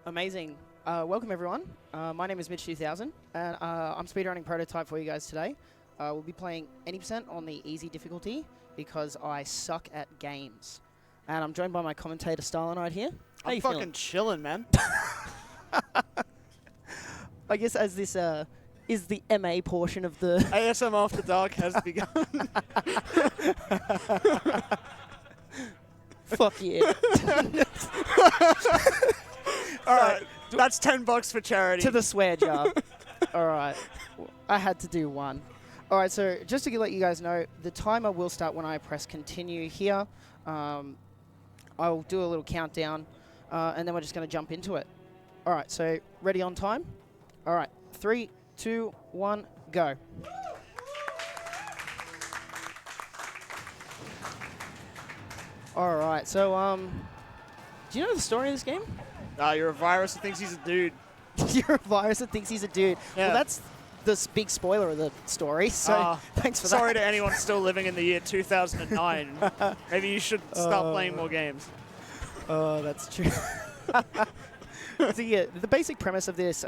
Amazing. Welcome, everyone. My name is Midg2000, and I'm speedrunning Prototype for you guys today. We'll be playing any % on the easy difficulty because I suck at games. And I'm joined by my commentator, Starlinite, here. How I'm you fucking feeling? chilling, man. I guess as this is the MA portion of the... ASM After Dark has begun. Fuck yeah. All right, that's $10 for charity. To the swear jar. All right. I had to do one. All right, so just to let you guys know, the timer will start when I press continue here. I'll do a little countdown, and then we're just going to jump into it. All right, so ready on time? All right, 3, 2, 1, go. All right, so do you know the story of this game? You're a virus that thinks he's a dude. You're a virus that thinks he's a dude. Yeah. Well, that's the big spoiler of the story, so thanks for that. Sorry to anyone still living in the year 2009. Maybe you should start playing more games. Oh, that's true. So yeah, the basic premise of this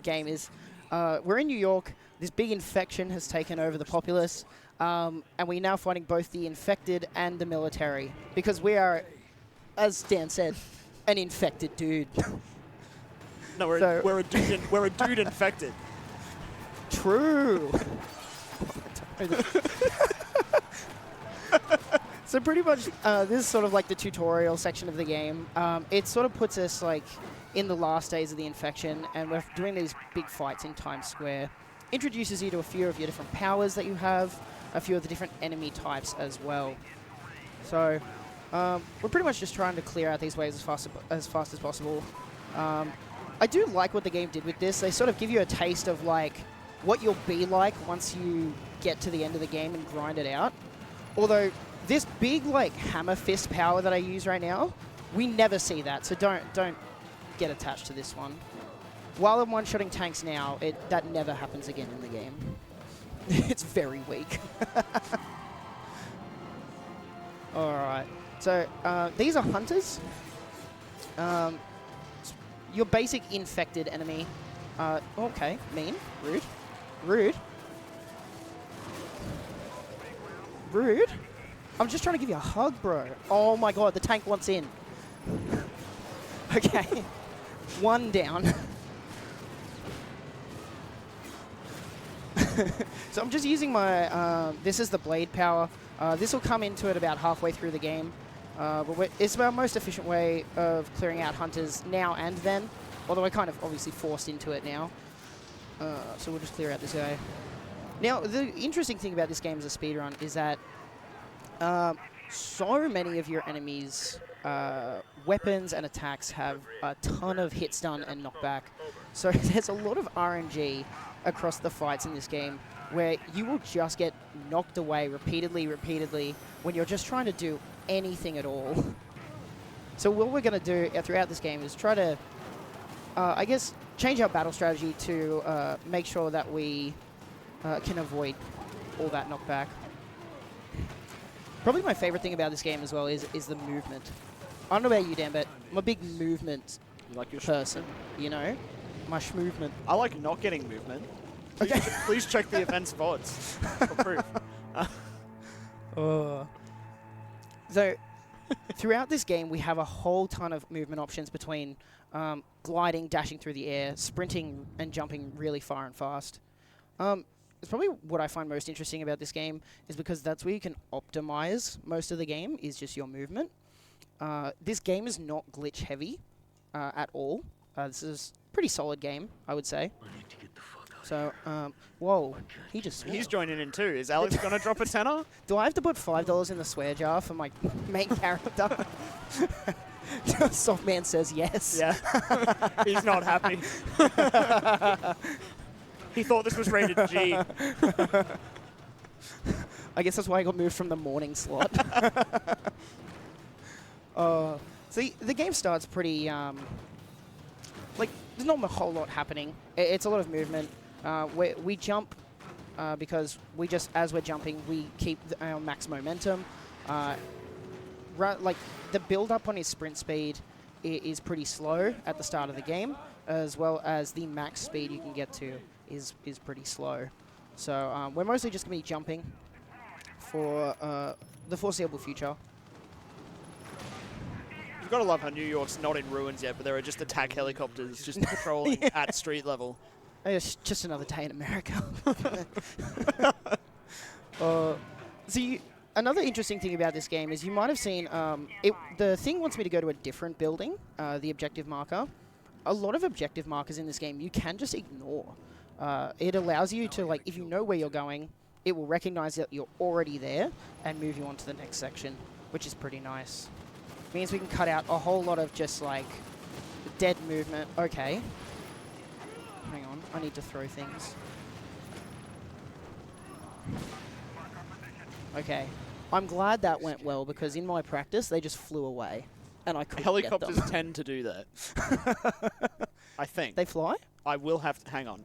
game is we're in New York. This big infection has taken over the populace, and we're now fighting both the infected and the military because we are, as Dan said, an infected dude. No, we're a dude infected. True. So pretty much, this is sort of like the tutorial section of the game. It sort of puts us like in the last days of the infection, and we're doing these big fights in Times Square. Introduces you to a few of your different powers that you have, a few of the different enemy types as well. So we're pretty much just trying to clear out these waves as fast as possible. I do like what the game did with this. They sort of give you a taste of like what you'll be like once you get to the end of the game and grind it out. Although this big like hammer fist power that I use right now, we never see that, so don't get attached to this one. While I'm one-shotting tanks now, that never happens again in the game. It's very weak. All right, so these are hunters. Your basic infected enemy. Okay, mean, rude, rude, rude. I'm just trying to give you a hug, bro. Oh my god, the tank wants in. Okay, one down. So I'm just using my, this is the blade power. This will come into it about halfway through the game. But it's our most efficient way of clearing out hunters now and then. Although we're kind of obviously forced into it now. So we'll just clear out this guy. Now, the interesting thing about this game as a speedrun is that so many of your enemies' weapons and attacks have a ton of hit stun and knockback. So there's a lot of RNG across the fights in this game where you will just get knocked away repeatedly when you're just trying to do anything at all. So what we're going to do throughout this game is try to, I guess, change our battle strategy to make sure that we can avoid all that knockback. Probably my favorite thing about this game as well is the movement. I don't know about you, Dan, but I'm a big movement person, you know? My schmovement. I like not getting movement. Okay. Please check the events VODs for proof. So, throughout this game, we have a whole ton of movement options between gliding, dashing through the air, sprinting, and jumping really far and fast. It's probably what I find most interesting about this game is because that's where you can optimize most of the game, is just your movement. This game is not glitch heavy at all. This is a pretty solid game, I would say. So, whoa, He's joining in too. Is Alex going to drop a tenner? Do I have to put $5 in the swear jar for my main character? Softman says yes. Yeah. He's not happy. He thought this was rated G. I guess that's why I got moved from the morning slot. See, the game starts pretty, like, there's not a whole lot happening. It's a lot of movement. We jump because as we're jumping, we keep our max momentum. Like, the build-up on his sprint speed is pretty slow at the start of the game, as well as the max speed you can get to is pretty slow. So we're mostly just going to be jumping for the foreseeable future. You've got to love how New York's not in ruins yet, but there are just attack helicopters just patrolling at street level. It's just another day in America. See, another interesting thing about this game is you might have seen the thing wants me to go to a different building, the objective marker. A lot of objective markers in this game you can just ignore. It allows you to, like, if you know where you're going, it will recognize that you're already there and move you on to the next section, which is pretty nice. Means we can cut out a whole lot of just, like, dead movement. Okay. Hang on, I need to throw things. Okay. I'm glad that went well, because in my practice, they just flew away, and I couldn't Helicopters get them. tend to do that. I think. They fly? I will have to... Hang on.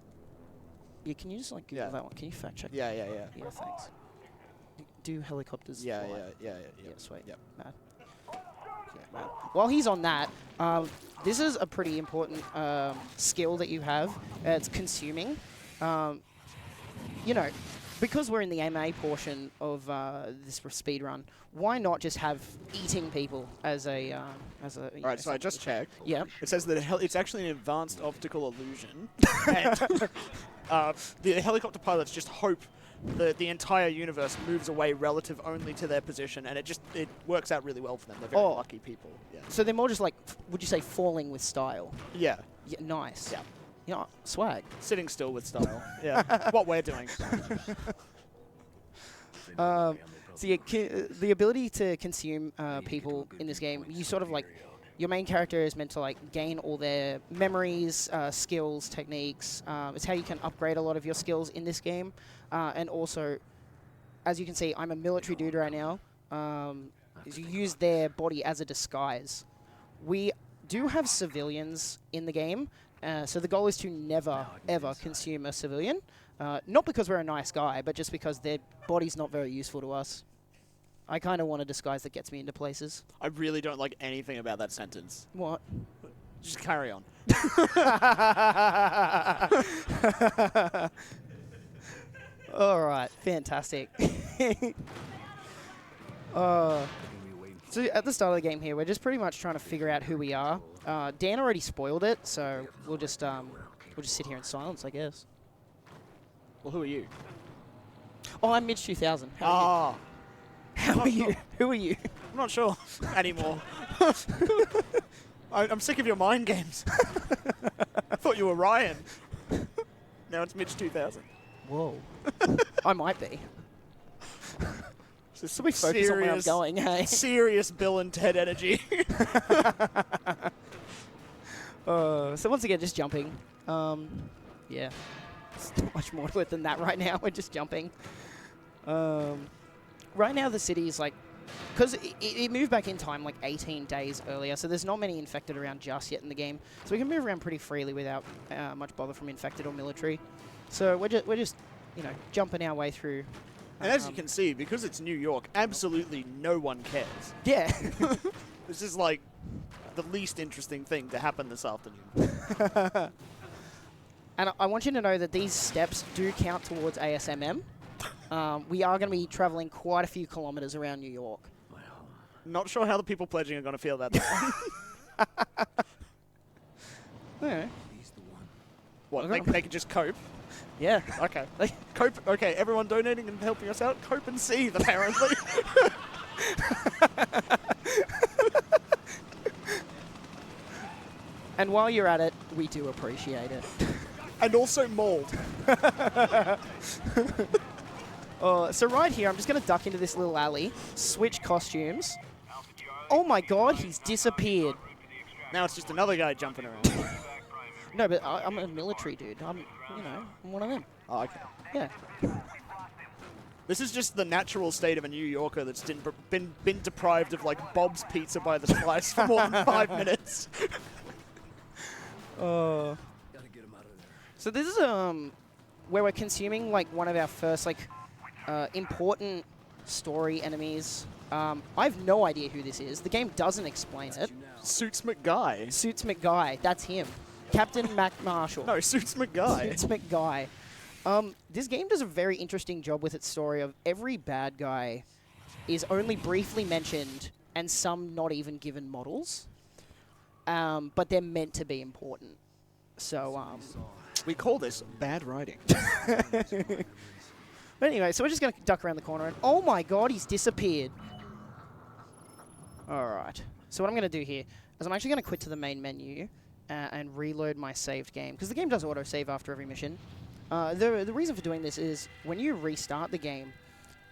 Yeah, can you just, like, Google that one? Can you fact check? Yeah. Yeah, thanks. Do helicopters Yeah, fly? yeah, Sweet. Yep. Mad. Yeah, mad. While he's on that, this is a pretty important skill that you have. It's consuming. You know, because we're in the AMA portion of this speed run, why not just have eating people as a All right, so I just checked. Yeah. It says that it's actually an advanced optical illusion. And the helicopter pilots just hope that the entire universe moves away relative only to their position, and it works out really well for them. They're very lucky people. Yeah. So they're more just like, would you say, falling with style? Yeah. Yeah, nice. Yeah. You know, swag. Sitting still with style. Yeah. What we're doing. So yeah, the ability to consume people in this game, you sort of like, your main character is meant to like gain all their memories, skills, techniques. It's how you can upgrade a lot of your skills in this game. And also, as you can see, I'm a military dude right now. You use their body as a disguise. We do have civilians in the game, so the goal is to never, ever consume a civilian. Not because we're a nice guy, but just because their body's not very useful to us. I kind of want a disguise that gets me into places. I really don't like anything about that sentence. What? Just carry on. All right, fantastic. So at the start of the game here, we're just pretty much trying to figure out who we are. Dan already spoiled it, so we'll just sit here in silence, I guess. Well, who are you? Oh, I'm Midg2000. How are you? Who are you? I'm not sure anymore. I'm sick of your mind games. I thought you were Ryan. Now it's Midg2000. Whoa. I might be. So we focus on where I'm going, hey? Serious Bill and Ted energy. So once again, just jumping. Yeah. There's not much more to it than that right now. We're just jumping. Right now the city is like, because it moved back in time like 18 days earlier, so there's not many infected around just yet in the game. So we can move around pretty freely without much bother from infected or military. So we're just you know, jumping our way through. And as you can see, because it's New York, absolutely no one cares. Yeah. This is like the least interesting thing to happen this afternoon. And I want you to know that these steps do count towards ASMM. We are going to be traveling quite a few kilometers around New York. Not sure how the people pledging are going to feel about that one. Yeah. What, they can just cope? Yeah. Okay. Cope. Okay, everyone donating and helping us out, cope and seethe, apparently. And while you're at it, we do appreciate it. And also mold. So right here, I'm just going to duck into this little alley, switch costumes. Oh my god, he's disappeared. Now it's just another guy jumping around. No, but I'm a military dude. I'm one of them. Oh, okay. Yeah. This is just the natural state of a New Yorker that's been deprived of, like, Bob's Pizza by the slice for more than 5 minutes. So this is where we're consuming, like, one of our first, like, important story enemies. I have no idea who this is. The game doesn't explain it. Suits McGuy. Suits McGuy, that's him. Captain Mac Marshall. No, Suits McGuy. Suits McGuy. This game does a very interesting job with its story of every bad guy is only briefly mentioned and some not even given models. But they're meant to be important. So, we call this bad writing. But anyway, so we're just going to duck around the corner and oh my god, he's disappeared. Alright. So what I'm going to do here is I'm actually going to quit to the main menu and reload my saved game. Because the game does autosave after every mission. The reason for doing this is when you restart the game,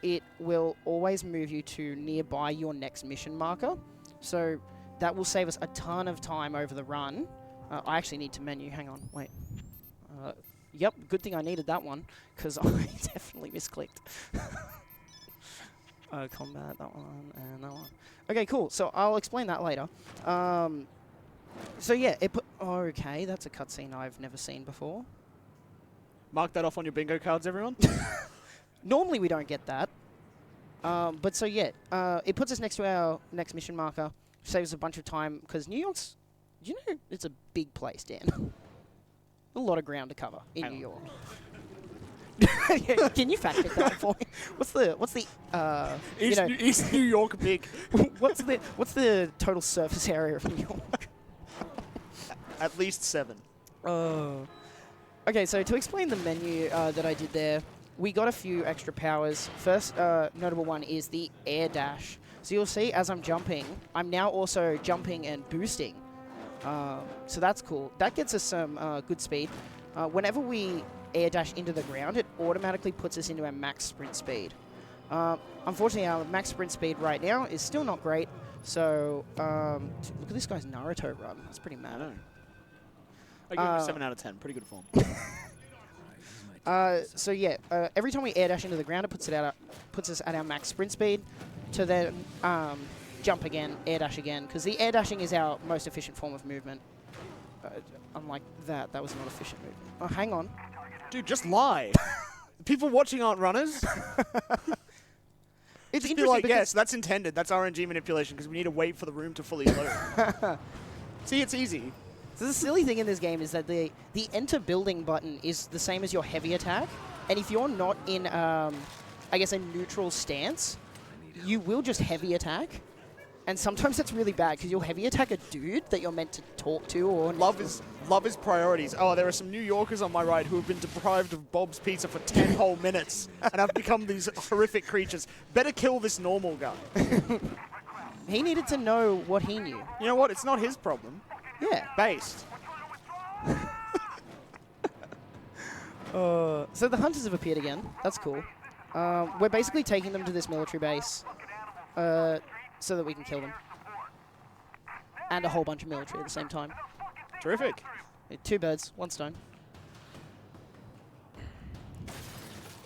it will always move you to nearby your next mission marker. So that will save us a ton of time over the run. I actually need to menu. Hang on. Wait. Yep, good thing I needed that one, because I definitely misclicked. Combat, that one, and that one. Okay, cool. So I'll explain that later. So yeah, it put... Oh, okay, that's a cutscene I've never seen before. Mark that off on your bingo cards, everyone. Normally we don't get that. But so yeah, it puts us next to our next mission marker, saves a bunch of time, because New York's... You know, it's a big place, Dan. A lot of ground to cover in New York. Can you fact check that for me? What's the East New York big? what's the total surface area of New York? At least 7. Okay, so to explain the menu that I did there, we got a few extra powers. First notable one is the air dash. So you'll see as I'm jumping, I'm now also jumping and boosting. So that's cool. That gets us some good speed. Whenever we air dash into the ground, it automatically puts us into our max sprint speed. Unfortunately, our max sprint speed right now is still not great. So look at this guy's Naruto run. That's pretty mad. I give him a 7 out of 10. Pretty good form. So yeah, every time we air dash into the ground, it puts us at our max sprint speed. To then jump again, air dash again, because the air dashing is our most efficient form of movement. Unlike that was not efficient movement. Oh, hang on. Dude, just lie. The people watching aren't runners. It's just be like, yes, that's intended. That's RNG manipulation, because we need to wait for the room to fully load. See, it's easy. So the silly thing in this game is that the enter building button is the same as your heavy attack, and if you're not in, I guess, a neutral stance, you will just heavy attack. And sometimes that's really bad because you'll heavy attack a dude that you're meant to talk to or... Love is priorities. Oh, there are some New Yorkers on my right who have been deprived of Bob's Pizza for 10 whole minutes and have become these horrific creatures. Better kill this normal guy. He needed to know what he knew. You know what? It's not his problem. Yeah. Based. So the hunters have appeared again. That's cool. We're basically taking them to this military base. So that we can kill them. And a whole bunch of military at the same time. Terrific. 2 birds, 1 stone.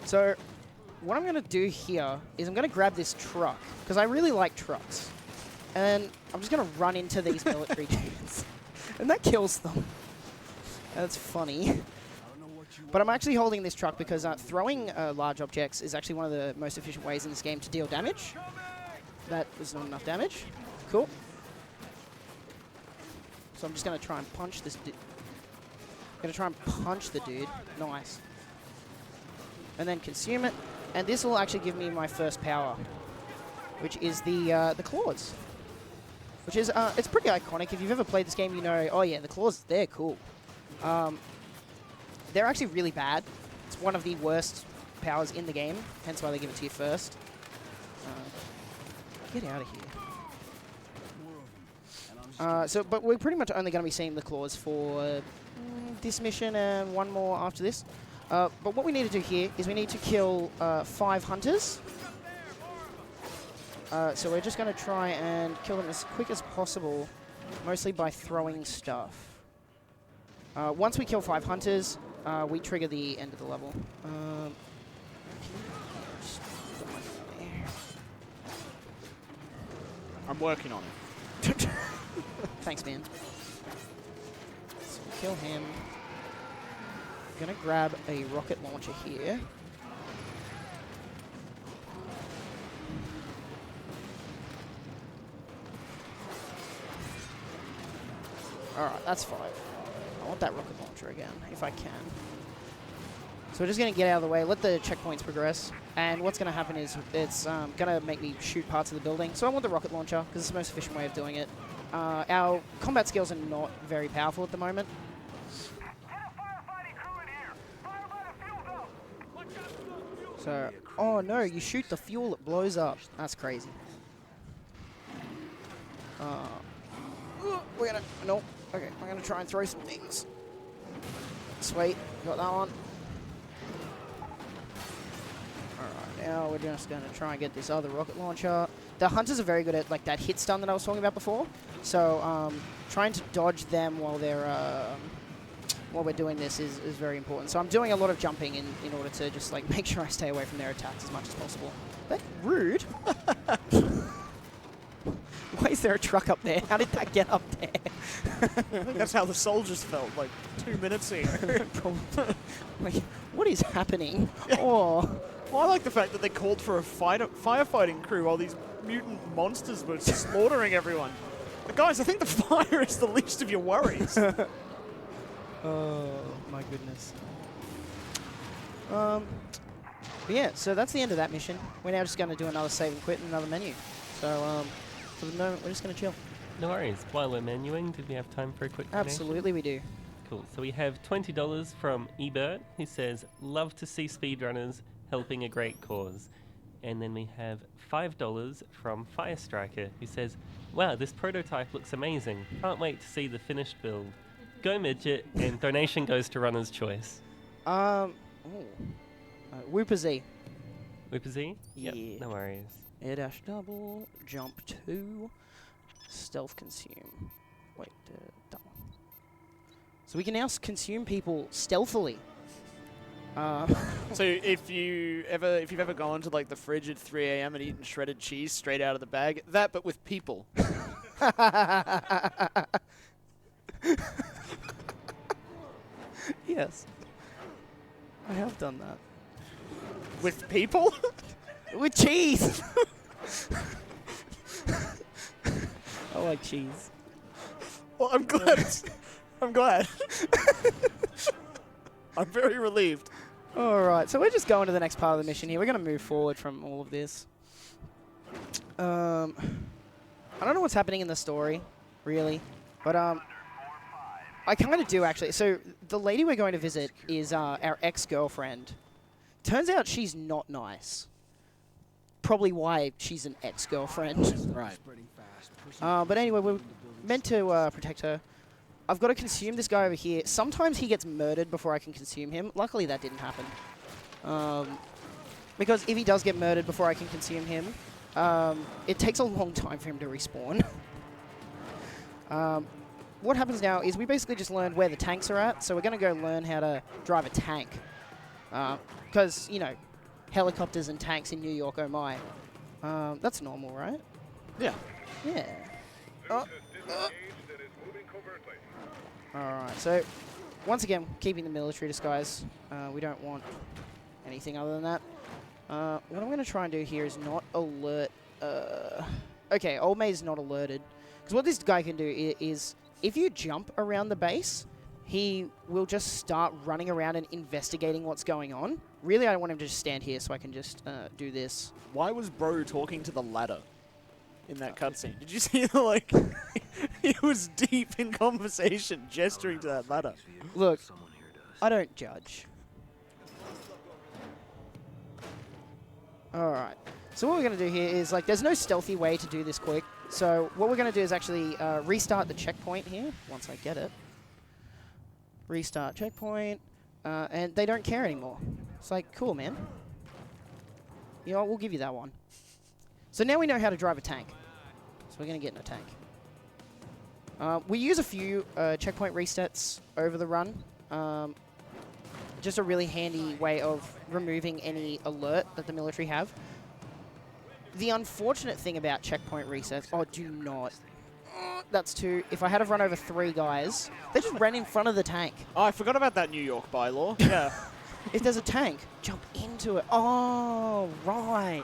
So, what I'm going to do here is I'm going to grab this truck, because I really like trucks. And I'm just going to run into these military dudes. And that kills them. That's funny. But I'm actually holding this truck because throwing large objects is actually one of the most efficient ways in this game to deal damage. That was not enough damage. Cool. So I'm just going to try and punch this dude. Going to try and punch the dude. Nice. And then consume it. And this will actually give me my first power, which is the claws. Which is, it's pretty iconic. If you've ever played this game, you know, oh yeah, the claws, they're cool. They're actually really bad. It's one of the worst powers in the game, hence why they give it to you first. Get out of here. But we're pretty much only going to be seeing the claws for this mission and 1 more after this. But what we need to do here is we need to kill 5 hunters. So we're just going to try and kill them as quick as possible, mostly by throwing stuff. Once we kill 5 hunters, we trigger the end of the level. I'm working on it. Thanks, man. So kill him. I'm going to grab a rocket launcher here. All right, that's 5. I want that rocket launcher again, if I can. So we're just going to get out of the way, let the checkpoints progress. And what's going to happen is it's going to make me shoot parts of the building. So I want the rocket launcher, because it's the most efficient way of doing it. Our combat skills are not very powerful at the moment. So, oh no, you shoot the fuel, it blows up. That's crazy. We're gonna, nope. Okay, I'm gonna try and throw some things. Sweet, got that one. Alright, now we're just gonna try and get this other rocket launcher. The hunters are very good at like that hit stun that I was talking about before. So, trying to dodge them while they're, while we're doing this is very important. So I'm doing a lot of jumping in order to just like make sure I stay away from their attacks as much as possible. That's rude. Why is there a truck up there? How did that get up there? I think that's how the soldiers felt like 2 minutes ago. Like, what is happening? Yeah. Oh. Well, I like the fact that they called for a firefighting crew while these mutant monsters were slaughtering everyone. But guys, I think the fire is the least of your worries. Oh, my goodness. But yeah, so that's the end of that mission. We're now just going to do another save and quit and another menu. So, for the moment, we're just going to chill. No worries. While we're menuing, did we have time for a quick donation? Absolutely we do. Cool. So we have $20 from Ebert, who says, love to see speedrunners helping a great cause. And then we have $5 from Firestriker, who says, wow, this prototype looks amazing. Can't wait to see the finished build. Go Midget, and donation goes to Runner's Choice. Whooper Z. Whooper Z? Yeah. Yep, no worries. Air dash double, jump 2, stealth consume. Wait, double. So we can now consume people stealthily. So if you've ever gone to like the fridge at 3 a.m. and eaten shredded cheese straight out of the bag, that but with people. Yes. I have done that. With people? With cheese! I like cheese. Well, I'm glad. I'm glad. I'm very relieved. Alright, so we're just going to the next part of the mission here. We're going to move forward from all of this. I don't know what's happening in the story, really. But, I kind of do, actually. So, the lady we're going to visit is our ex-girlfriend. Turns out she's not nice. Probably why she's an ex-girlfriend. Right. But anyway, we're meant to protect her. I've got to consume this guy over here. Sometimes he gets murdered before I can consume him. Luckily, that didn't happen. Because if he does get murdered before I can consume him, it takes a long time for him to respawn. What happens now is we basically just learned where the tanks are at, so we're going to go learn how to drive a tank. Because, you know, helicopters and tanks in New York, oh my. That's normal, right? Yeah. Yeah. Alright, so once again, keeping the military disguise. We don't want anything other than that. What I'm going to try and do here is not alert... okay, Old May's not alerted. Because what this guy can do is, if you jump around the base, he will just start running around and investigating what's going on. Really, I want him to just stand here so I can just do this. Why was Bro talking to the ladder in that cutscene? Did you see the, like, he was deep in conversation, gesturing to that ladder. Look, I don't judge. Alright, so what we're going to do here is, like, there's no stealthy way to do this quick. So what we're going to do is actually restart the checkpoint here, once I get it. Restart checkpoint, and they don't care anymore. It's like, cool, man. You know what, we'll give you that one. So now we know how to drive a tank. So we're going to get in a tank. We use a few checkpoint resets over the run. Just a really handy way of removing any alert that the military have. The unfortunate thing about checkpoint resets... Oh, do not. That's 2. If I had to run over 3 guys, they just ran in front of the tank. Oh, I forgot about that New York bylaw. Yeah. If there's a tank, jump into it. Oh, right.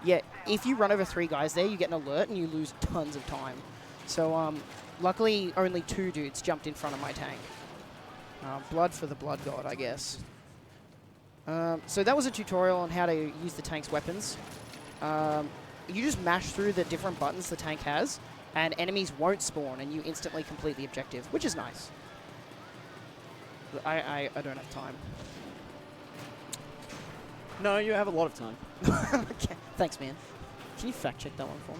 Yeah, if you run over 3 guys there, you get an alert and you lose tons of time. So, luckily, only 2 dudes jumped in front of my tank. Blood for the blood god, I guess. So that was a tutorial on how to use the tank's weapons. You just mash through the different buttons the tank has, and enemies won't spawn, and you instantly complete the objective, which is nice. I don't have time. No, you have a lot of time. Okay. Thanks, man. Can you fact check that one for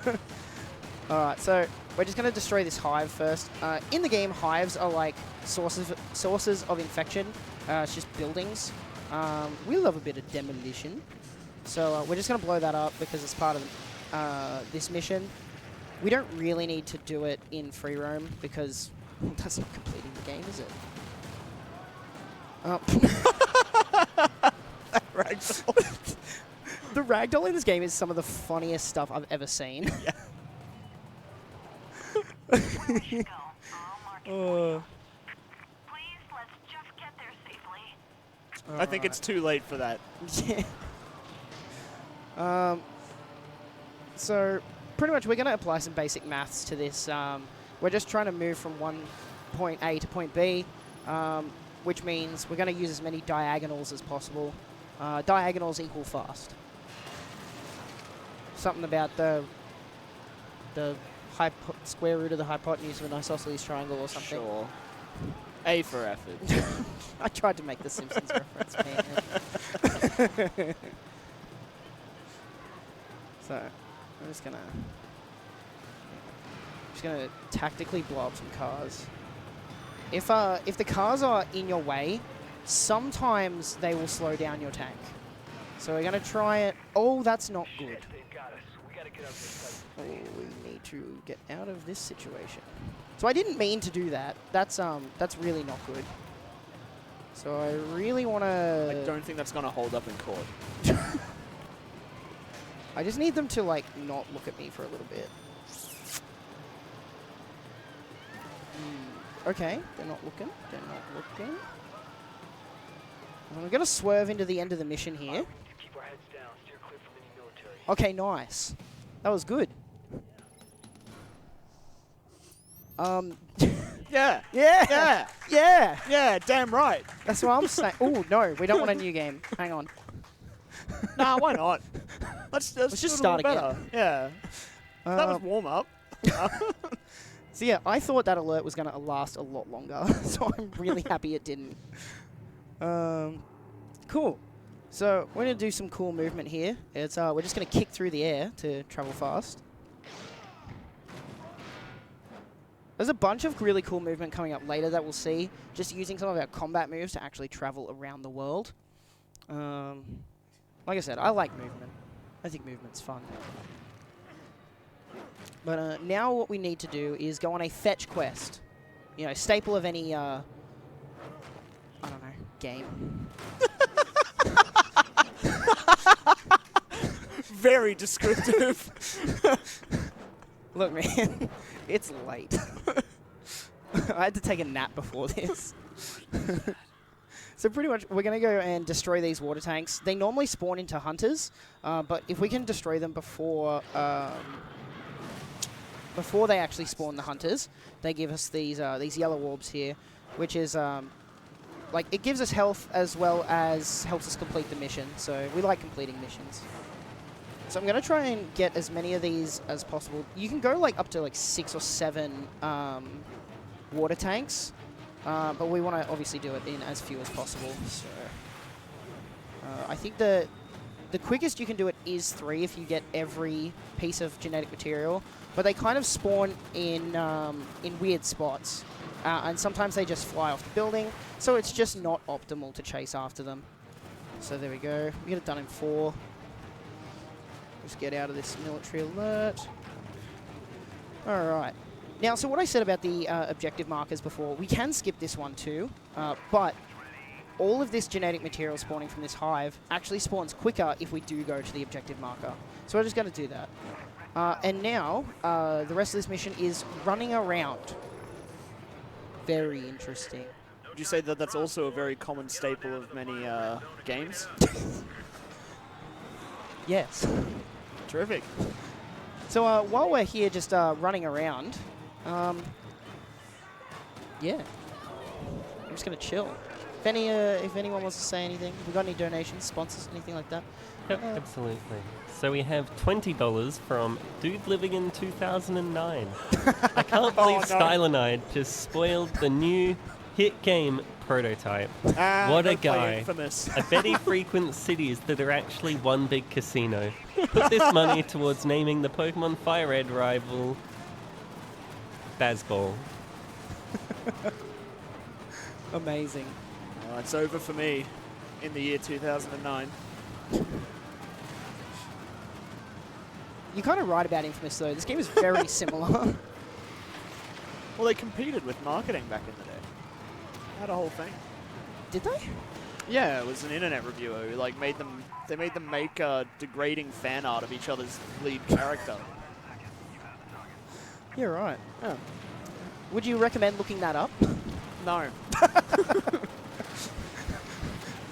me? Alright, so we're just going to destroy this hive first. In the game, hives are like sources of infection. It's just buildings. We love a bit of demolition. So we're just going to blow that up because it's part of this mission. We don't really need to do it in free roam because that's not completing the game, is it? Ragdoll. The ragdoll in this game is some of the funniest stuff I've ever seen. Yeah. Please, let's just get there safely. I think it's too late for that. Yeah. So pretty much we're going to apply some basic maths to this. We're just trying to move from point A to point B, which means we're going to use as many diagonals as possible. Diagonals equal fast. Something about the square root of the hypotenuse of an isosceles triangle or something. Sure. A for effort. I tried to make the Simpsons reference, man. So, I'm just gonna tactically blow up some cars. If the cars are in your way, sometimes they will slow down your tank. So we're gonna try it. Oh, that's not good. Oh, we need to get out of this situation. So I didn't mean to do that. That's really not good. So I really want to... I don't think that's going to hold up in court. I just need them to, like, not look at me for a little bit. Okay, they're not looking. They're not looking. I'm going to swerve into the end of the mission here. Okay, nice. That was good. Yeah. Yeah. Yeah. Yeah. Yeah, damn right. That's what I'm saying. Oh, no, we don't want a new game. Hang on. Nah, why not? Let's just do it a start little again. better. Yeah. That was warm up. So yeah, I thought that alert was going to last a lot longer, so I'm really happy it didn't. Cool. So we're going to do some cool movement here. It's we're just going to kick through the air to travel fast. There's a bunch of really cool movement coming up later that we'll see, just using some of our combat moves to actually travel around the world. Like I said, I like movement. I think movement's fun. But now what we need to do is go on a fetch quest. You know, staple of any, I don't know, game. Very descriptive. Look, man, it's late. I had to take a nap before this. So pretty much, we're going to go and destroy these water tanks. They normally spawn into hunters, but if we can destroy them before they actually spawn the hunters, they give us these yellow orbs here, which is like it gives us health as well as helps us complete the mission. So we like completing missions. So I'm going to try and get as many of these as possible. You can go like up to like 6 or 7 water tanks, but we want to obviously do it in as few as possible. So I think the quickest you can do it is 3 if you get every piece of genetic material, but they kind of spawn in weird spots, and sometimes they just fly off the building, so it's just not optimal to chase after them. So there we go. We get it done in 4. Just get out of this military alert. All right. Now, so what I said about the objective markers before, we can skip this one too, but all of this genetic material spawning from this hive actually spawns quicker if we do go to the objective marker. So we're just going to do that. And now, the rest of this mission is running around. Very interesting. Would you say that that's also a very common staple of many games? Yes. Terrific. So while we're here just running around, yeah, I'm just going to chill. If anyone wants to say anything, we got any donations, sponsors, anything like that? Yep, absolutely. So we have $20 from Dude Living in 2009. I can't believe no. Stylenide just spoiled the new hit game prototype. What a Go play guy. Infamous. I bet he frequents cities that are actually one big casino. Put this money towards naming the Pokemon Fire Red rival Bazball. Amazing. Oh, it's over for me in the year 2009. You're kind of right about Infamous, though. This game is very similar. Well, they competed with marketing back in the day. Had a whole thing. Did they? Yeah, it was an internet reviewer who like made them make degrading fan art of each other's lead character. You're right. Yeah. Would you recommend looking that up? No.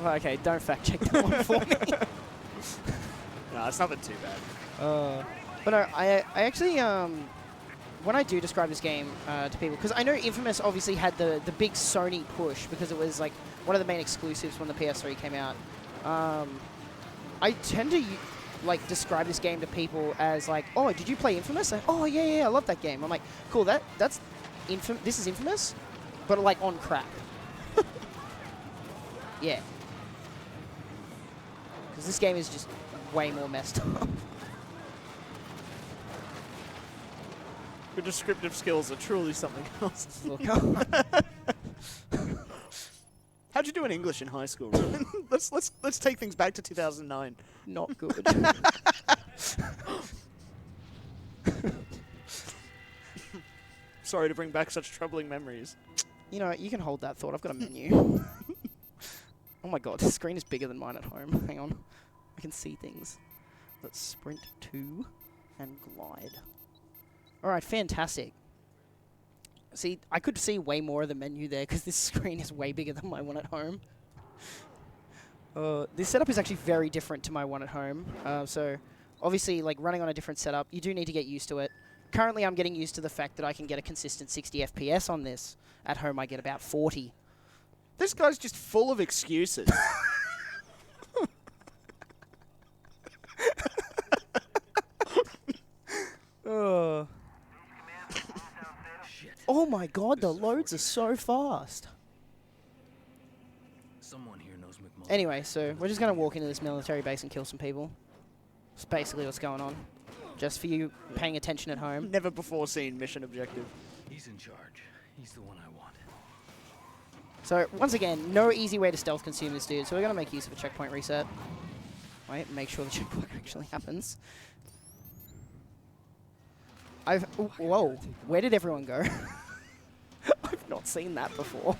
Well, okay, don't fact check that one for me. No, it's nothing too bad. But no, I actually, when I do describe this game to people, because I know Infamous obviously had the big Sony push because it was like one of the main exclusives when the PS3 came out. I tend to like describe this game to people as like, oh, did you play Infamous? Like, oh yeah, I love that game. I'm like, cool, this is Infamous, but like on crack. Yeah. Because this game is just way more messed up. Your descriptive skills are truly something else. Look, How'd you do in English in high school, Ruben? let's take things back to 2009. not good. Sorry to bring back such troubling memories. You know, you can hold that thought. I've got a menu. Oh my god, the screen is bigger than mine at home. Hang on. I can see things. Let's sprint 2 and glide. Alright, fantastic. See, I could see way more of the menu there because this screen is way bigger than my one at home. This setup is actually very different to my one at home. So, obviously, like running on a different setup, you do need to get used to it. Currently, I'm getting used to the fact that I can get a consistent 60 FPS on this. At home, I get about 40. This guy's just full of excuses. Oh my god, the loads are so fast. Someone here knows McMullen. Anyway, so we're just going to walk into this military base and kill some people. That's basically what's going on. Just for you paying attention at home. Never before seen mission objective. He's in charge. He's the one I want. So, once again, no easy way to stealth consume this dude, so we're going to make use of a checkpoint reset. Wait, make sure the checkpoint actually happens. Whoa, where did everyone go? I've not seen that before.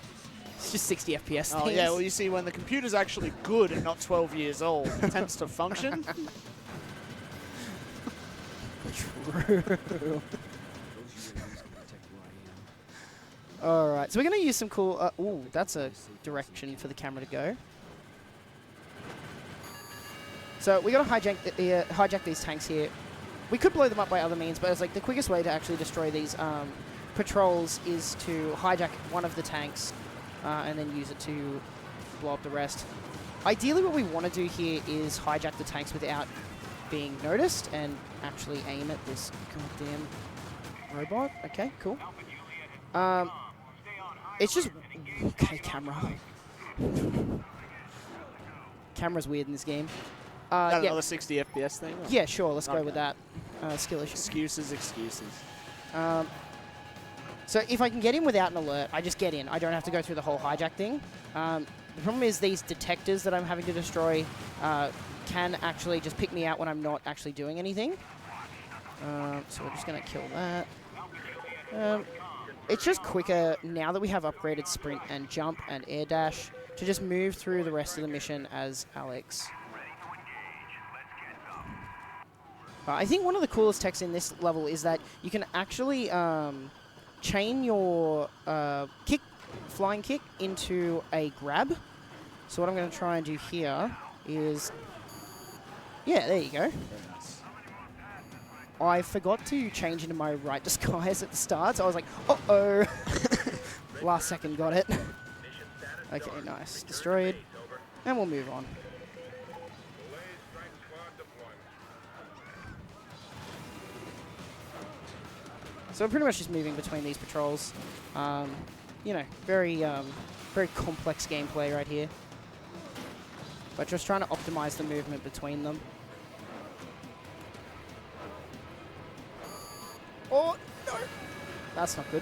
It's just 60 FPS Oh things. yeah, well you see when the computer's actually good and not 12 years old, it tends to function. True. Alright, so we're going to use some cool... ooh, that's a direction for the camera to go. So we got to hijack these tanks here. We could blow them up by other means, but it's like the quickest way to actually destroy these patrols is to hijack one of the tanks and then use it to blow up the rest. Ideally, what we want to do here is hijack the tanks without being noticed and actually aim at this goddamn robot. Okay, cool. It's just... Okay, camera. Camera's weird in this game. Yeah. Another 60 FPS thing? Or? Yeah, sure. Let's go Okay. with that. Skill issue. Excuses. So if I can get in without an alert, I just get in. I don't have to go through the whole hijack thing. The problem is these detectors that I'm having to destroy can actually just pick me out when I'm not actually doing anything. So we're just going to kill that. It's just quicker now that we have upgraded sprint and jump and air dash to just move through the rest of the mission as Alex. I think one of the coolest techs in this level is that you can actually chain your flying kick into a grab. So what I'm going to try and do here is... Yeah, there you go. I forgot to change into my right disguise at the start, so I was like, uh-oh. Last second got it. Okay, nice. Destroyed. And we'll move on. So we're pretty much just moving between these patrols. You know, very complex gameplay right here. But just trying to optimize the movement between them. Oh, no. That's not good.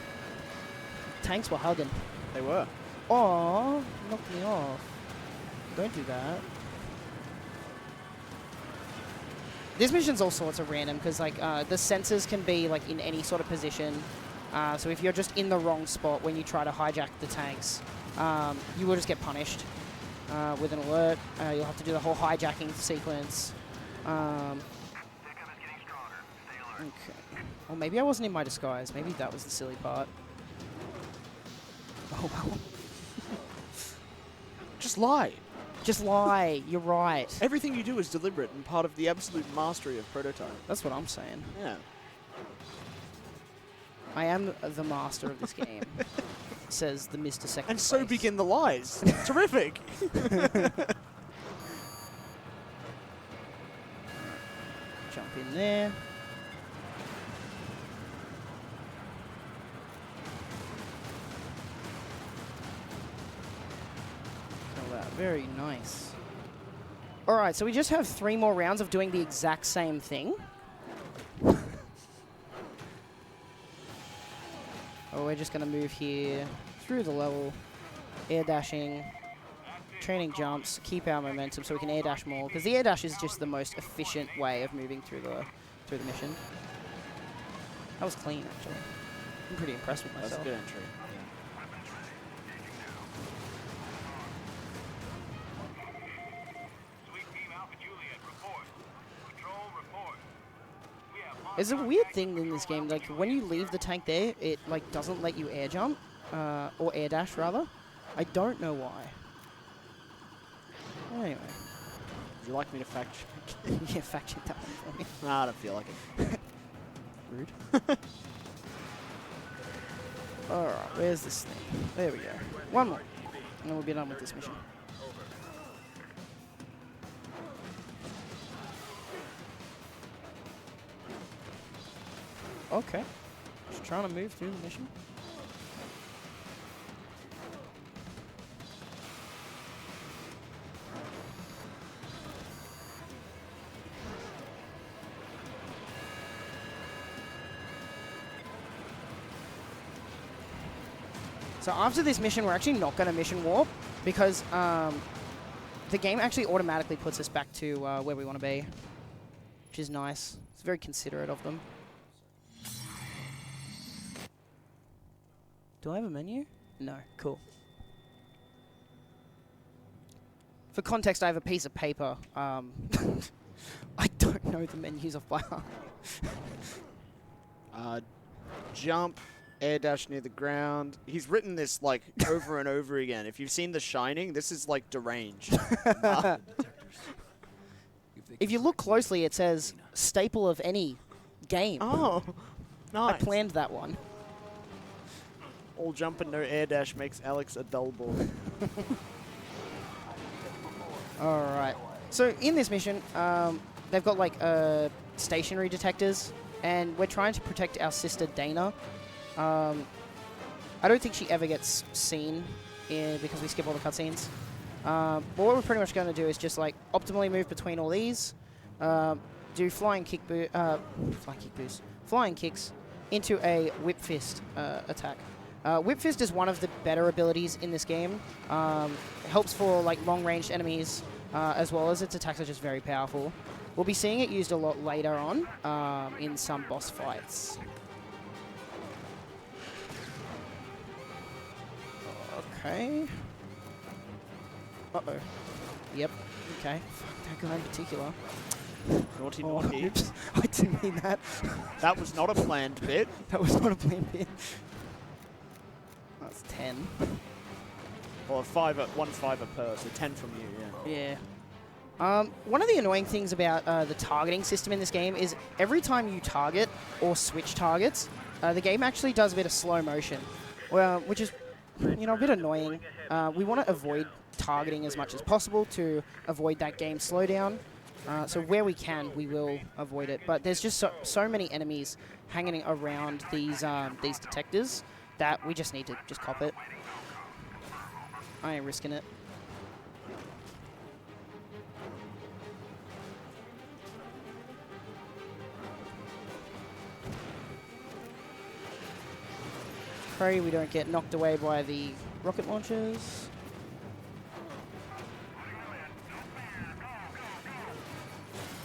Tanks were hugging. They were. Oh, knocked me off. Don't do that. This mission's all sorts of random because like the sensors can be like in any sort of position. So if you're just in the wrong spot when you try to hijack the tanks, you will just get punished with an alert. You'll have to do the whole hijacking sequence. Okay. Or maybe I wasn't in my disguise. Maybe that was the silly part. Oh well. Just lie. Just lie. You're right. Everything you do is deliberate and part of the absolute mastery of prototype. That's what I'm saying. Yeah. I am the master of this game, says the Mr. Second And so Place. begin the lies. Terrific. Jump in there. Kill that. Very nice. Alright, so we just have 3 more rounds of doing the exact same thing. Oh, we're just going to move here through the level, air dashing, training jumps, keep our momentum so we can air dash more, because the air dash is just the most efficient way of moving through the mission. That was clean, actually. I'm pretty impressed with myself. That's a good entry. It's a weird thing in this game, like when you leave the tank there, it like doesn't let you air jump, or air dash rather. I don't know why. Anyway. Would you like me to fact check? Yeah, fact check that one for me. Nah, I don't feel like it. Rude. Alright, where's this thing? There we go. One more. And then we'll be done with this mission. Okay. Just trying to move through the mission. So after this mission, we're actually not going to mission warp because the game actually automatically puts us back to where we want to be, which is nice. It's very considerate of them. Do I have a menu? No. Cool. For context, I have a piece of paper. I don't know the menus off by heart. Jump, air dash near the ground. He's written this like over and over again. If you've seen The Shining, this is like deranged. If you look closely, it says staple of any game. Oh, nice. I planned that one. All jump and no air dash makes Alex a dull boy. Alright. So in this mission, they've got like stationary detectors, and we're trying to protect our sister Dana. I don't think she ever gets seen because we skip all the cutscenes. But what we're pretty much going to do is just like optimally move between all these, do flying kicks into a whip fist attack. Whip Fist is one of the better abilities in this game. It helps for like long-range enemies, as well as its attacks are just very powerful. We'll be seeing it used a lot later on in some boss fights. Okay. Uh-oh. Yep. Okay. Fuck, that guy in particular. Naughty, Oh, naughty. oops. I didn't mean that. That was not a planned bit. That was not a planned bit. That's 10. Well, 1 5 per, so 10 from you, yeah. Yeah. One of the annoying things about the targeting system in this game is every time you target or switch targets, the game actually does a bit of slow motion, well, which is, a bit annoying. We want to avoid targeting as much as possible to avoid that game slowdown. So where we can, we will avoid it. But there's just so many enemies hanging around these detectors that we just need to just cop it. I ain't risking it. Pray we don't get knocked away by the rocket launchers.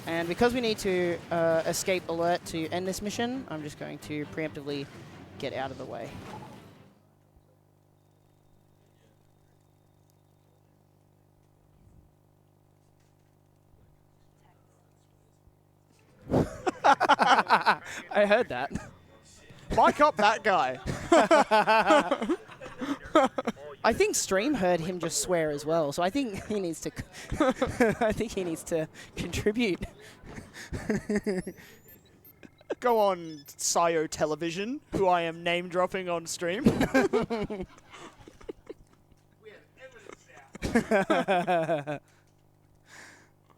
And because we need to escape alert to end this mission, I'm just going to preemptively get out of the way. I heard that. Mic up that guy. I think Stream heard him just swear as well, so I think he needs to. I think he needs to contribute. Go on, Sio Television, who I am name dropping on stream.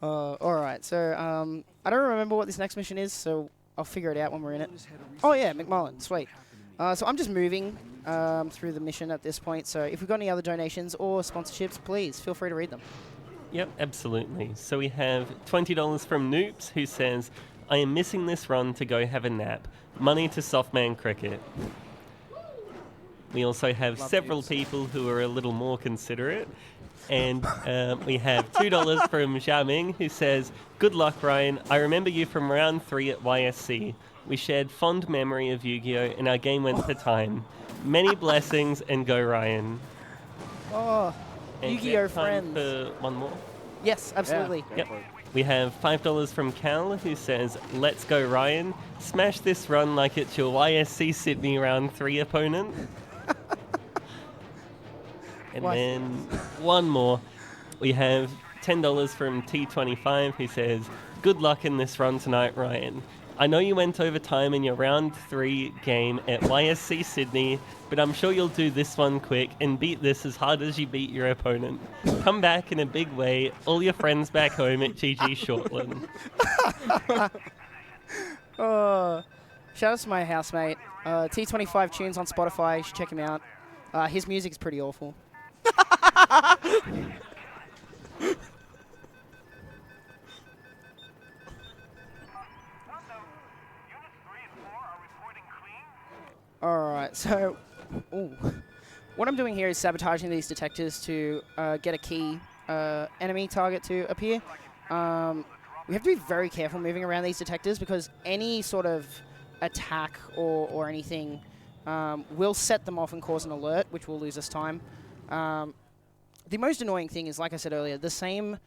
All right, so I don't remember what this next mission is, so I'll figure it out when we're in it. Oh yeah, McMullen, sweet. So I'm just moving through the mission at this point, so if we've got any other donations or sponsorships, please feel free to read them. Yep, absolutely. So we have $20 from Noops, who says, I am missing this run to go have a nap. Money to Softman Cricket. We also have several people who are a little more considerate. And we have $2 from Xiaoming, who says, good luck, Ryan. I remember you from round 3 at YSC. We shared fond memory of Yu-Gi-Oh! And our game went to time. Many blessings, and go, Ryan. Oh, And Yu-Gi-Oh! time friends. for one more. Yes, absolutely. Yep. We have $5 from Cal, who says, let's go, Ryan. Smash this run like it's your YSC Sydney round 3 opponent. And then one more. We have $10 from T25, who says, good luck in this run tonight, Ryan. I know you went over time in your round 3 game at YSC Sydney, but I'm sure you'll do this one quick and beat this as hard as you beat your opponent. Come back in a big way. All your friends back home at GG Shortland. Shout out to my housemate. T25 tunes on Spotify. You should check him out. His music is pretty awful. Alright, so what I'm doing here is sabotaging these detectors to get a key enemy target to appear. We have to be very careful moving around these detectors because any sort of attack or anything will set them off and cause an alert, which will lose us time. The most annoying thing is, like I said earlier, the same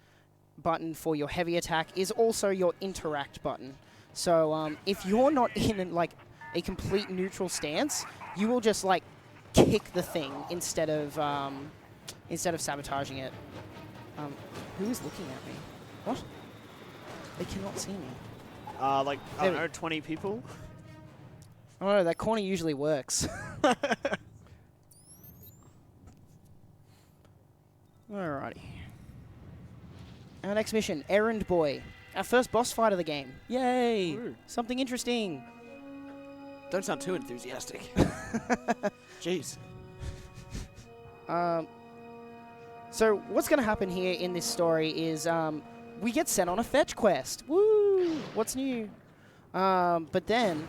button for your heavy attack is also your interact button. So if you're not in like a complete neutral stance, you will just like kick the thing instead of sabotaging it. Who is looking at me? What? They cannot see me. Like, I don't know, 20 people? Oh no, that corner usually works. Alrighty. Our next mission, Errand Boy. Our first boss fight of the game. Yay! Ooh. Something interesting. Don't sound too enthusiastic. Jeez. So what's going to happen here in this story is we get sent on a fetch quest. Woo! What's new? But then,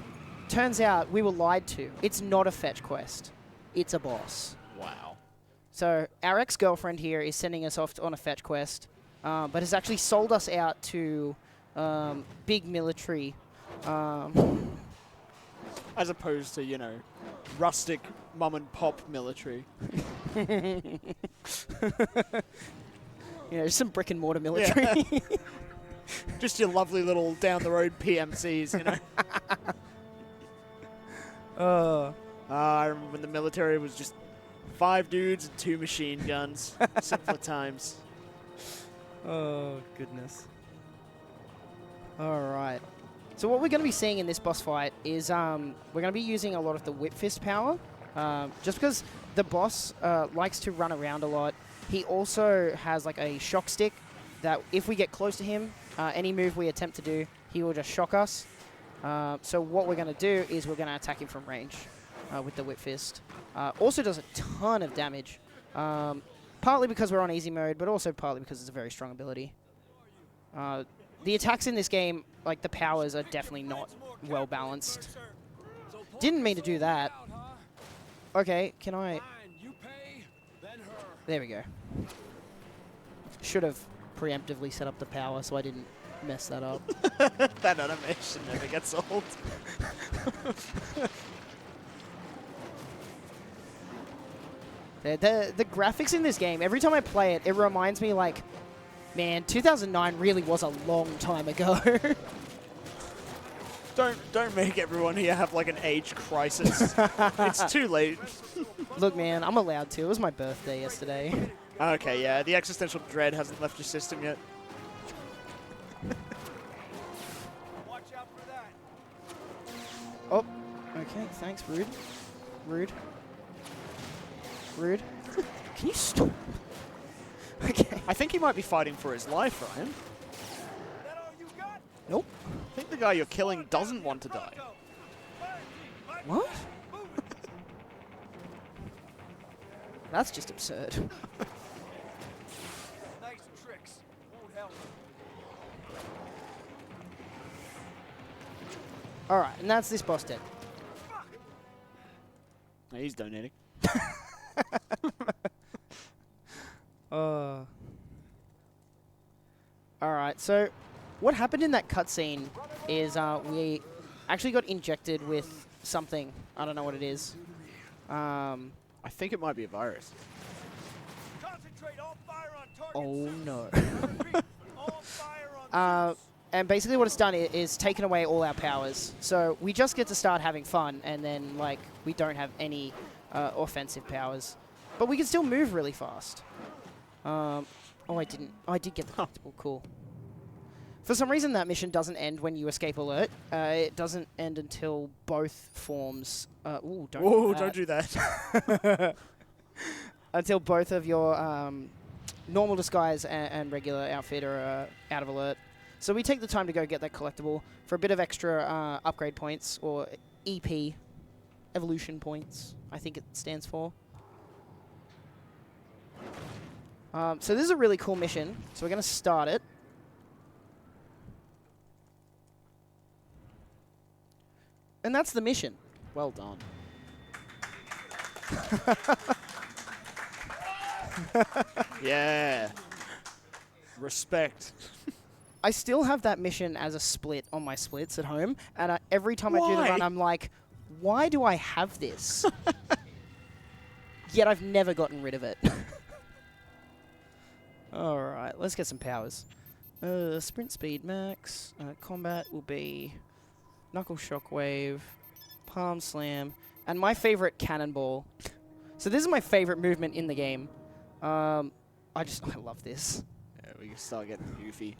turns out we were lied to. It's not a fetch quest. It's a boss. Wow. So our ex-girlfriend here is sending us off on a fetch quest, but has actually sold us out to big military. As opposed to, you know, rustic mum and pop military. Just some brick and mortar military. Yeah. Just your lovely little down the road PMCs, you know. I remember when the military was just 5 dudes and 2 machine guns. Simpler times. Oh, goodness. All right. So what we're going to be seeing in this boss fight is we're going to be using a lot of the whip fist power. Just because the boss likes to run around a lot. He also has like a shock stick that if we get close to him, any move we attempt to do, he will just shock us. So what we're going to do is we're going to attack him from range with the whip fist. Also does a ton of damage. Partly because we're on easy mode, but also partly because it's a very strong ability. The attacks in this game, like the powers, are definitely not well balanced. Didn't mean to do that. Okay, can I... There we go. Should have preemptively set up the power so I didn't mess that up. That animation never gets old. The graphics in this game, every time I play it, it reminds me like, man, 2009 really was a long time ago. Don't make everyone here have like an age crisis. It's too late. Look, man, I'm allowed to. It was my birthday yesterday. Okay, yeah, the existential dread hasn't left your system yet. Watch out for that. Oh, okay, thanks, rude. Rude. Rude. Can you stop? Okay. I think he might be fighting for his life, Ryan. That all you got? Nope. I think the guy you're killing doesn't want to die. What? That's just absurd. Nice tricks. Won't help. All right, and that's this boss dead. No, he's donating. All right, so what happened in that cutscene is we actually got injected with something. I don't know what it is. I think it might be a virus. Concentrate all fire on target. Oh no. Repeat, all fire on And basically what it's done is taken away all our powers. So we just get to start having fun, and then like we don't have any offensive powers. But we can still move really fast. Oh, I didn't. I did get the collectible. Cool. For some reason, that mission doesn't end when you escape alert. It doesn't end until both forms... ooh, don't Whoa, do don't do that. until both of your normal disguise and regular outfit are out of alert. So we take the time to go get that collectible for a bit of extra upgrade points, or EP, evolution points, I think it stands for. So this is a really cool mission, so we're going to start it. And that's the mission. Well done. Yeah. Respect. I still have that mission as a split on my splits at home, and every time I do the Why? run, I'm like, why do I have this? Yet I've never gotten rid of it. Alright, let's get some powers. Sprint speed max. Combat will be Knuckle Shockwave, Palm Slam, and my favorite Cannonball. So this is my favorite movement in the game. I love this. Yeah, we can start getting goofy.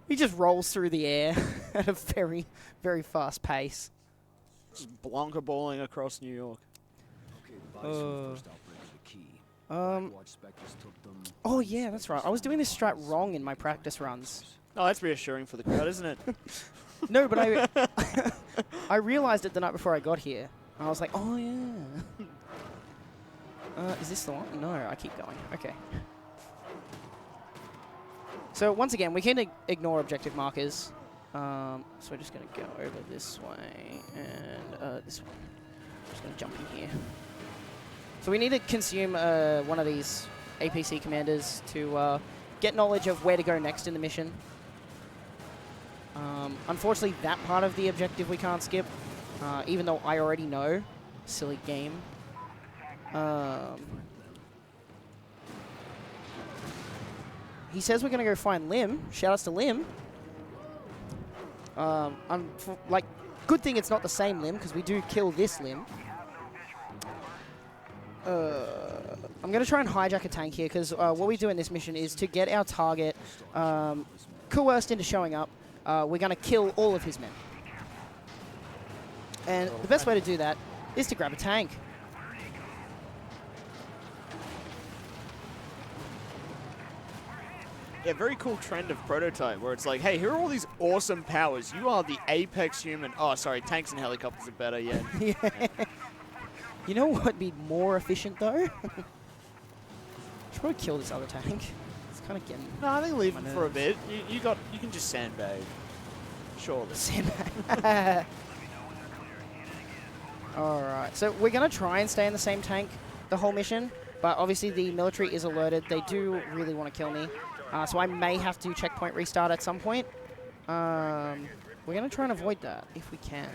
He just rolls through the air at a very, very fast pace. Just blonker balling across New York. Okay, the bodies from the first outbreak are the key. Watch Spectres took them. Oh yeah, that's right. I was doing this strat wrong in my practice runs. Oh, that's reassuring for the crowd, isn't it? No, but I realized it the night before I got here. I was like, oh yeah. Is this the one? No, I keep going. Okay. So once again, we can ignore objective markers. So we're just going to go over this way and this way. Just going to jump in here. So we need to consume one of these APC commanders to get knowledge of where to go next in the mission. Unfortunately, that part of the objective we can't skip, even though I already know. Silly game. He says we're going to go find Lim. Shout-outs to Lim. Good thing it's not the same Lim, because we do kill this Lim. I'm going to try and hijack a tank here because what we do in this mission is to get our target coerced into showing up. We're going to kill all of his men. And the best way to do that is to grab a tank. Yeah, very cool trend of prototype where it's like, hey, here are all these awesome powers. You are the apex human. Oh, sorry, tanks and helicopters are better, yeah. Yeah. You know what would be more efficient though? Should probably kill this other tank. It's kind of getting No, I think leave my them for a nerves. bit. You can just sandbag. Surely. sandbag. Alright, so we're going to try and stay in the same tank the whole mission, but obviously the military is alerted. They do really want to kill me, so I may have to checkpoint restart at some point. We're going to try and avoid that if we can.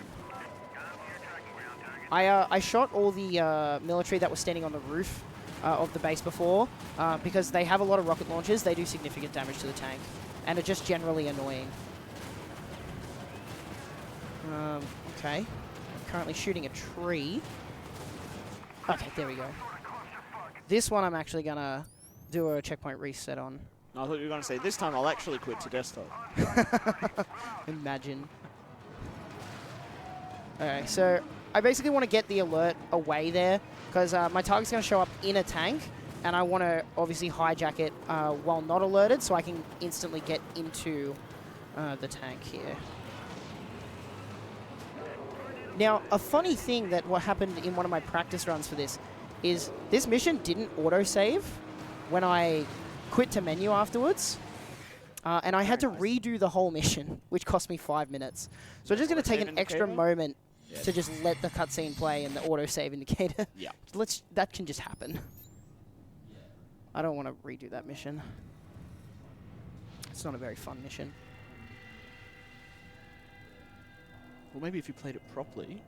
I shot all the military that was standing on the roof of the base before because they have a lot of rocket launchers. They do significant damage to the tank and are just generally annoying. Okay. I'm currently shooting a tree. Okay, there we go. This one I'm actually going to do a checkpoint reset on. I thought you were going to say, this time I'll actually quit to desktop. Imagine. Okay, so I basically want to get the alert away there because my target's going to show up in a tank and I want to obviously hijack it while not alerted so I can instantly get into the tank here. Now, a funny thing that what happened in one of my practice runs for this is this mission didn't autosave when I quit to menu afterwards. And I had to redo the whole mission, which cost me 5 minutes. So I'm just going to take an extra moment to just let the cutscene play and the autosave indicator. Yeah. That can just happen. I don't want to redo that mission. It's not a very fun mission. Well, maybe if you played it properly,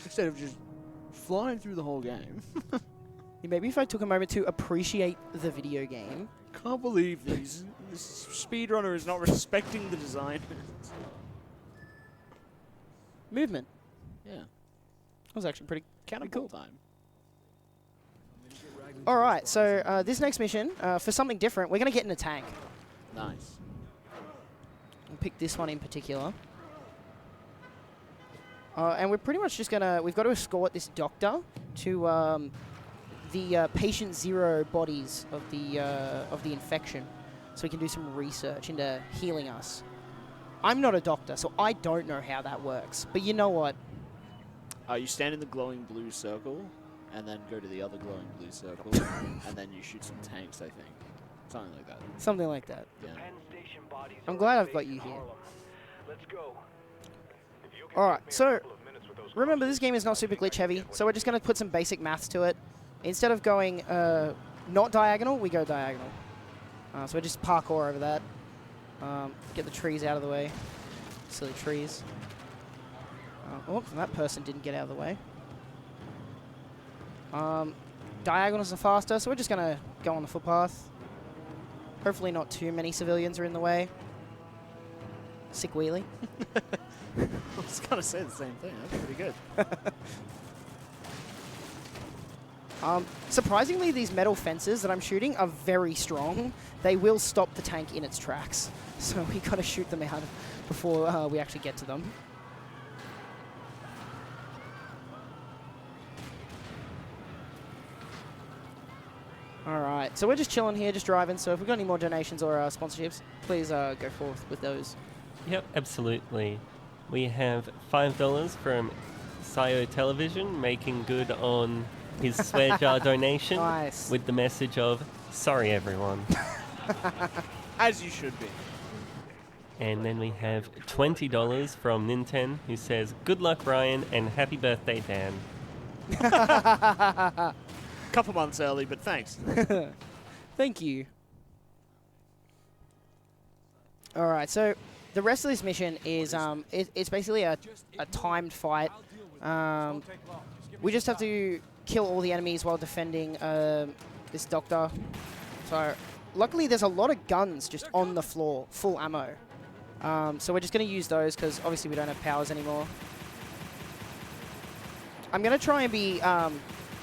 instead of just flying through the whole game. Maybe if I took a moment to appreciate the video game. Can't believe this speedrunner is not respecting the design. Movement. Yeah. That was actually pretty Cannibal cool. time. All right, so this next mission, for something different, we're going to get in a tank. Nice. We'll pick this one in particular. And we're pretty much just going to... We've got to escort this doctor to the patient zero bodies of the infection so we can do some research into healing us. I'm not a doctor, so I don't know how that works. But you know what? You stand in the glowing blue circle, and then go to the other glowing blue circle, and then you shoot some tanks, I think. Something like that. Something like that. Yeah. I'm glad I've got you here. Let's go. Alright, so remember this game is not super glitch heavy, so we're just going to put some basic maths to it. Instead of going not diagonal, we go diagonal. So we just parkour over that. Get the trees out of the way. Silly trees. Oh, that person didn't get out of the way. Diagonals are faster, so we're just going to go on the footpath. Hopefully not too many civilians are in the way. Sick wheelie. I was going to say the same thing. That's pretty good. Surprisingly, these metal fences that I'm shooting are very strong. They will stop the tank in its tracks. So we got to shoot them out before we actually get to them. Alright, so we're just chilling here, just driving. So if we've got any more donations or sponsorships, please go forth with those. Yep, absolutely. We have $5 from Sio Television, making good on his swear jar donation Nice. with the message of, sorry everyone. As you should be. And then we have $20 from Ninten, who says, good luck Ryan and happy birthday Dan. Couple months early, but thanks. Thank you. Alright, so the rest of this mission is it's basically a timed fight. We just have to kill all the enemies while defending this doctor. So luckily there's a lot of guns just on the floor, full ammo. So we're just going to use those because obviously we don't have powers anymore. I'm going to try and be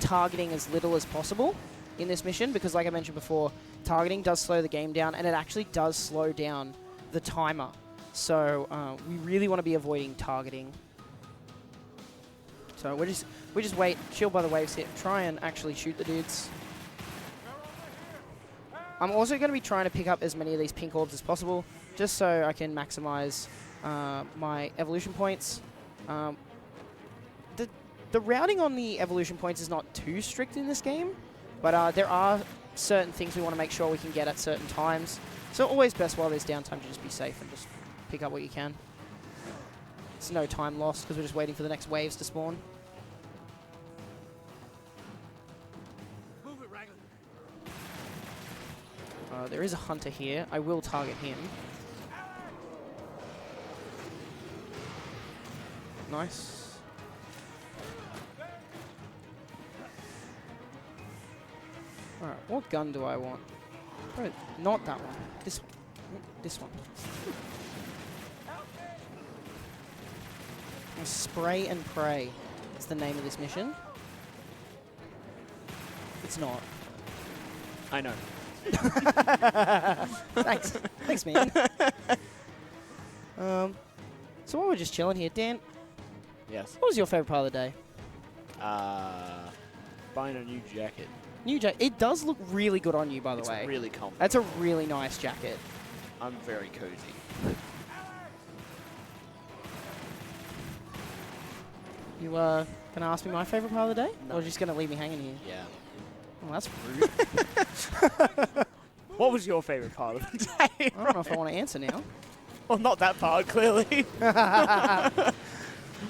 targeting as little as possible in this mission because, like I mentioned before, targeting does slow the game down, and it actually does slow down the timer. So we really want to be avoiding targeting. So we just wait, chill by the waves here, try and actually shoot the dudes. I'm also going to be trying to pick up as many of these pink orbs as possible, just so I can maximize my evolution points. The routing on the evolution points is not too strict in this game, but there are certain things we want to make sure we can get at certain times. So always best while there's downtime to just be safe and just pick up what you can. It's no time lost because we're just waiting for the next waves to spawn. Move it, Raglan. There is a hunter here. I will target him. Nice. Alright, what gun do I want? Probably not that one. This one. This one. Spray and Pray is the name of this mission. It's not. I know. Thanks. Thanks, man. So while we're just chilling here, Dan, Yes. what was your favorite part of the day? Buying a new jacket. New jacket. It does look really good on you, by the It's way. really comfortable. That's a really nice jacket. I'm very cozy. You gonna ask me my favorite part of the day, No. or just gonna leave me hanging here? Yeah. Oh, that's rude. What was your favorite part of the day? I don't know if I want to answer now. Well, not that part, clearly.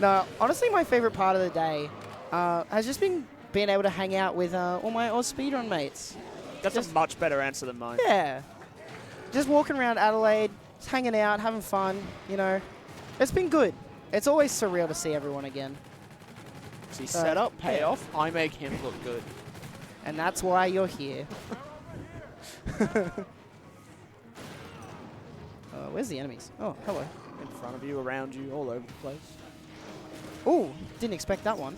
No, honestly, my favorite part of the day has just been being able to hang out with all my AusSpeedrun mates. That's a much better answer than mine. Yeah. Just walking around Adelaide, just hanging out, having fun, you know. It's been good. It's always surreal to see everyone again. See, set up, yeah. payoff, I make him look good. And that's why you're here. Where's the enemies? Oh, hello. In front of you, around you, all over the place. Oh, didn't expect that one.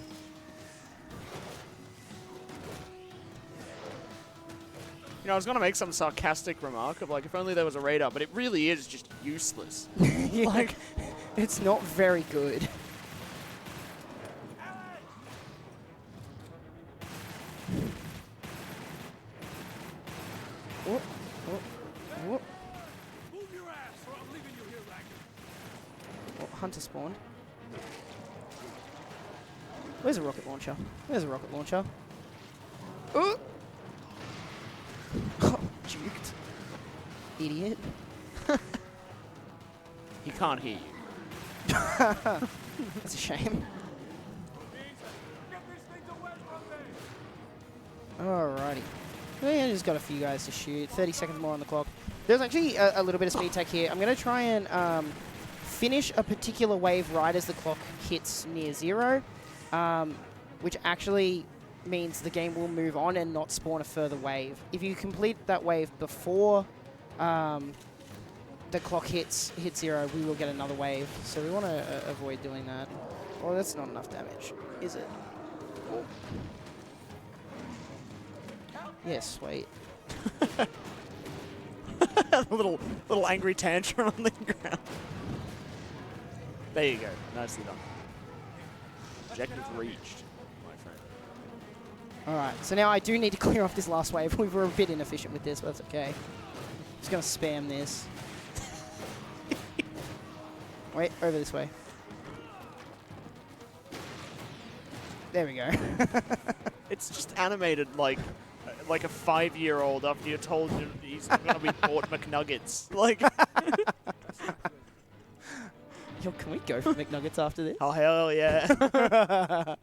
You know, I was going to make some sarcastic remark of, like, if only there was a radar, but it really is just useless. Like, it's not very good. Whoop, whoop, whoop. Move your ass, or I'm leaving you here, Raglan. Oh, hunter spawned. Where's a rocket launcher? There's a rocket launcher. Oh, juked. Idiot. He can't hear you. That's a shame. Get these things away from me. Alrighty. Yeah, just got a few guys to shoot. 30 seconds more on the clock. There's actually a little bit of speed tech here. I'm going to try and finish a particular wave right as the clock hits near 0, which actually means the game will move on and not spawn a further wave. If you complete that wave before the clock hits 0, we will get another wave. So we want to avoid doing that. Oh, that's not enough damage, is it? Oh. Yeah, sweet. little angry tantrum on the ground. There you go. Nicely done. Objective reached, my friend. Alright, so now I do need to clear off this last wave. We were a bit inefficient with this, but that's okay. Just gonna spam this. Wait, over this way. There we go. It's just animated like a 5-year-old after you're told he's going to be bought McNuggets. Like, Yo, can we go for McNuggets after this? oh hell yeah!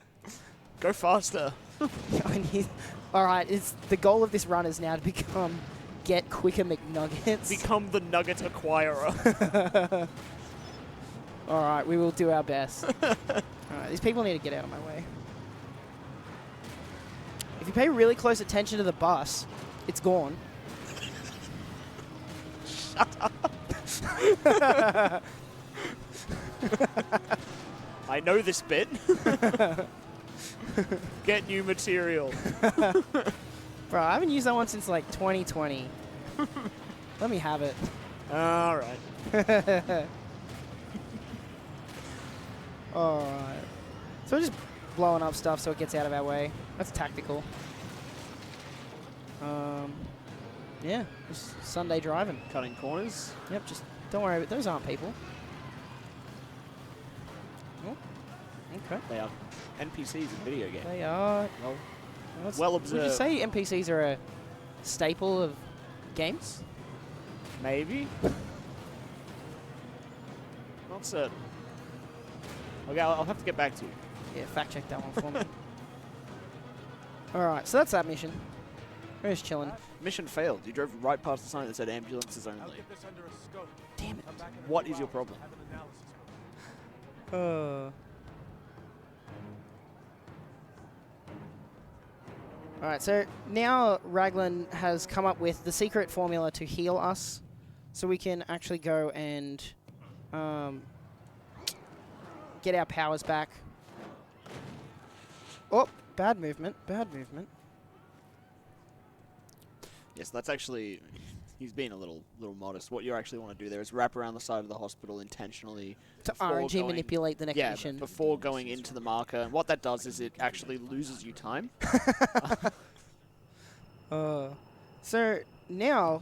Go faster. Alright, the goal of this run is now to get quicker McNuggets. Become the nugget acquirer. Alright, we will do our best. Alright, these people need to get out of my way. If you pay really close attention to the bus, it's gone. Shut up. I know this bit. Get new material. Bro, I haven't used that one since like 2020. Let me have it. All right. Alright. So we're just blowing up stuff so it gets out of our way. That's tactical. Yeah, just Sunday driving. Cutting corners. Yep, just don't worry about those aren't people. Oh, okay. They are NPCs in video games. They are. Well Would you observed. say NPCs are a staple of games? Maybe. Not certain. Okay, I'll have to get back to you. Yeah, fact check that one for me. Alright, so that's that mission. We're just chilling. Mission failed. You drove right past the sign that said ambulances I'll only. get this under a scope. Damn it. Come back in a What few is your hours. problem? Have an analysis. Alright, so now Raglan has come up with the secret formula to heal us. So we can actually go and get our powers back. Oh, bad movement, bad movement. Yes, that's actually. He's being a little modest. What you actually want to do there is wrap around the side of the hospital intentionally. To before RNG going- manipulate the next Yeah, mission. before going into the marker. And what that does is it actually loses you time. So now,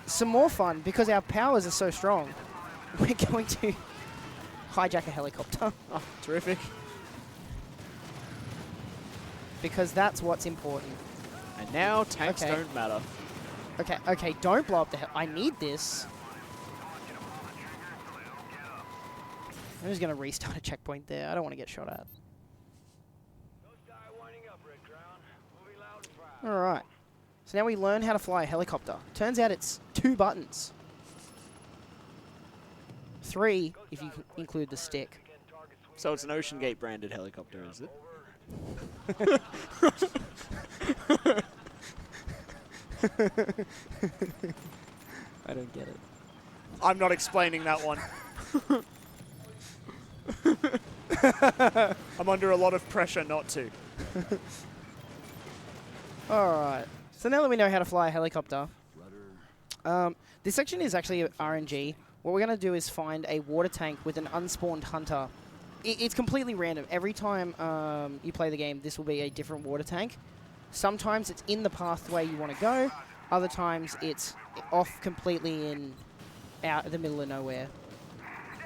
some more fun, because our powers are so strong, we're going to hijack a helicopter. Oh, terrific. Because that's what's important. And now tanks Okay. don't matter. Okay, don't blow up the I need this. I'm just going to restart a checkpoint there. I don't want to get shot at. Alright. So now we learn how to fly a helicopter. Turns out it's 2 buttons. 3 if you include the stick. So it's an Ocean Gate branded helicopter, is it? I don't get it. I'm not explaining that one. I'm under a lot of pressure not to. Alright. So now that we know how to fly a helicopter, this section is actually RNG. What we're going to do is find a water tank with an unspawned hunter. It's completely random. Every time you play the game, this will be a different water tank. Sometimes it's in the pathway you want to go. Other times it's off completely out of the middle of nowhere.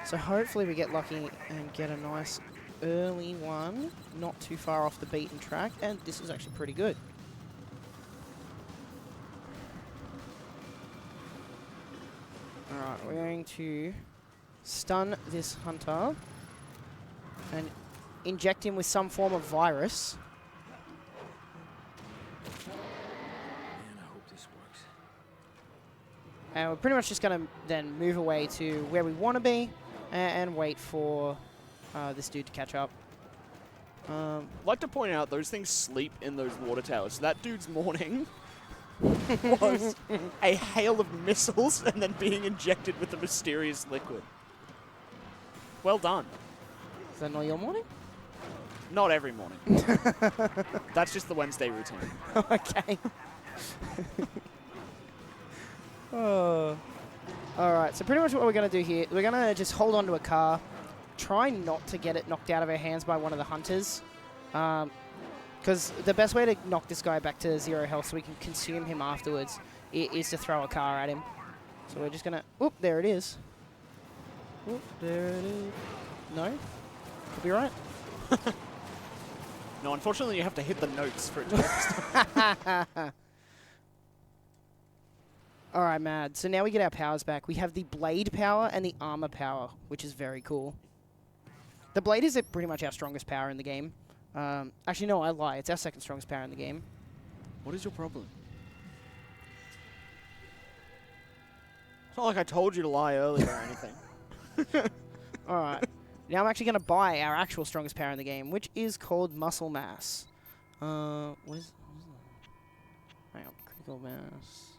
So hopefully we get lucky and get a nice early one, not too far off the beaten track. And this is actually pretty good. Alright, we're going to stun this hunter and inject him with some form of virus. Man, I hope this works. And we're pretty much just going to then move away to where we want to be and wait for this dude to catch up. I'd like to point out those things sleep in those water towers. That dude's morning was a hail of missiles and then being injected with a mysterious liquid. Well done. Is that not your morning? Not every morning. That's just the Wednesday routine. Okay. Alright, so pretty much what we're going to do here, we're going to just hold on to a car, try not to get it knocked out of our hands by one of the hunters. Because the best way to knock this guy back to 0 health so we can consume him afterwards is to throw a car at him. So we're just going to... Oop, there it is. Oop, there it is. No? Could be right. No, unfortunately you have to hit the notes for it to register. Alright, Mad. So now we get our powers back. We have the blade power and the armor power, which is very cool. The blade is pretty much our strongest power in the game. Actually, no, I lie. It's our second strongest power in the game. What is your problem? It's not like I told you to lie earlier or anything. Alright. Now I'm actually going to buy our actual strongest power in the game, which is called muscle mass. What is that? Hang on. Critical mass.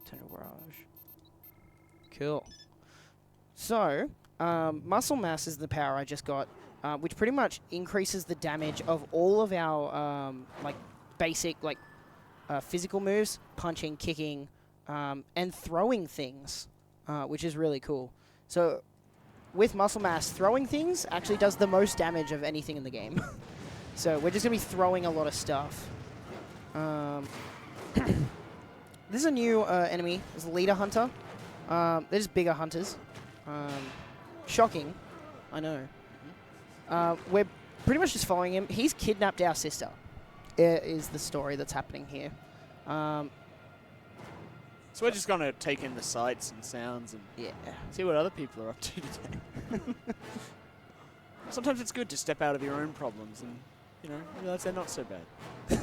Potential barrage. Cool. So, muscle mass is the power I just got. which pretty much increases the damage of all of our like basic like physical moves, punching, kicking, and throwing things, which is really cool. So with muscle mass, throwing things actually does the most damage of anything in the game. So we're just going to be throwing a lot of stuff. This is a new enemy. It's a leader hunter. They're just bigger hunters. Shocking. I know. We're pretty much just following him. He's kidnapped our sister, is the story that's happening here. So we're just going to take in the sights and sounds and see what other people are up to today. Sometimes it's good to step out of your own problems and, you know, realize they're not so bad.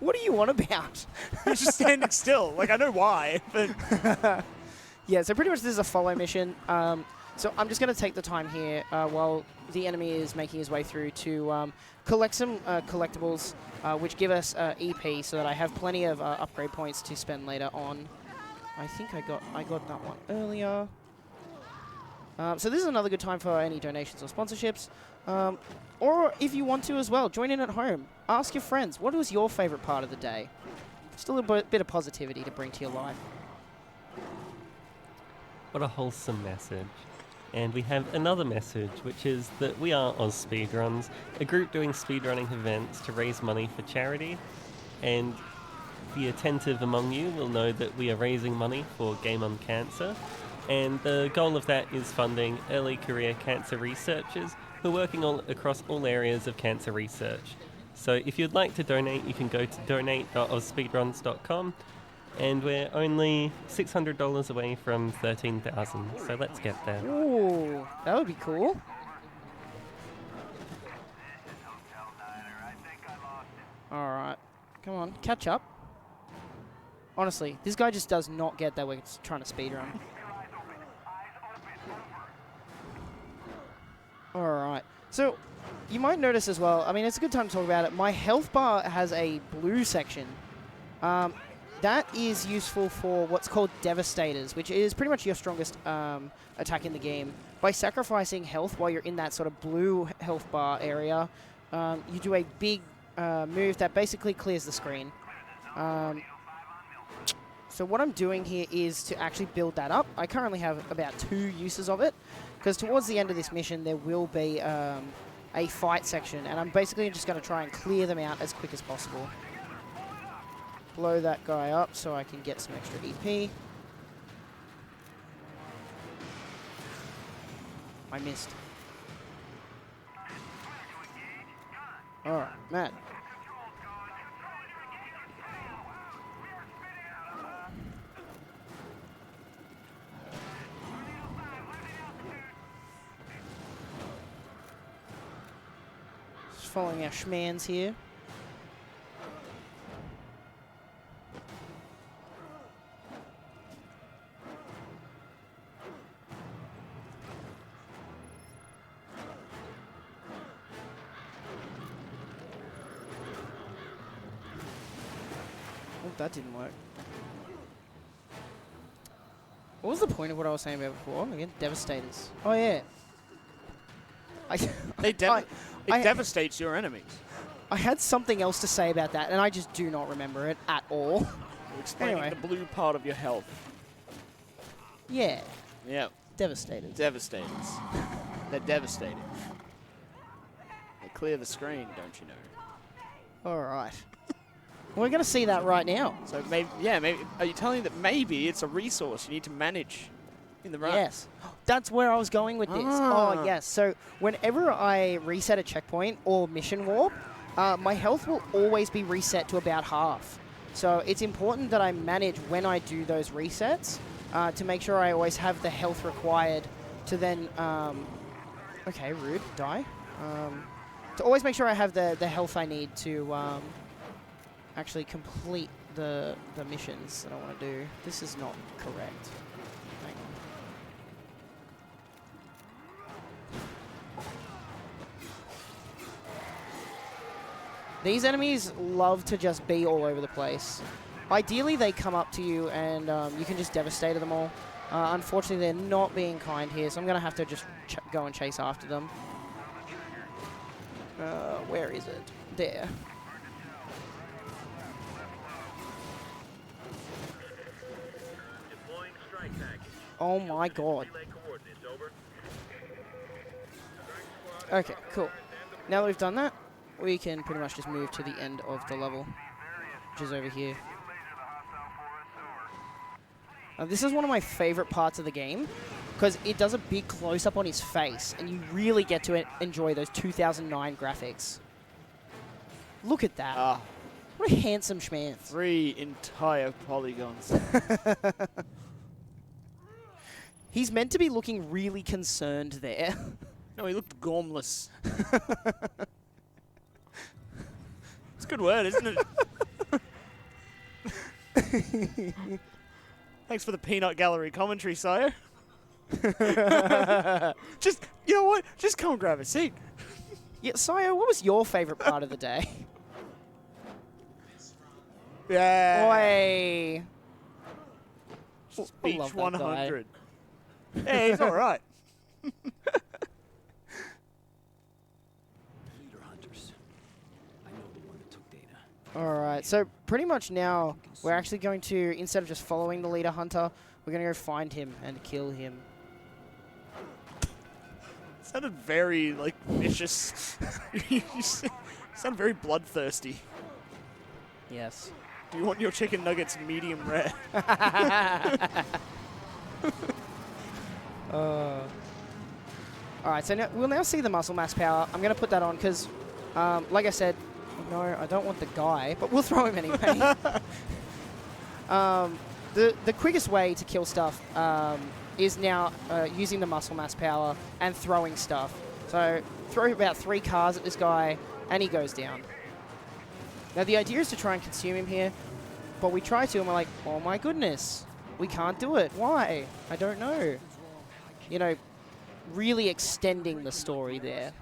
What are you on about? You're just standing still. Like, I know why, but... Yeah, so pretty much this is a follow mission. So I'm just going to take the time here while the enemy is making his way through to collect some collectibles, which give us EP, so that I have plenty of upgrade points to spend later on. I think I got that one earlier. So this is another good time for any donations or sponsorships. Or if you want to as well, join in at home. Ask your friends, what was your favorite part of the day? Just a little bit of positivity to bring to your life. What a wholesome message. And we have another message, which is that we are AusSpeedruns, a group doing speedrunning events to raise money for charity. And the attentive among you will know that we are raising money for Game on Cancer. And the goal of that is funding early career cancer researchers who are working across all areas of cancer research. So if you'd like to donate, you can go to donate.ausspeedruns.com. And we're only $600 away from 13,000, so let's get there. Ooh, that would be cool. Alright, come on, catch up. Honestly, this guy just does not get that we're trying to speedrun. Alright, so you might notice as well, I mean, it's a good time to talk about it. My health bar has a blue section. That is useful for what's called Devastators, which is pretty much your strongest attack in the game. By sacrificing health while you're in that sort of blue health bar area, you do a big move that basically clears the screen. So what I'm doing here is to actually build that up. I currently have about 2 uses of it, because towards the end of this mission there will be a fight section, and I'm basically just going to try and clear them out as quick as possible. Blow that guy up so I can get some extra EP. I missed. Alright, Matt. Just following our schmans here. That didn't work. What was the point of what I was saying about before? Again, Devastators. Oh, yeah. It devastates your enemies. I had something else to say about that, and I just do not remember it at all. You're explaining Anyway. the blue part of your health. Yeah. Yeah. Devastators. Devastators. They're devastating. They clear the screen, don't you know? All right. We're going to see that right now. So maybe, are you telling me that maybe it's a resource you need to manage in the run? Yes. That's where I was going with this. Oh, yes. So whenever I reset a checkpoint or mission warp, my health will always be reset to about half. So it's important that I manage when I do those resets to make sure I always have the health required to then... okay, rude. Die. To always make sure I have the health I need to... actually complete the missions that I want to do. This is not correct. Hang on. These enemies love to just be all over the place. Ideally, they come up to you and you can just devastate them all. Unfortunately, they're not being kind here, so I'm going to have to just go and chase after them. Where is it? There. Oh my god. Okay, cool. Now that we've done that, we can pretty much just move to the end of the level, which is over here. This is one of my favorite parts of the game, because it does a big close-up on his face, and you really get to enjoy those 2009 graphics. Look at that. Ah, What a handsome schmanz. 3 entire polygons. He's meant to be looking really concerned there. No, he looked gormless. It's a good word, isn't it? Thanks for the peanut gallery commentary, sire. Just, you know what? Just come and grab a seat. Yeah, Sire, what was your favorite part of the day? Yeah. Boy. Speech love that 100. Hey, he's all right. Leader hunters. I know the one that took data. Alright, so pretty much now we're actually going to, instead of just following the leader hunter, we're going to go find him and kill him. Sounded very, like, vicious. You sound very bloodthirsty. Yes. Do you want your chicken nuggets medium rare? Alright, so now, we'll now see the muscle mass power. I'm going to put that on because, like I said, no, I don't want the guy, but we'll throw him anyway. The quickest way to kill stuff is now using the muscle mass power and throwing stuff. So throw about 3 cars at this guy and he goes down. Now the idea is to try and consume him here, but we try to and we're like, oh my goodness, we can't do it. Why? I don't know. You know, really extending the story there.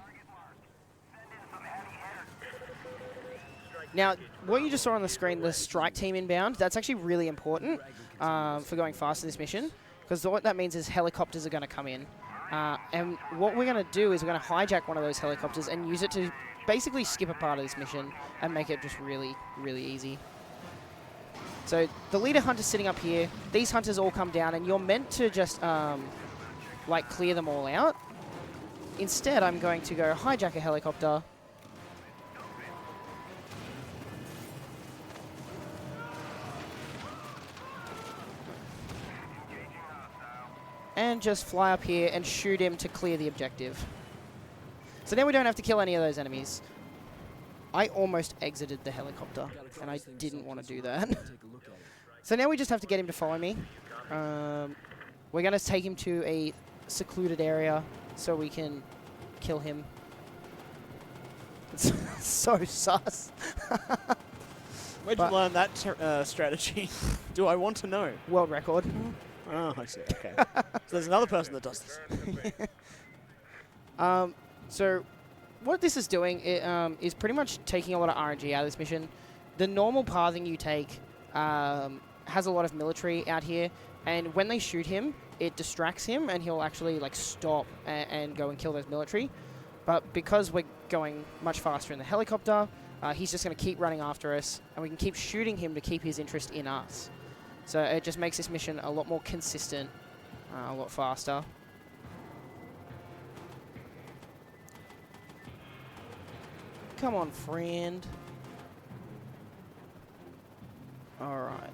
Now, what you just saw on the screen, the strike team inbound, that's actually really important for going fast in this mission, because what that means is helicopters are going to come in. And what we're going to do is we're going to hijack one of those helicopters and use it to basically skip a part of this mission and make it just really, really easy. So the leader hunter's sitting up here. These hunters all come down, and you're meant to just like clear them all out. Instead, I'm going to go hijack a helicopter. And just fly up here and shoot him to clear the objective. So now we don't have to kill any of those enemies. I almost exited the helicopter, and I didn't want to do that. So now we just have to get him to follow me. We're going to take him to a secluded area so we can kill him. It's so sus. Where'd you learn that strategy? Do I want to know? World record. Oh, I see. Okay. So there's another person that does this. So what this is doing is pretty much taking a lot of RNG out of this mission. The normal pathing you take has a lot of military out here, and when they shoot him, it distracts him, and he'll actually like stop and go and kill those military. But because we're going much faster in the helicopter, he's just going to keep running after us, and we can keep shooting him to keep his interest in us. So it just makes this mission a lot more consistent, a lot faster. Come on, friend. Alright.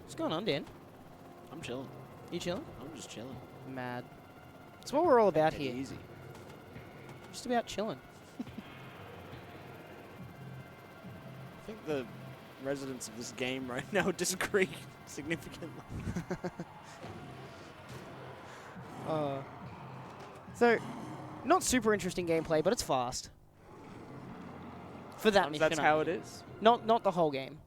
What's going on, Dan? I'm chilling. You chilling? I'm just chilling. Mad. That's what we're all about Take it here. easy. Just about chilling. I think the residents of this game right now disagree significantly. So, not super interesting gameplay, but it's fast. For that mission, That's how it is. Not the whole game.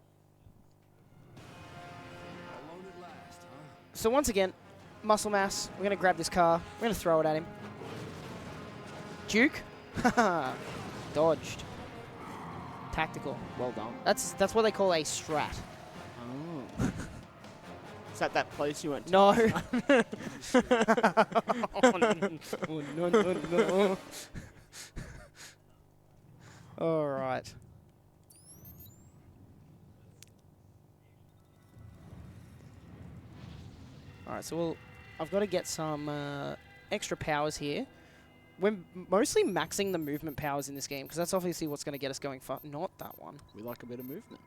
Alone at last, huh? So once again, muscle mass. We're gonna grab this car. We're gonna throw it at him. Duke, dodged. Tactical. Well done. That's what they call a strat. Oh. Is that that place you went to? No. Oh, no. All right. All right, so I've got to get some extra powers here. We're mostly maxing the movement powers in this game because that's obviously what's going to get us going far. Not that one. We like a bit of movement.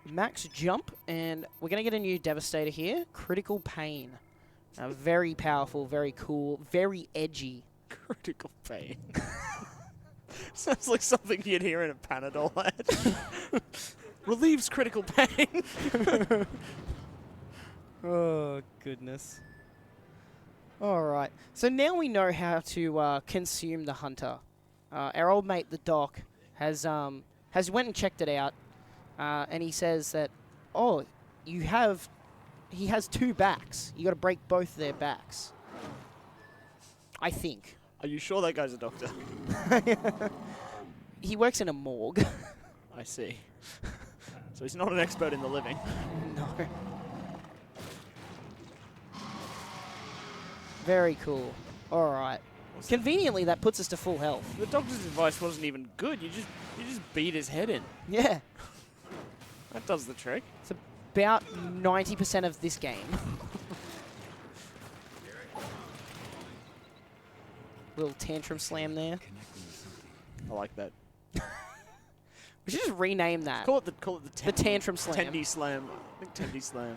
Max jump, and we're going to get a new Devastator here. Critical pain. Very powerful, very cool, very edgy. Critical pain. Sounds like something you'd hear in a Panadol ad. Relieves critical pain. Oh, goodness. All right. So now we know how to consume the hunter. Our old mate, the doc, has went and checked it out, and he says that, oh, he has 2 backs. You got to break both their backs. I think. Are you sure that guy's a doctor? He works in a morgue. I see. So he's not an expert in the living. No. Very cool. All right. Conveniently, that puts us to full health. The doctor's advice wasn't even good. You just beat his head in. Yeah. That does the trick. It's about 90% of this game. Little tantrum slam there. I like that. We should just rename that. Call it the tantrum slam. Tendy slam. I think Tendy slam.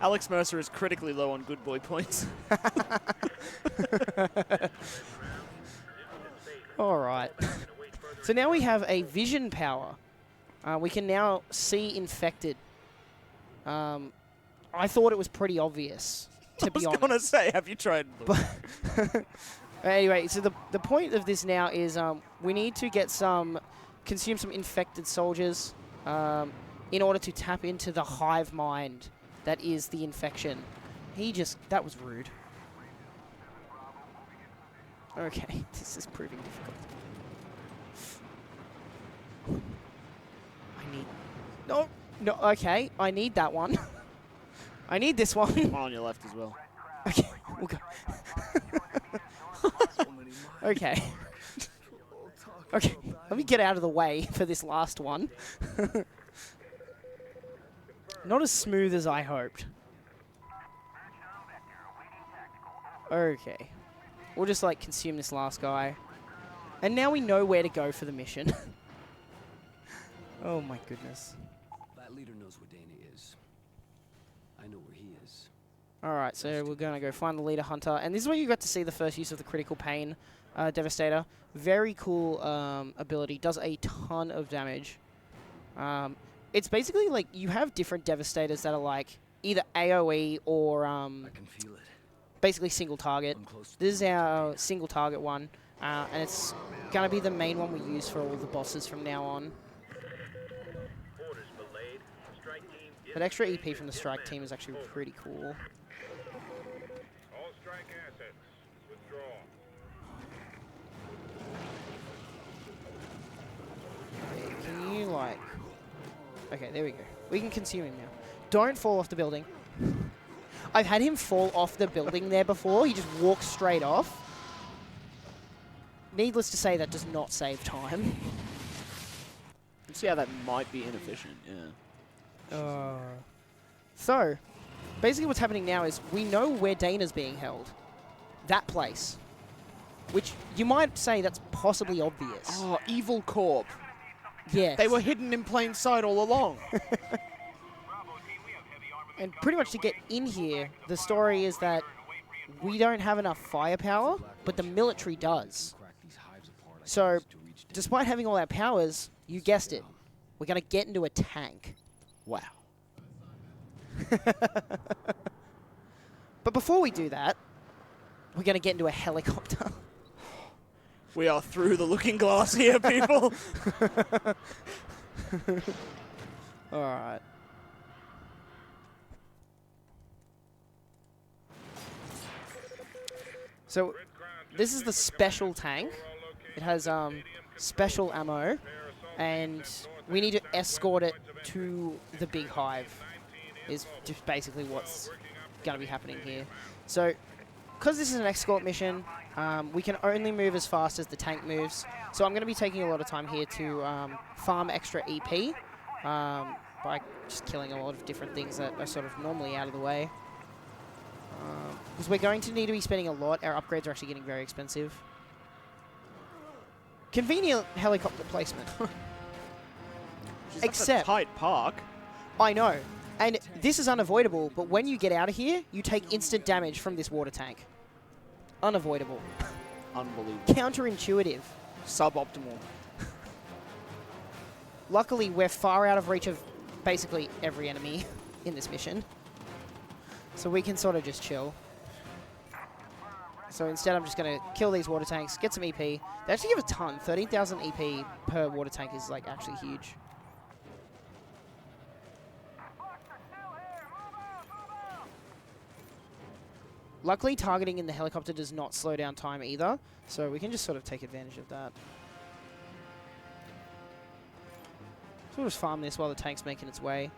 Alex Mercer is critically low on good boy points. All right. So now we have a vision power. We can now see infected. I thought it was pretty obvious, to be honest. I was going to say, have you tried? Anyway, so the point of this now is we need to get consume some infected soldiers in order to tap into the hive mind that is the infection. That was rude. Okay, this is proving difficult. No, okay, I need that one. I need this one. One on your left as well. Okay, we'll go. Okay. Okay, let me get out of the way for this last one. Not as smooth as I hoped. Okay. We'll just, consume this last guy. And now we know where to go for the mission. Oh, my goodness. That leader knows where Dana is. I know where he is. Alright, so we're going to go find the leader hunter. And this is where you got to see the first use of the critical pain Devastator. Very cool ability. Does a ton of damage. It's basically you have different Devastators that are either AoE or I can feel it. basically single target. This is our single target one. And it's going to be the main one we use for all the bosses from now on. That extra EP from the strike team is actually pretty cool. All strike assets, withdraw. Okay, can you Okay, there we go. We can consume him now. Don't fall off the building. I've had him fall off the building there before. He just walks straight off. Needless to say, that does not save time. You can see how that might be inefficient, yeah. So, basically what's happening now is we know where Dana's being held. That place. Which you might say that's possibly obvious. Oh, Evil Corp. Yes. They were hidden in plain sight all along. And pretty much to get in here, the story is that we don't have enough firepower, but the military does. So, despite having all our powers, you guessed it, we're going to get into a tank. Wow. But before we do that, we're going to get into a helicopter. We are through the looking glass here, people. All right. So, this is the special tank. It has special ammo, and we need to escort it to the big hive. is just basically what's going to be happening here. So, because this is an escort mission, we can only move as fast as the tank moves. So I'm going to be taking a lot of time here to farm extra EP by just killing a lot of different things that are sort of normally out of the way. Because we're going to need to be spending a lot. Our upgrades are actually getting very expensive. Convenient helicopter placement. That's Except, a tight park. I know. And this is unavoidable, but when you get out of here, you take instant damage from this water tank. Unavoidable. Unbelievable. Counterintuitive. Suboptimal. Luckily, we're far out of reach of basically every enemy in this mission. So we can sort of just chill. So instead, I'm just going to kill these water tanks, get some EP. They actually give a ton. 13,000 EP per water tank is like actually huge. Luckily, targeting in the helicopter does not slow down time either, so we can just sort of take advantage of that. So we'll just farm this while the tank's making its way.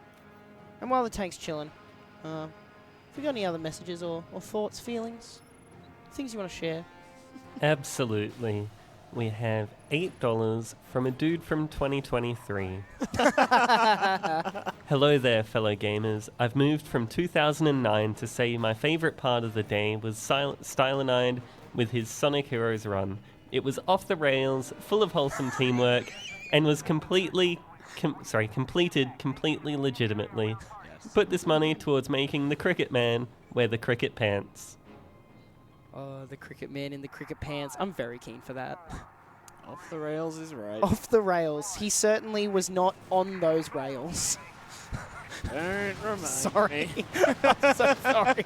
And while the tank's chilling, if you got any other messages or thoughts, feelings, things you want to share? Absolutely. We have $8 from a dude from 2023. Hello there, fellow gamers. I've moved from 2009 to say my favorite part of the day was Stylinide with his Sonic Heroes run. It was off the rails, full of wholesome teamwork, and was completed completely legitimately. Put this money towards making the Cricket Man wear the cricket pants. Oh, the cricket man in the cricket pants. I'm very keen for that. Off the rails is right. Off the rails. He certainly was not on those rails. Don't remind Sorry. me. I'm so sorry.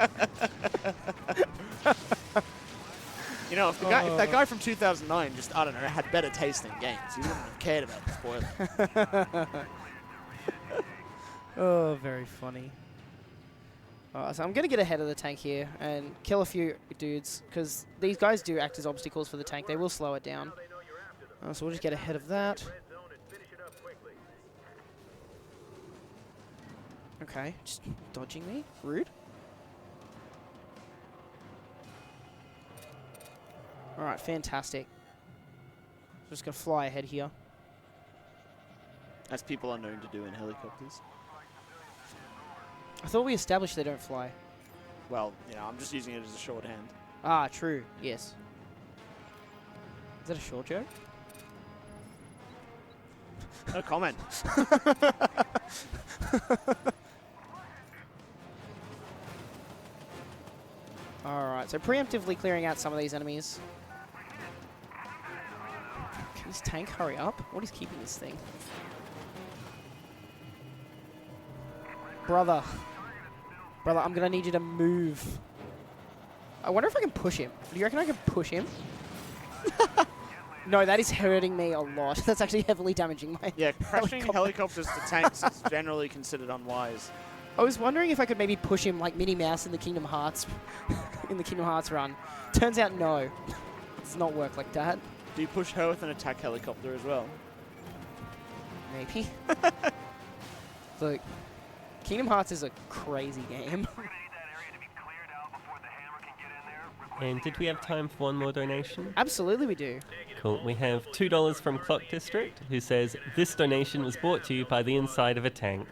You know, if that guy from 2009 just, I don't know, had better taste in games, he wouldn't have cared about the spoiler. Oh, very funny. So I'm going to get ahead of the tank here and kill a few dudes, because these guys do act as obstacles for the tank. They will slow it down. So we'll just get ahead of that. Okay, just dodging me. Rude. Alright, fantastic. Just going to fly ahead here. As people are known to do in helicopters. I thought we established they don't fly. Well, you know, I'm just using it as a shorthand. Ah, true. Yes. Is that a short joke? No comment. Alright, so preemptively clearing out some of these enemies. Can this tank hurry up? What is keeping this thing? Brother. Brother, I'm going to need you to move. I wonder if I can push him. Do you reckon I can push him? No, that is hurting me a lot. That's actually heavily damaging my Yeah, crashing helicopters to tanks is generally considered unwise. I was wondering if I could maybe push him like Minnie Mouse in the Kingdom Hearts run. Turns out no. It does not work like that. Do you push her with an attack helicopter as well? Maybe. Look, Kingdom Hearts is a crazy game. And did we have time for one more donation? Absolutely we do. Cool. We have $2 from Clock District, who says, this donation was brought to you by the inside of a tank.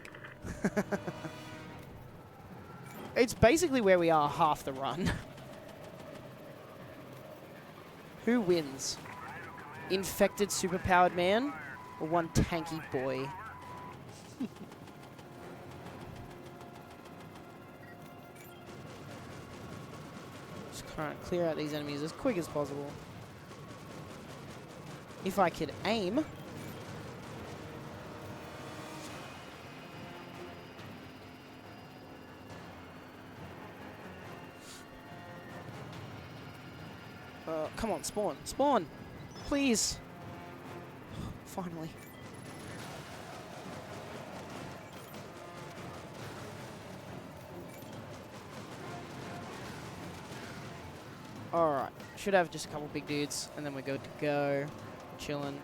It's basically where we are half the run. Who wins? Infected superpowered man or one tanky boy? Just trying to clear out these enemies as quick as possible. If I could aim. Come on, spawn. Spawn! Please! Finally. Alright. Should have just a couple big dudes, and then we're good to go. Chilling.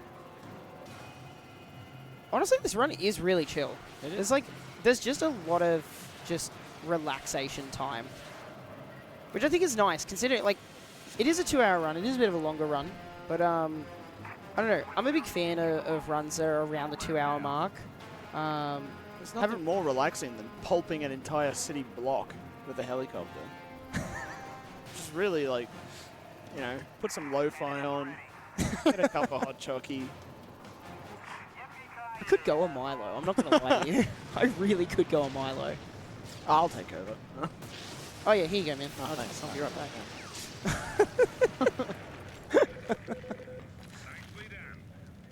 Honestly, this run is really chill. There's just a lot of just relaxation time, which I think is nice, considering like it is a 2-hour run. It is a bit of a longer run, but I don't know. I'm a big fan of runs that are around the 2-hour mark. There's nothing more relaxing than pulping an entire city block with a helicopter. Just really like, you know, put some lo-fi on, get a cup of hot chockey. I could go a Milo. I'm not gonna lie to you. I really could go a Milo. I'll take over. Oh yeah, here you go, man. Oh, thanks. I'll be right back. Nicely done.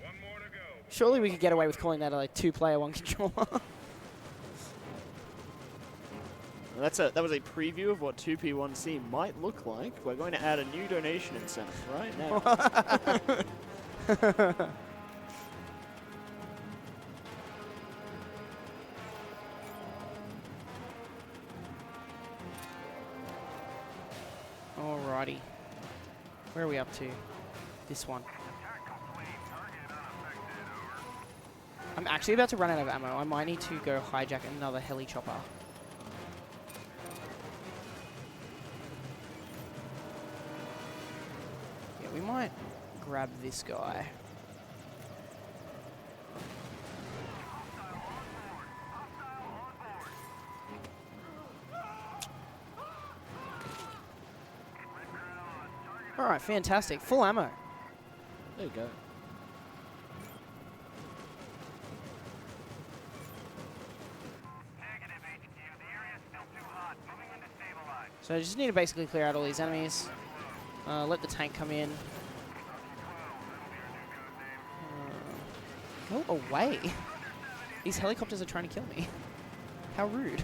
One more to go. Surely we could get away with calling that a like 2-player 1 controller. That was a preview of what 2P1C might look like. We're going to add a new donation incentive right now. Alrighty. Where are we up to? This one. I'm actually about to run out of ammo. I might need to go hijack another heli chopper. Yeah, we might grab this guy. Alright, fantastic. Full ammo. There you go. Negative HQ. The area's still too hot. Moving into stabilize. So I just need to basically clear out all these enemies. Let the tank come in. Go away. These helicopters are trying to kill me. How rude.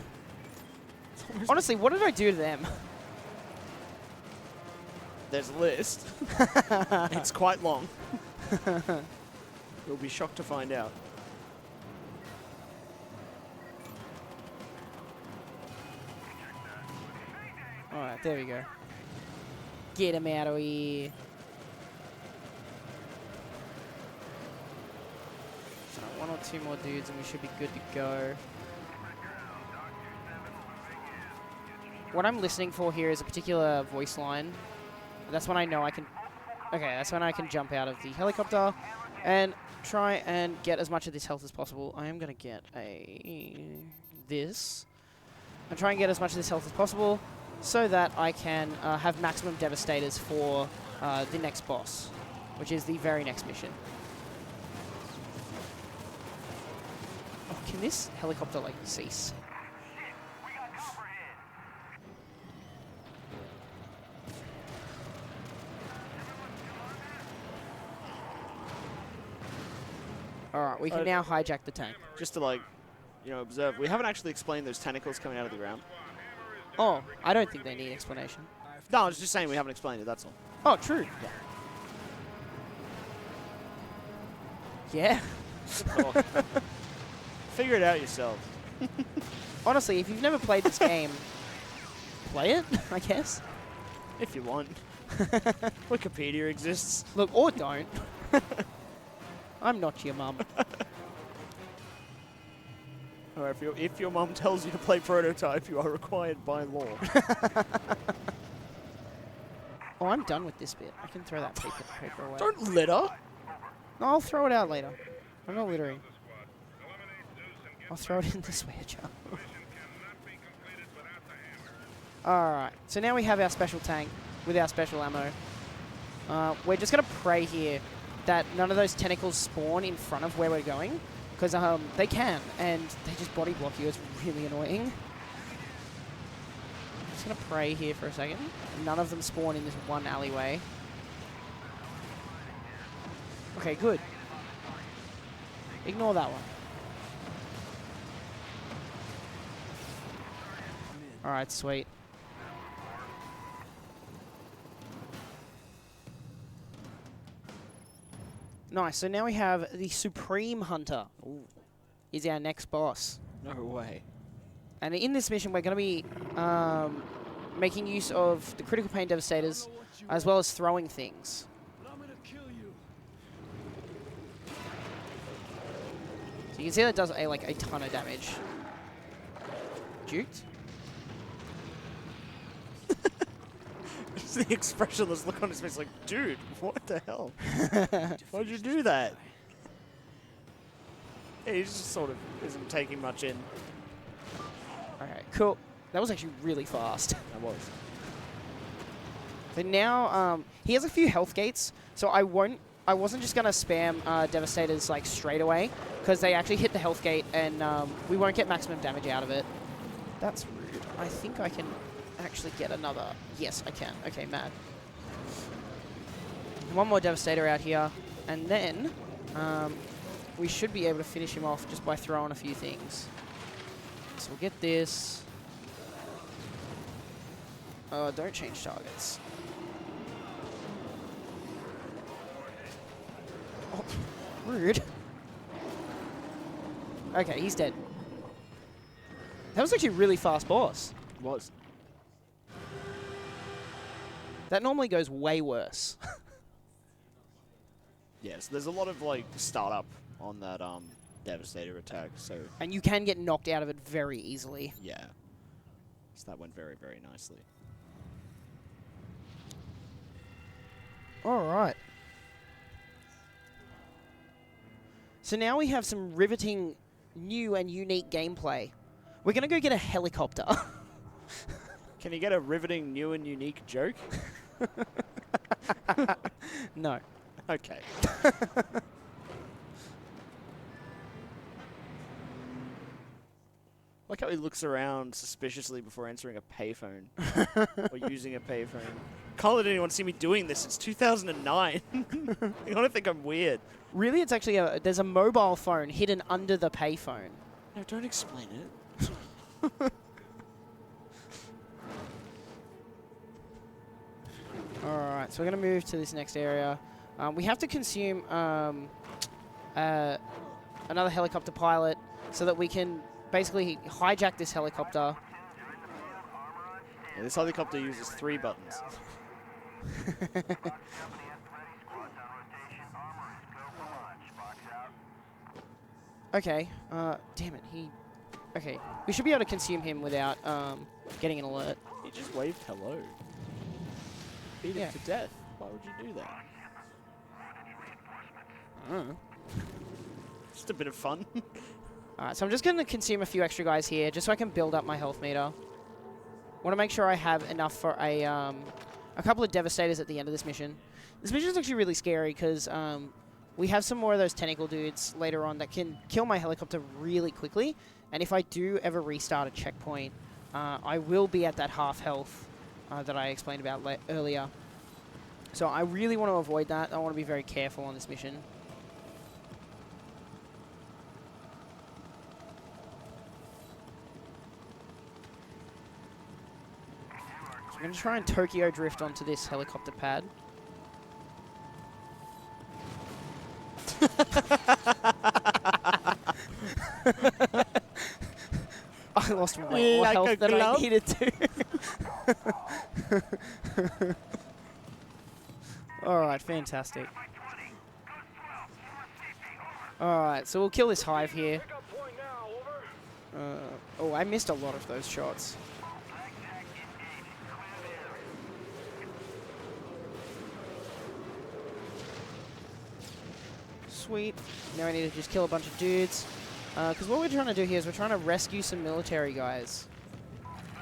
Honestly, what did I do to them? There's a list. It's quite long. You'll be shocked to find out. Alright, there we go. Get him out of here. So 1 or 2 more dudes and we should be good to go. What I'm listening for here is a particular voice line. That's when I know I can... Okay, that's when I can jump out of the helicopter and try and get as much of this health as possible. I am going to get this. And try and get as much of this health as possible so that I can have maximum devastators for the next boss, which is the very next mission. Oh, can this helicopter, like, cease? Alright, we can now hijack the tank. Just to like, you know, observe. We haven't actually explained those tentacles coming out of the ground. Oh, I don't think they need explanation. No, I was just saying we haven't explained it, that's all. Oh, true. Yeah. Figure it out yourself. Honestly, if you've never played this game, play it, I guess. If you want. Wikipedia exists. Look, or don't. I'm not your mum. Or if your mum tells you to play Prototype, you are required by law. Oh, I'm done with this bit. I can throw that paper away. Don't litter. No, I'll throw it out later. I'm not littering. I'll throw it in the swear jar. Alright, so now we have our special tank with our special ammo. We're just going to pray here that none of those tentacles spawn in front of where we're going, because they can, and they just body block you. It's really annoying. I'm just going to pray here for a second. None of them spawn in this one alleyway. Okay, good. Ignore that one. Alright, sweet. Nice, so now we have the Supreme Hunter. Ooh. Is our next boss. No way. And in this mission, we're going to be making use of the critical pain devastators, as well as throwing things. So you can see that does like a ton of damage. juked. Just the expressionless look on his face, like, dude, what the hell? Why'd you do that? Yeah, he just sort of isn't taking much in. Okay, cool. That was actually really fast. That was. So now he has a few health gates, so I wasn't just gonna spam Devastators like straight away, because they actually hit the health gate and we won't get maximum damage out of it. That's rude. I think I can actually get another. Yes, I can. Okay, mad. One more Devastator out here, and then we should be able to finish him off just by throwing a few things. So we'll get this. Don't change targets. Oh, rude. Okay, he's dead. That was actually a really fast boss. It was. That normally goes way worse. Yes, there's a lot of like startup on that Devastator attack, so And you can get knocked out of it very easily. yeah. So that went very, very nicely. All right. So now we have some riveting, new and unique gameplay. We're going to go get a helicopter. Can you get a riveting, new and unique joke? No. Okay. Like how he looks around suspiciously before entering a payphone or using a payphone. Can't let anyone see me doing this. It's 2009. They're gonna think I'm weird. Really, it's actually there's a mobile phone hidden under the payphone. No, don't explain it. Alright, so we're going to move to this next area. We have to consume another helicopter pilot so that we can basically hijack this helicopter. Yeah, this helicopter uses 3 buttons. Okay, damn it, okay, we should be able to consume him without getting an alert. He just waved hello. Beat him Yeah. to death. Why would you do that? I don't know. Just a bit of fun. Alright, so I'm just going to consume a few extra guys here, just so I can build up my health meter. Want to make sure I have enough for a couple of Devastators at the end of this mission. This mission is actually really scary, because we have some more of those tentacle dudes later on that can kill my helicopter really quickly, and if I do ever restart a checkpoint, I will be at that half health that I explained about earlier. So I really want to avoid that. I want to be very careful on this mission. I'm going to try and Tokyo drift onto this helicopter pad. I lost way more Like a health than I glove? needed to. Alright, fantastic. Alright, so we'll kill this hive here. Oh, I missed a lot of those shots. Sweet. Now I need to just kill a bunch of dudes. Because what we're trying to do here is we're trying to rescue some military guys.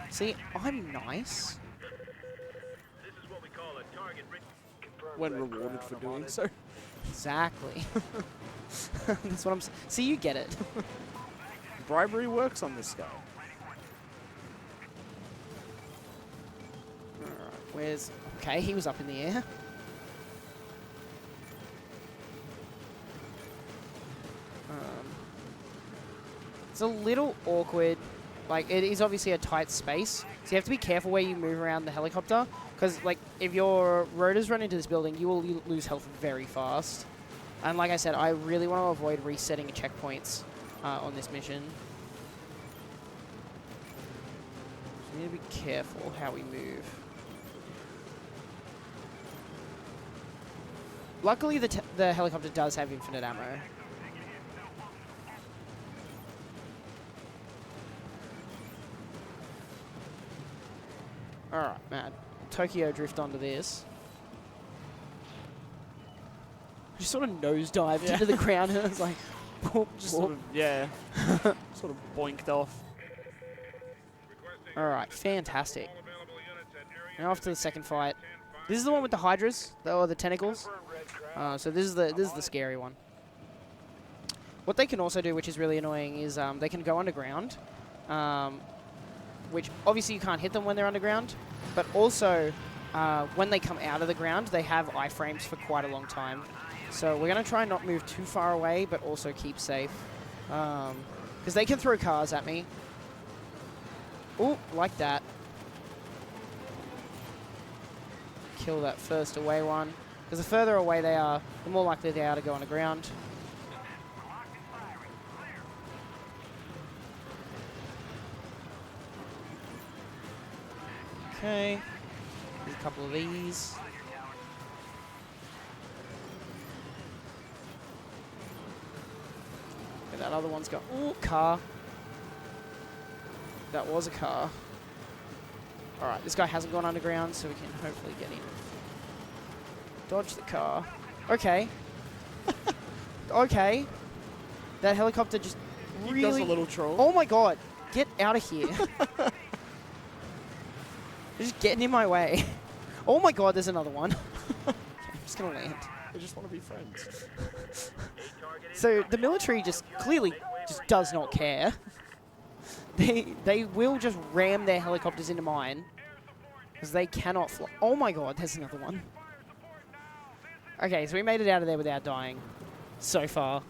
See, I'm nice. When rewarded for doing so. Exactly. That's what I'm. See, you get it. Bribery works on this guy. Alright, where's? Okay, he was up in the air. It's a little awkward. Like, it is obviously a tight space, so you have to be careful where you move around the helicopter, because, like, if your rotors run into this building, you will lose health very fast. And like I said, I really want to avoid resetting checkpoints on this mission. So we need to be careful how we move. Luckily, the helicopter does have infinite ammo. Alright, man. Tokyo drift onto this. Just sort of nosedived into the ground and it's like, boop, Just sort of, yeah, sort of boinked off. Alright, fantastic. Now off to the second fight. This is the one with the hydras, or the tentacles. So this is the scary one. What they can also do, which is really annoying, is they can go underground, which obviously you can't hit them when they're underground, but also when they come out of the ground, they have iframes for quite a long time. So we're going to try and not move too far away, but also keep safe. Because they can throw cars at me. Ooh, like that. Kill that first away one. Because the further away they are, the more likely they are to go underground. Okay. There's a couple of these. Okay, that other one's got... Ooh, car. That was a car. Alright, this guy hasn't gone underground, so we can hopefully get in. Dodge the car. Okay. Okay. That helicopter just He does a really... little troll. Oh my god. Get out of here. They're just getting in my way. Oh my god, there's another one. Okay, I'm just going to land. They just want to be friends. So the military just clearly just does not care. They will just ram their helicopters into mine because they cannot fly. Oh my god, there's another one. Okay, so we made it out of there without dying so far.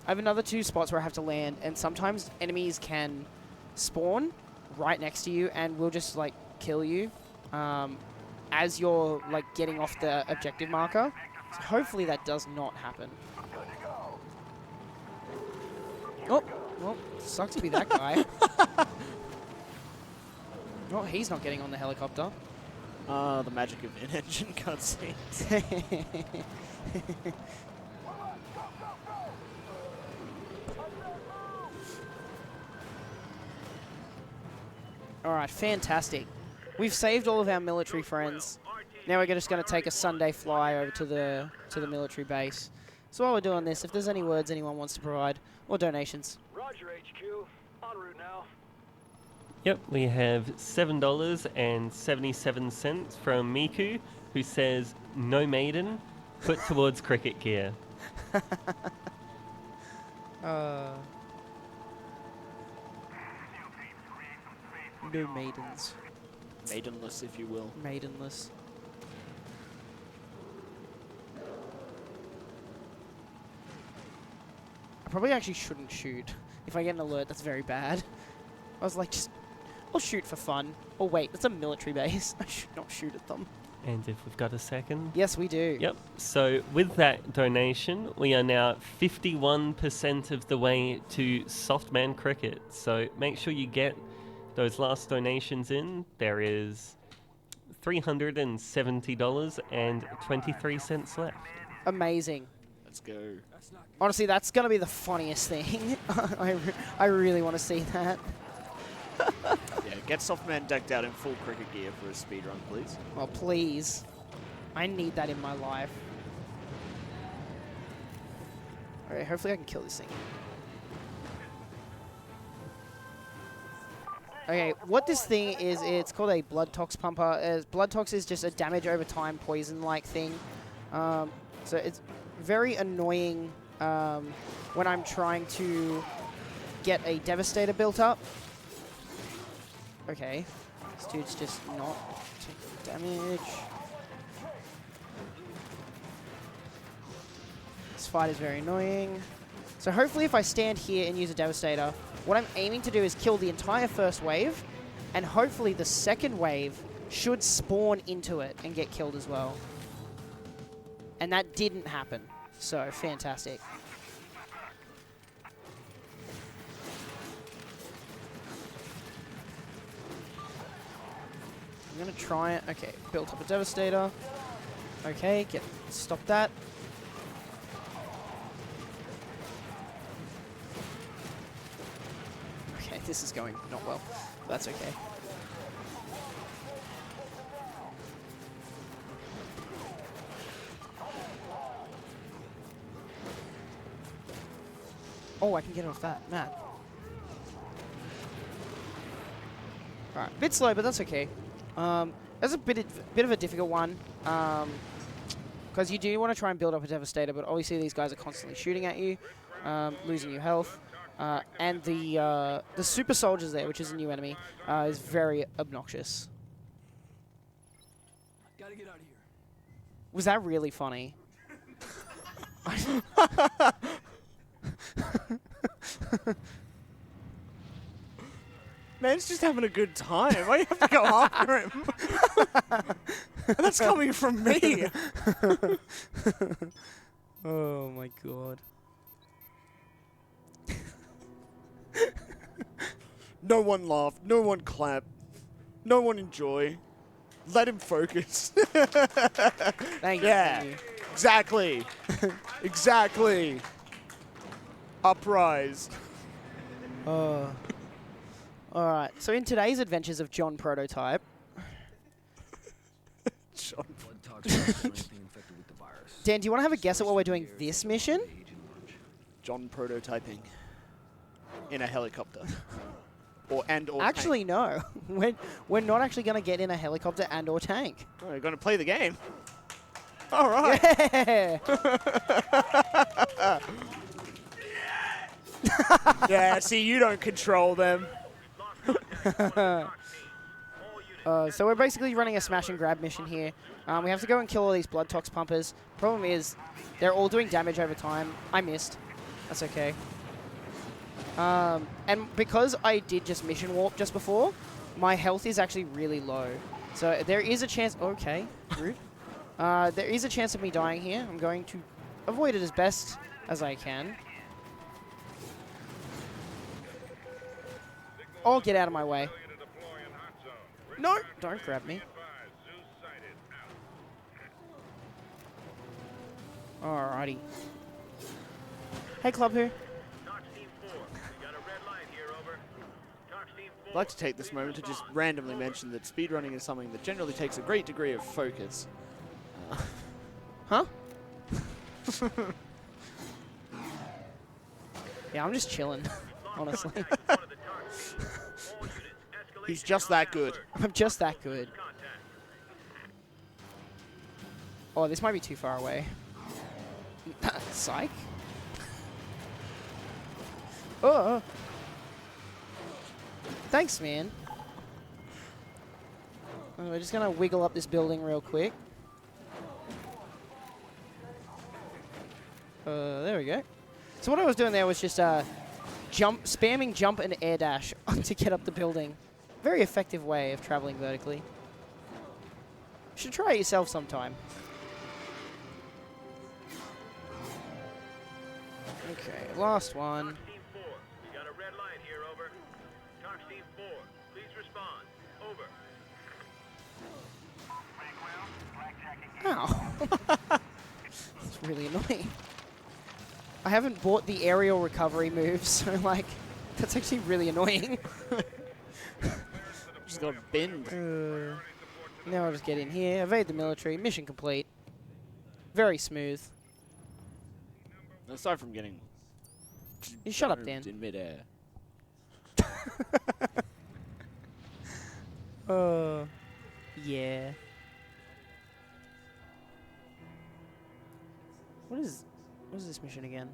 I have another 2 spots where I have to land, and sometimes enemies can spawn right next to you and will just like kill you as you're like getting off the objective marker. So hopefully that does not happen. Oh, well, sucks to be that guy. Oh, he's not getting on the helicopter. The magic of in-engine cutscenes. Alright, fantastic. We've saved all of our military friends. Now we're just going to take a Sunday fly over to the military base. So while we're doing this, if there's any words anyone wants to provide, or donations. Roger, HQ. En route now. Yep, we have $7.77 from Miku, who says, "No maiden, put towards cricket gear." No maidens. Maidenless, if you will. Maidenless. I probably actually shouldn't shoot. If I get an alert, that's very bad. I was like, just, I'll shoot for fun. Oh wait, that's a military base. I should not shoot at them. And if we've got a second. Yes, we do. Yep. So with that donation, we are now 51% of the way to Softman Cricket. So make sure you get those last donations in. There is $370.23 left. Amazing. Let's go. Honestly, that's going to be the funniest thing. I really want to see that. Yeah, get Softman decked out in full cricket gear for a speedrun, please. Well, please. I need that in my life. Alright, hopefully I can kill this thing. Okay, what this thing is, it's called a blood tox pumper. Blood tox is just a damage over time poison-like thing. So it's very annoying when I'm trying to get a Devastator built up. Okay, this dude's just not taking damage. This fight is very annoying. So hopefully if I stand here and use a Devastator, what I'm aiming to do is kill the entire first wave, and hopefully the second wave should spawn into it and get killed as well. And that didn't happen, so fantastic. I'm gonna try it. Okay, built up a Devastator. Okay, stop that. Okay, this is going not well. That's okay. Oh, I can get off that. Mad. Alright, bit slow, but that's okay. That's a bit of a difficult one. Because you do want to try and build up a Devastator, but obviously these guys are constantly shooting at you, losing your health. And the Super Soldiers there, which is a new enemy, is very obnoxious. Gotta get out of here. Was that really funny? Man's just having a good time. Why do you have to go after him? That's coming from me. Oh my god. No one laughed. No one clapped. No one enjoy. Let him focus. Thank you. Yeah. Thank you. Exactly. Exactly. Uprise. Alright, so in today's adventures of John Prototype, John. Blood toxins or anything infected with the virus. Dan, do you want to have a guess at what we're doing this mission? John prototyping in a helicopter. Or Actually, no. We're not actually going to get in a helicopter and or tank. Oh, you're going to play the game. All right. Yeah! Yeah, see, you don't control them. So we're basically running a smash and grab mission here. We have to go and kill all these blood tox pumpers. Problem is, they're all doing damage over time. I missed. That's okay. And because I did just mission warp just before, my health is actually really low. So there is a chance... Okay, rude. There is a chance of me dying here. I'm going to avoid it as best as I can. Oh, get out of my way. No, don't grab me. Alrighty. Hey, Club Who? I'd like to take this moment to just randomly mention that speedrunning is something that generally takes a great degree of focus. Huh? Yeah, I'm just chilling, honestly. He's just that good. I'm just that good. Oh, this might be too far away. Psych. Oh. Thanks, man. We're just going to wiggle up this building real quick. There we go. So what I was doing there was just spamming jump and air dash to get up the building. Very effective way of traveling vertically. You should try it yourself sometime. Okay, last one. Ow. That's really annoying. I haven't bought the aerial recovery move, so like, that's actually really annoying. Just got to bend. Now I'll just get in here, evade the military, mission complete. Very smooth. Aside from getting... You shut up, Dan. In midair. Yeah. What is this mission again?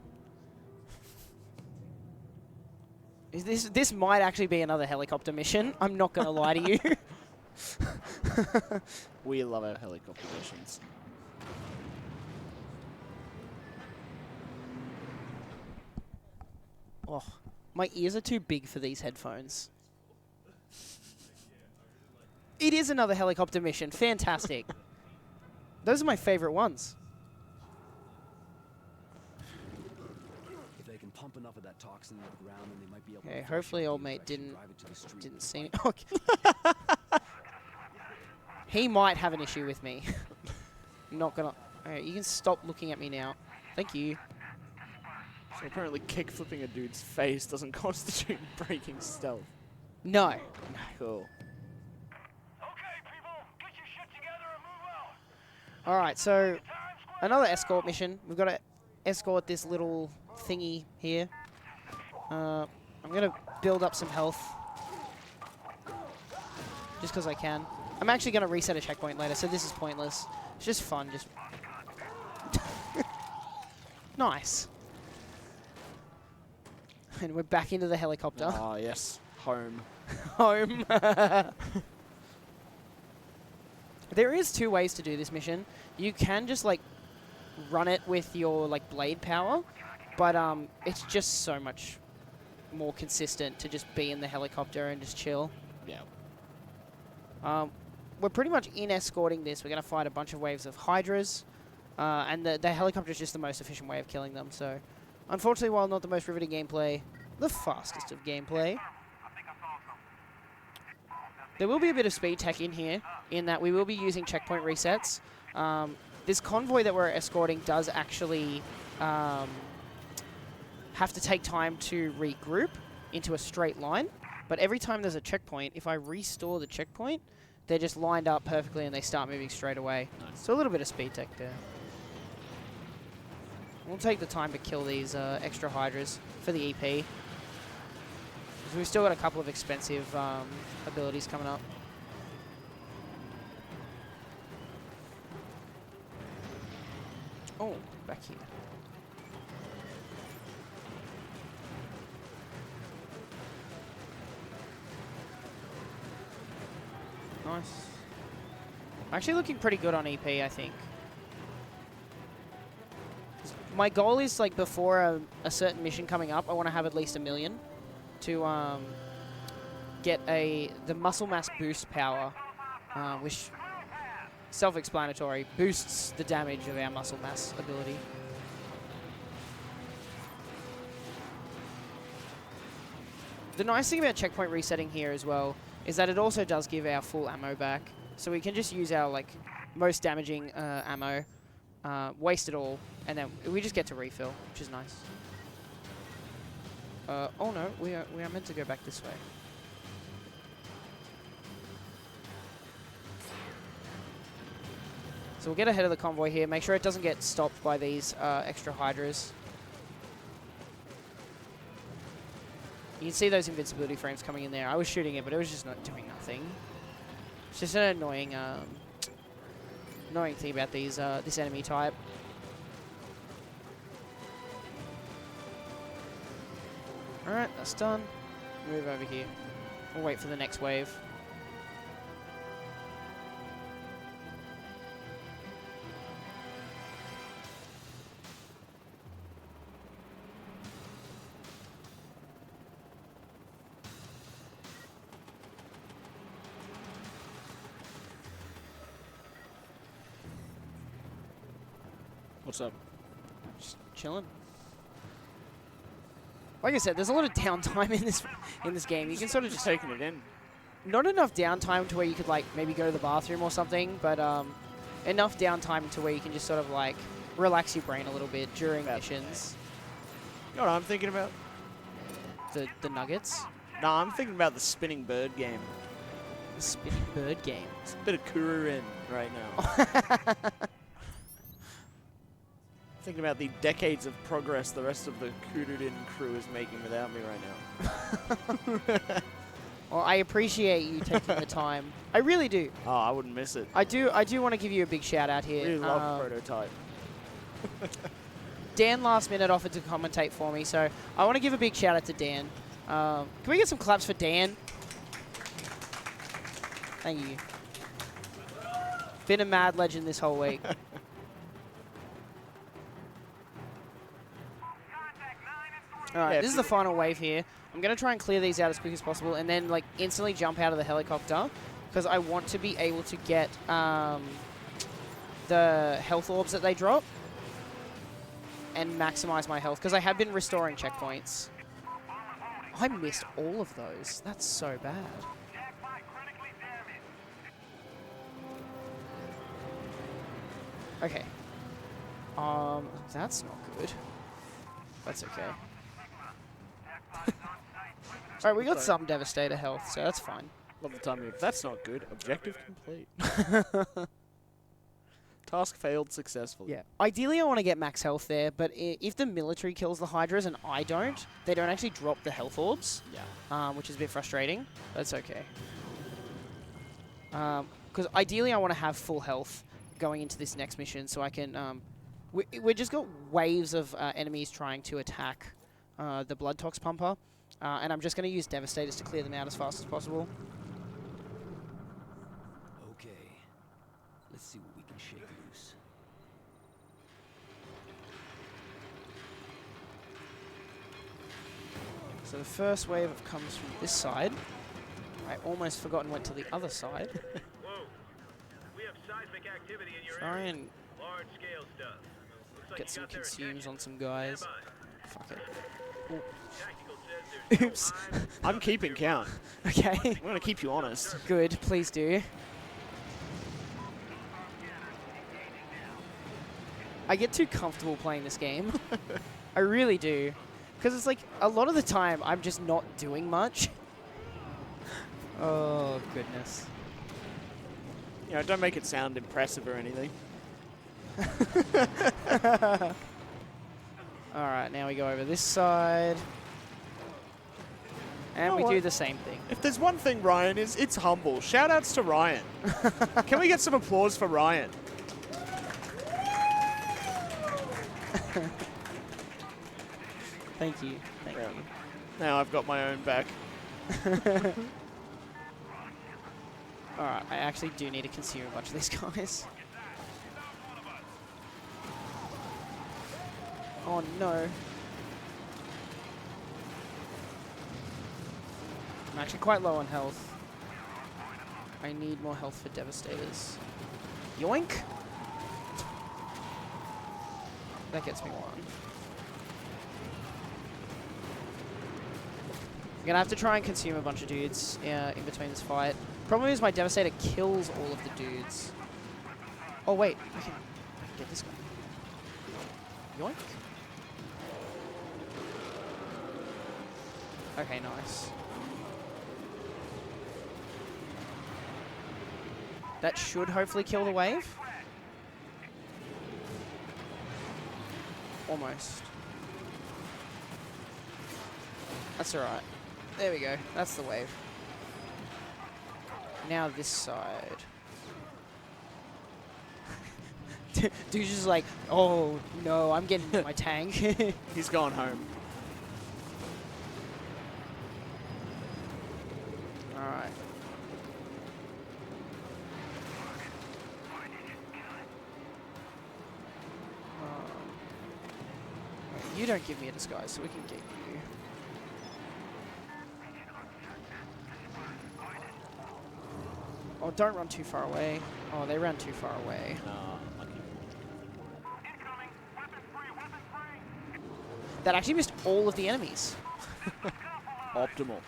Is this might actually be another helicopter mission. I'm not gonna lie to you. We love our helicopter missions. Oh, my ears are too big for these headphones. It is another helicopter mission. Fantastic. Those are my favorite ones. If they can pump enough of that toxin into the ground, then they might be able Okay, to hopefully old mate didn't see me. Okay. He might have an issue with me. I'm not gonna... Alright, you can stop looking at me now. Thank you. So apparently kick-flipping a dude's face doesn't constitute breaking stealth. No. Cool. Alright, so another escort mission. We've got to escort this little thingy here. I'm going to build up some health. Just because I can. I'm actually going to reset a checkpoint later, so this is pointless. It's just fun. Just nice. And we're back into the helicopter. Ah, yes. Home. Home. There is 2 ways to do this mission. You can just like run it with your like blade power, but it's just so much more consistent to just be in the helicopter and just chill. Yeah. We're pretty much in escorting this. We're going to fight a bunch of waves of hydras, and the helicopter is just the most efficient way of killing them. So, unfortunately, while not the most riveting gameplay, the fastest of gameplay. There will be a bit of speed tech in here, in that we will be using checkpoint resets. This convoy that we're escorting does actually have to take time to regroup into a straight line. But every time there's a checkpoint, if I restore the checkpoint, they're just lined up perfectly and they start moving straight away. Nice. So a little bit of speed tech there. We'll take the time to kill these extra hydras for the EP. We've still got a couple of expensive abilities coming up. Oh, back here. Nice. Actually looking pretty good on EP, I think. My goal is, like, before a certain mission coming up, I want to have at least 1 million to get the muscle mass boost power, which, self-explanatory, boosts the damage of our muscle mass ability. The nice thing about checkpoint resetting here as well is that it also does give our full ammo back. So we can just use our like most damaging ammo, waste it all, and then we just get to refill, which is nice. Oh no, we are meant to go back this way. So we'll get ahead of the convoy here, make sure it doesn't get stopped by these extra hydras. You can see those invincibility frames coming in there. I was shooting it, but it was just not doing nothing. It's just an annoying, annoying thing about these this enemy type. All right, that's done. Move over here. We'll wait for the next wave. What's up? Just chilling. Like I said, there's a lot of downtime in this game. You can sort of just Taking it in. not enough downtime to where you could like maybe go to the bathroom or something, but enough downtime to where you can just sort of like relax your brain a little bit during missions. You know what I'm thinking about? The nuggets, No, I'm thinking about the spinning bird game. the spinning bird game. It's a bit of Kuru in right now. Thinking about the decades of progress the rest of the Kududin crew is making without me right now. Well, I appreciate you taking the time. I really do. Oh, I wouldn't miss it. I do want to give you a big shout out here. Really love Prototype. Dan last minute offered to commentate for me, so I want to give a big shout out to Dan. Can we get some claps for Dan? Thank you. Been a mad legend this whole week. Alright, Yeah, this is the final wave here. I'm going to try and clear these out as quick as possible and then like instantly jump out of the helicopter because I want to be able to get the health orbs that they drop and maximize my health because I have been restoring checkpoints. I missed all of those. That's so bad. Okay. That's not good. That's okay. Alright, we got some Devastator health, so that's fine. Love the timing. If that's not good, objective complete. Task failed successfully. Yeah. Ideally, I want to get max health there, but if the military kills the Hydras and I don't, they don't actually drop the health orbs. Yeah. Which is a bit frustrating. That's okay. Because ideally, I want to have full health going into this next mission, so I can. We just got waves of enemies trying to attack the Blood Tox Pumper, and I'm just going to use Devastators to clear them out as fast as possible. Okay. Let's see what we can shake loose. So the first wave comes from this side. I almost forgot and went to the other side. Whoa. We have seismic activity in your Try area. and Large scale stuff. Looks like get you some got their consumes attention. on some guys. Stand by. Fuck it. Tactical says there's Oops. no eyes. I'm keeping count. Okay. I'm going to keep you honest. Good. Please do. I get too comfortable playing this game. I really do. Because it's like, a lot of the time, I'm just not doing much. Oh, goodness. You know, don't make it sound impressive or anything. Alright, now we go over this side. And know we what? do the same thing. If there's one thing Ryan is, it's humble. Shout-outs to Ryan. Can we get some applause for Ryan? Thank you. Thank Yeah. you. Now I've got my own back. Alright, I actually do need to consume a bunch of these guys. Oh no. I'm actually quite low on health. I need more health for Devastators. Yoink! That gets me one. I'm gonna have to try and consume a bunch of dudes in between this fight. Problem is my Devastator kills all of the dudes. Oh wait, I can get this guy. Yoink. Okay, nice. That should hopefully kill the wave. Almost. That's alright. There we go. That's the wave. Now this side. Dude's just like, oh no, I'm getting into my tank. He's gone home. Alright. You don't give me a disguise, so we can get you. Oh, don't run too far away. Oh, they ran too far away. Incoming. Weapons free. Weapons free. That actually missed all of the enemies. Optimal.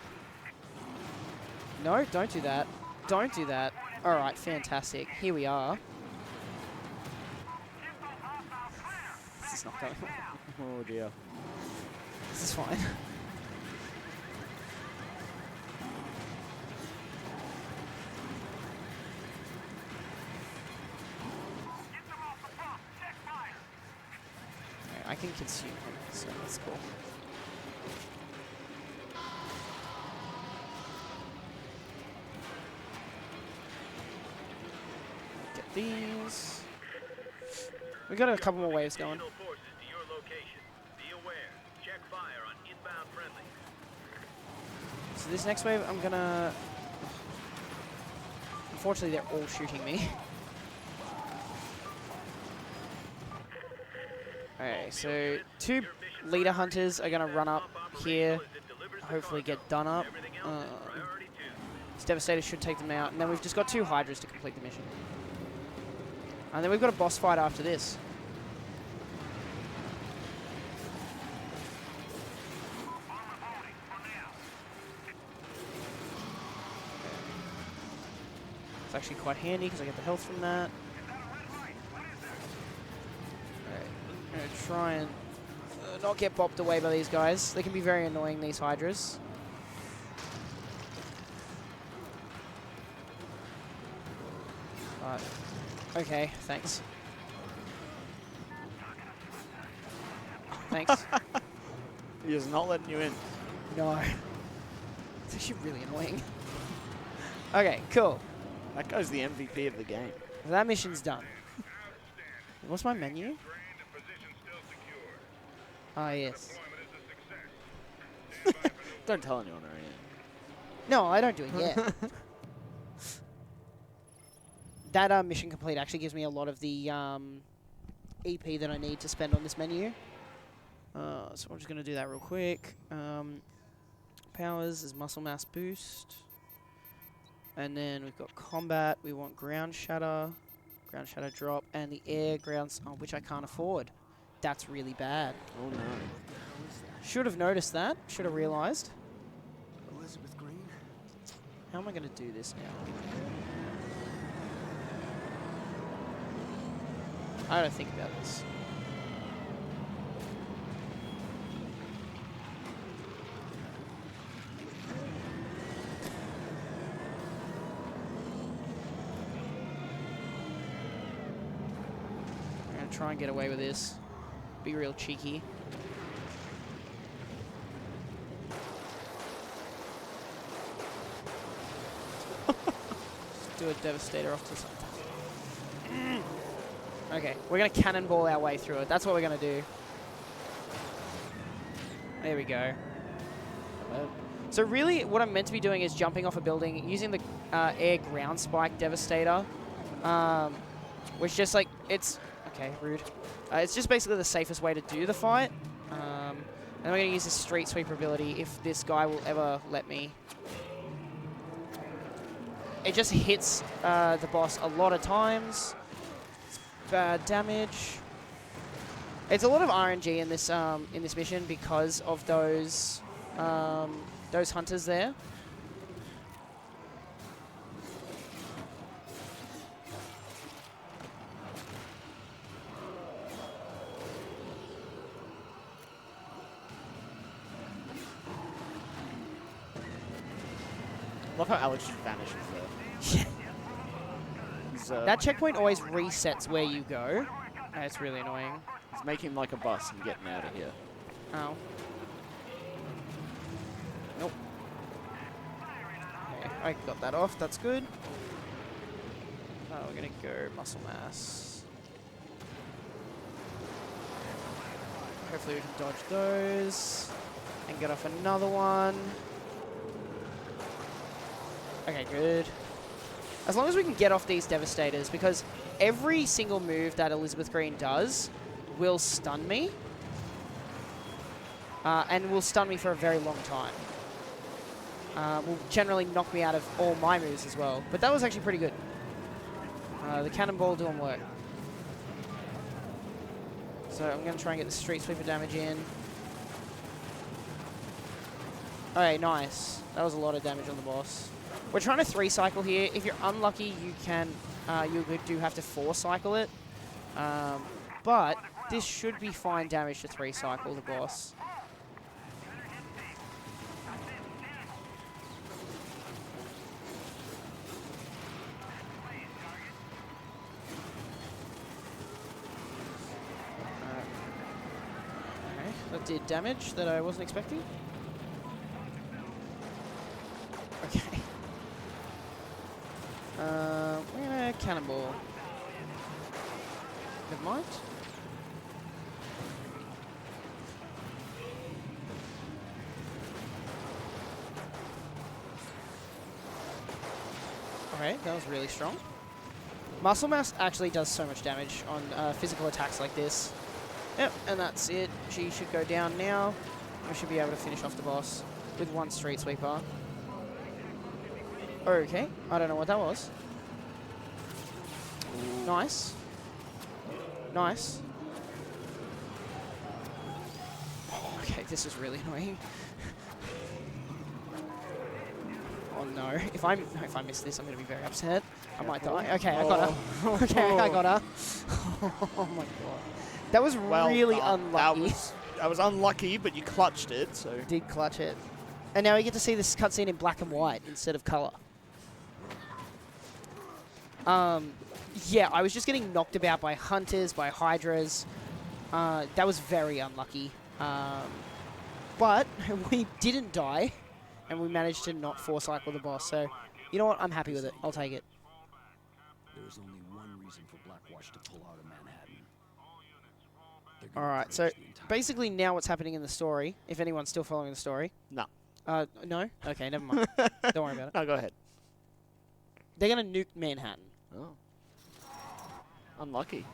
No, don't do that. Don't do that. Alright, fantastic. Here we are. This is not going well. Oh dear. This is fine. Okay, I can consume him, so that's cool. Get these. We got a couple more waves going. Additional forces to your location. Be aware. Check fire on inbound friendly. So this next wave, I'm gonna... Unfortunately, they're all shooting me. Okay, so 2 leader hunters are gonna run up here, hopefully get done up. This Devastator should take them out, and then we've just got 2 Hydras to complete the mission. And then we've got a boss fight after this. It's actually quite handy because I get the health from that. Alright, I'm going to try and not get bopped away by these guys. They can be very annoying, these Hydras. But, okay, thanks. Thanks. He is not letting you in. No. It's actually really annoying. Okay, cool. That guy's the MVP of the game. That mission's done. What's my menu? Drained, position still secure. Ah, yes. Deployment is a success. Stand by for new Don't tell anyone or anything. No, I don't do it yet. That mission complete actually gives me a lot of the EP that I need to spend on this menu. So I'm just going to do that real quick. Powers is muscle mass boost. And then we've got combat. We want ground shatter drop, and the air grounds, which I can't afford. That's really bad. Oh no. Should have noticed that. Should have realized. Elizabeth Green? How am I going to do this now? I don't think about this. I'm going to try and get away with this. Be real cheeky. Do a Devastator off to the side. Okay, we're going to cannonball our way through it. That's what we're going to do. There we go. So really, what I'm meant to be doing is jumping off a building, using the air ground spike Devastator, which just like, it's, okay, rude. It's just basically the safest way to do the fight. And we're going to use the street sweeper ability if this guy will ever let me. It just hits the boss a lot of times. It's bad damage. It's a lot of RNG in this mission because of those hunters there. Love how Alex just vanishes there. He's, That checkpoint always resets where you go. It's really annoying. he's making like a bus and getting out of here. Oh. Nope. Okay, I got that off. That's good. We're gonna go muscle mass. Hopefully we can dodge those and get off another one. Okay, good. As long as we can get off these Devastators, because every single move that Elizabeth Green does will stun me. And will stun me for a very long time. Will generally knock me out of all my moves as well. But that was actually pretty good. The cannonball doing work. So I'm going to try and get the street sweeper damage in. Alright, nice. That was a lot of damage on the boss. We're trying to 3-cycle here. If you're unlucky, you can, you do have to 4-cycle it. But this should be fine damage to 3-cycle the boss. Okay, that did damage that I wasn't expecting. Okay. We're gonna cannonball. Never mind. Okay, that was really strong. Muscle mass actually does so much damage on physical attacks like this. Yep, and that's it. She should go down now. We should be able to finish off the boss with one street sweeper. Okay, I don't know what that was. Nice. Nice. Okay, this is really annoying. Oh no, if I miss this, I'm gonna be very upset. I might die. Okay, I got her. Okay, I got her. Oh my god. That was really unlucky. I was unlucky, but you clutched it, so. Did clutch it. And now we get to see this cutscene in black and white instead of color. Yeah, I was just getting knocked about by hunters, by hydras. That was very unlucky. But we didn't die, and we managed to not force cycle the boss. So, you know what? I'm happy with it. I'll take it. There is only one reason for Blackwatch to pull out of Manhattan. They're All gonna right. So pillage the entire basically, now what's happening in the story? If anyone's still following the story. No. No. Okay, never mind. Don't worry about it. No, go ahead. They're gonna nuke Manhattan. Oh. Unlucky.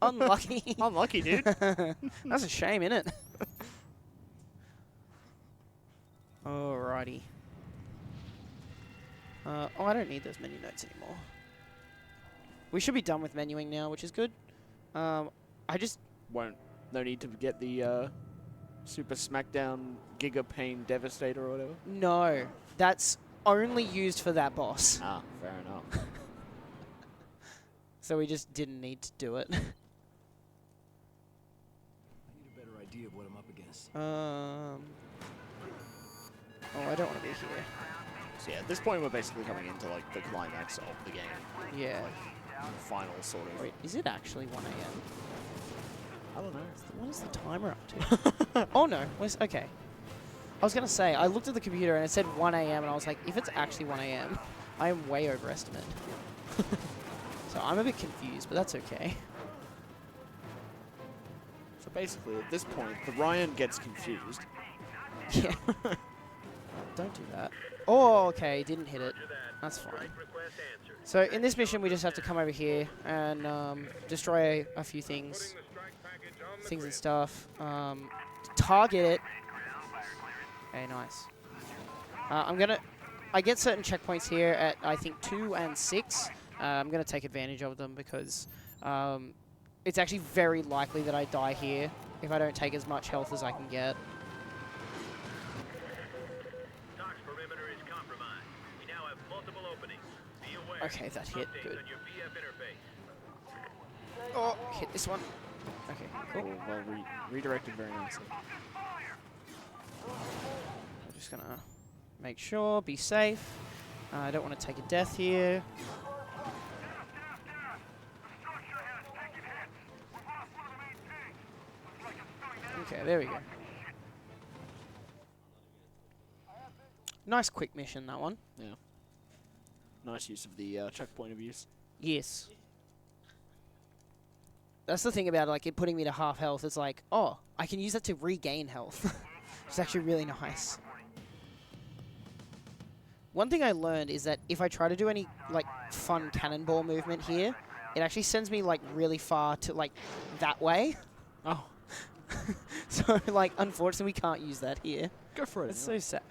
Unlucky. Unlucky, dude. That's a shame, isn't it? Alrighty. Oh, I don't need those menu notes anymore. We should be done with menuing now, which is good. I just... No need to get the Super Smackdown Giga Pain Devastator or whatever. No. That's only used for that boss. Ah, fair enough. So we just didn't need to do it. I need a better idea of what I'm up against. Oh, I don't want to be here. So yeah, at this point we're basically coming into like the climax of the game. Yeah. The final sort of... Wait, is it actually 1 a.m.? I don't know. What is the timer up to? Oh no, okay. I was gonna say, I looked at the computer and it said 1 a.m. and I was like, if it's actually 1 a.m., I am way overestimated. So I'm a bit confused, but that's okay. So basically, at this point, the Ryan gets confused. Yeah. Don't do that. Oh, okay, didn't hit it. That's fine. So in this mission, we just have to come over here and destroy a few things. Things and stuff. Target it. Okay, nice. I get certain checkpoints here at, I think, 2 and 6. I'm going to take advantage of them because it's actually very likely that I die here if I don't take as much health as I can get. Tox perimeter is compromised. We now have multiple openings. Be aware. Okay, that hit. Updates Good. on your VF interface. Oh, hit this one. Okay, cool. Cool. Well, redirected very nicely. I'm just going to make sure, be safe. I don't want to take a death here. Okay, there we go. Nice quick mission, that one. Yeah. Nice use of the checkpoint abuse. Yes. That's the thing about like it putting me to half health. It's like, oh, I can use that to regain health. It's actually really nice. One thing I learned is that if I try to do any like fun cannonball movement here, it actually sends me like really far to like that way. Oh. So like unfortunately we can't use that here. Go for it. It's so sad.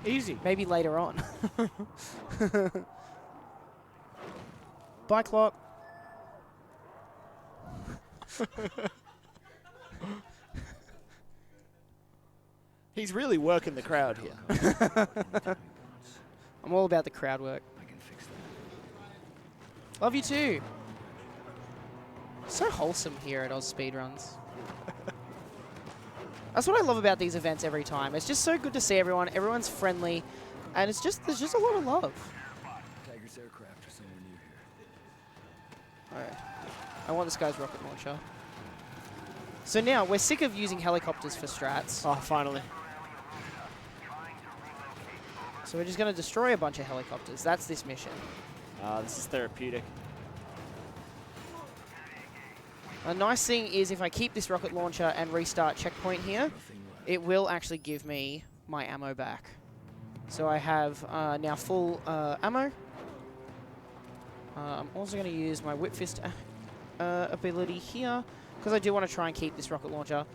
Easy. Maybe later on. Bye, clock. He's really working the crowd here. I'm all about the crowd work. I can fix that. Love you too. So wholesome here at AusSpeedruns. That's what I love about these events every time. It's just so good to see everyone. Everyone's friendly, and it's just there's just a lot of love. Tiger's aircraft are somewhere near here. Alright. I want this guy's rocket launcher. So now we're sick of using helicopters for strats. Oh, finally. So we're just going to destroy a bunch of helicopters. That's this mission. This is therapeutic. A nice thing is if I keep this rocket launcher and restart checkpoint here, Nothing left. it will actually give me my ammo back. So I have now full ammo. I'm also going to use my whip fist ability here because I do want to try and keep this rocket launcher.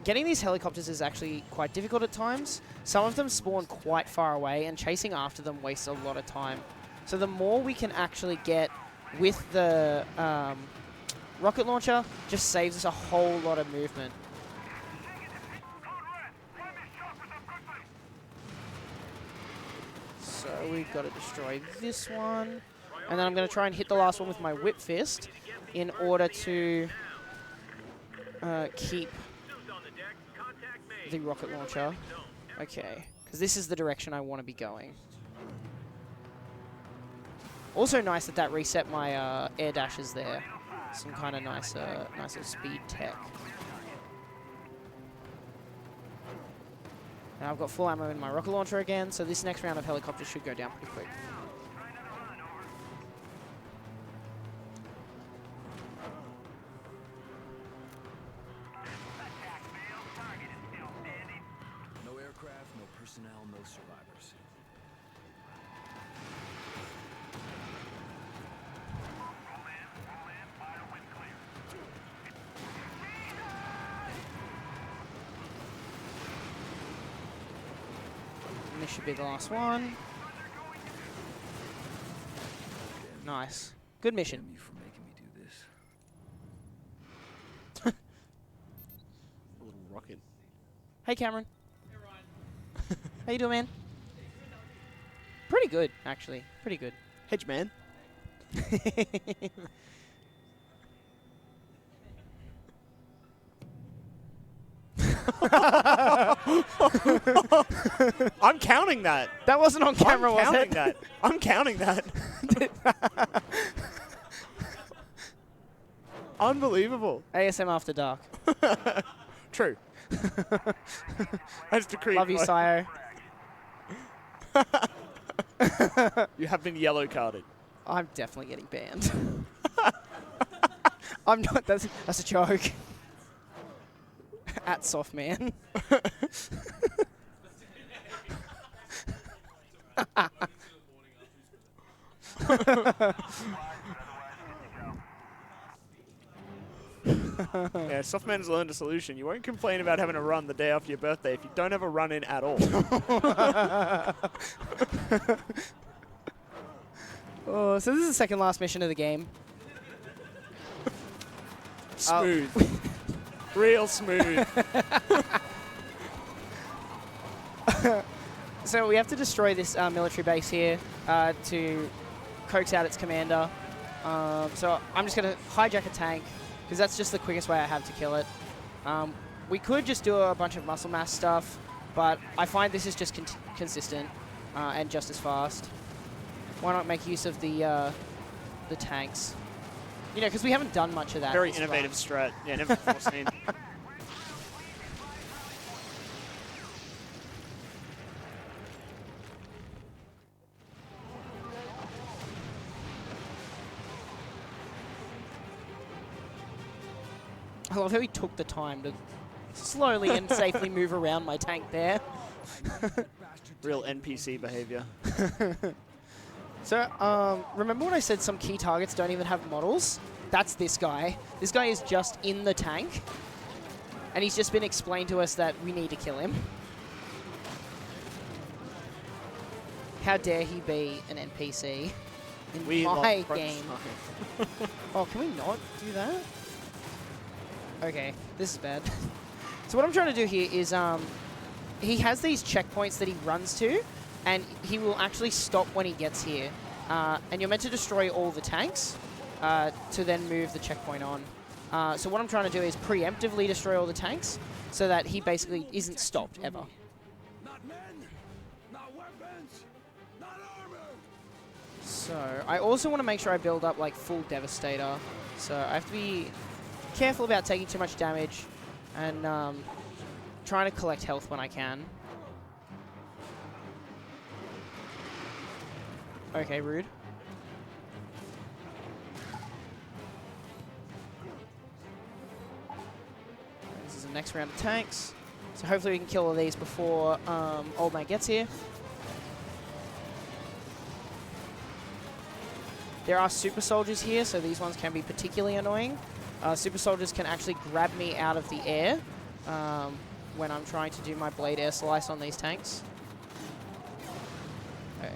Getting these helicopters is actually quite difficult at times. Some of them spawn quite far away and chasing after them wastes a lot of time. So the more we can actually get with the rocket launcher just saves us a whole lot of movement. So we've got to destroy this one. And then I'm going to try and hit the last one with my whip fist in order to keep the rocket launcher. Okay, because this is the direction I want to be going. Also nice that that reset my air dashes there. some kind of nicer speed tech. Now I've got full ammo in my rocket launcher again, so this next round of helicopters should go down pretty quick. No aircraft, no personnel, no survivors. And this should be the last one. Nice. Good mission. Damn you for making me do this. A little rocket. Hey, Cameron. How you doing, man? Pretty good, actually. Pretty good. Hedge man. I'm counting that. That wasn't on camera, I'm was counting it? that. I'm counting that. Unbelievable. ASM After Dark. True. I just decree. Love you, Sire. You have been yellow carded. I'm definitely getting banned. I'm not. That's a joke. At Soft Man. Yeah, Softman's learned a solution. You won't complain about having a run the day after your birthday if you don't have a run in at all. Oh, so this is the second last mission of the game. Smooth. Real smooth. So we have to destroy this military base here to coax out its commander. So I'm just going to hijack a tank, because that's just the quickest way I have to kill it. We could just do a bunch of muscle mass stuff, but I find this is just consistent and just as fast. Why not make use of the tanks? You know, because we haven't done much of that. Very this innovative run. strat. Yeah, never before seen. I love how he took the time to slowly and safely move around my tank there. Real NPC behavior. So, remember when I said some key targets don't even have models? That's this guy. This guy is just in the tank, and he's just been explained to us that we need to kill him. How dare he be an NPC in We my love game? Oh, can we not do that? Okay, this is bad. So what I'm trying to do here is, he has these checkpoints that he runs to, and he will actually stop when he gets here. And you're meant to destroy all the tanks to then move the checkpoint on. So what I'm trying to do is preemptively destroy all the tanks so that he basically isn't stopped ever. Not men, not weapons, not armor. So I also want to make sure I build up like full Devastator. So I have to be careful about taking too much damage and trying to collect health when I can. Okay, rude. This is the next round of tanks. So hopefully we can kill all these before Old Mate gets here. There are super soldiers here, so these ones can be particularly annoying. Super soldiers can actually grab me out of the air when I'm trying to do my blade air slice on these tanks. Okay.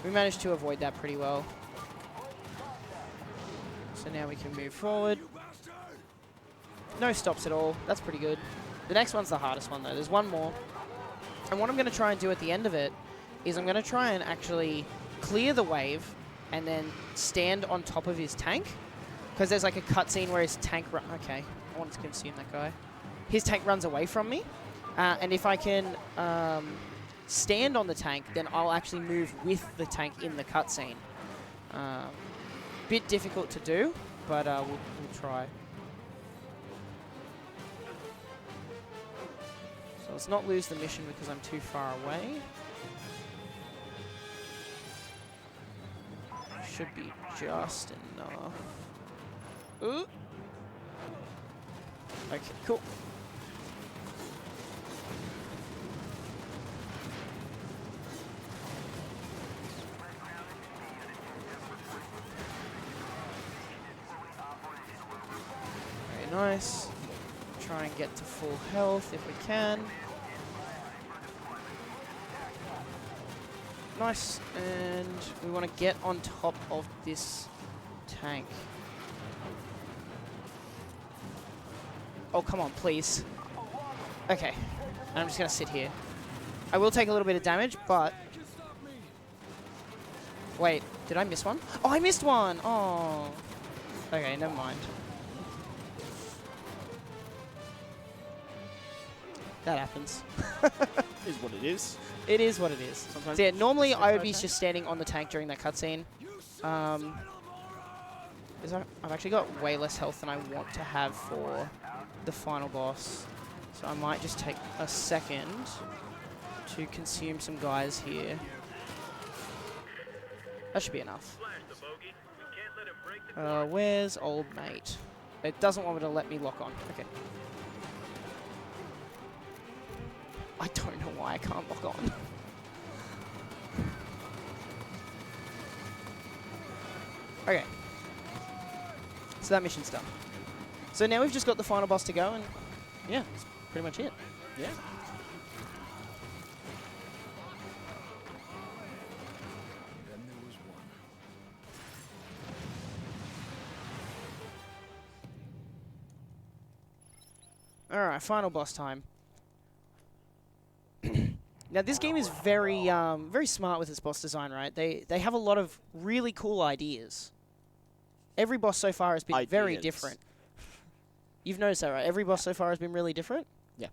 We managed to avoid that pretty well. So now we can move forward. No stops at all. That's pretty good. The next one's the hardest one, though. There's one more. And what I'm going to try and do at the end of it is I'm going to try and actually clear the wave and then stand on top of his tank. Because there's like a cutscene where his tank... Okay, I wanted to consume that guy. His tank runs away from me. And if I can stand on the tank, then I'll actually move with the tank in the cutscene. bit difficult to do, but we'll try. So let's not lose the mission because I'm too far away. Should be just enough. Ooh. Okay, cool. Very nice. Try and get to full health if we can. Nice, and we want to get on top of this tank. Oh, come on, please. Okay, and I'm just going to sit here. I will take a little bit of damage, but... Wait, did I miss one? Oh, I missed one! Oh. Okay, never mind. That happens. Is what it is. It is what it is. Sometimes So yeah, normally I would be tank. just standing on the tank during that cutscene. I've actually got way less health than I want to have for the final boss. So I might just take a second to consume some guys here. That should be enough. Where's old mate? It doesn't want me to let me lock on. Okay. I don't know why I can't lock on. Okay. So that mission's done. So now we've just got the final boss to go, and yeah, that's pretty much it. Yeah. Then there was one. Alright, final boss time. Now this game is very very smart with its boss design, right? They have a lot of really cool ideas. Every boss so far has been very Ideas. different. You've noticed that, right? Every boss so far has been really different? Yeah.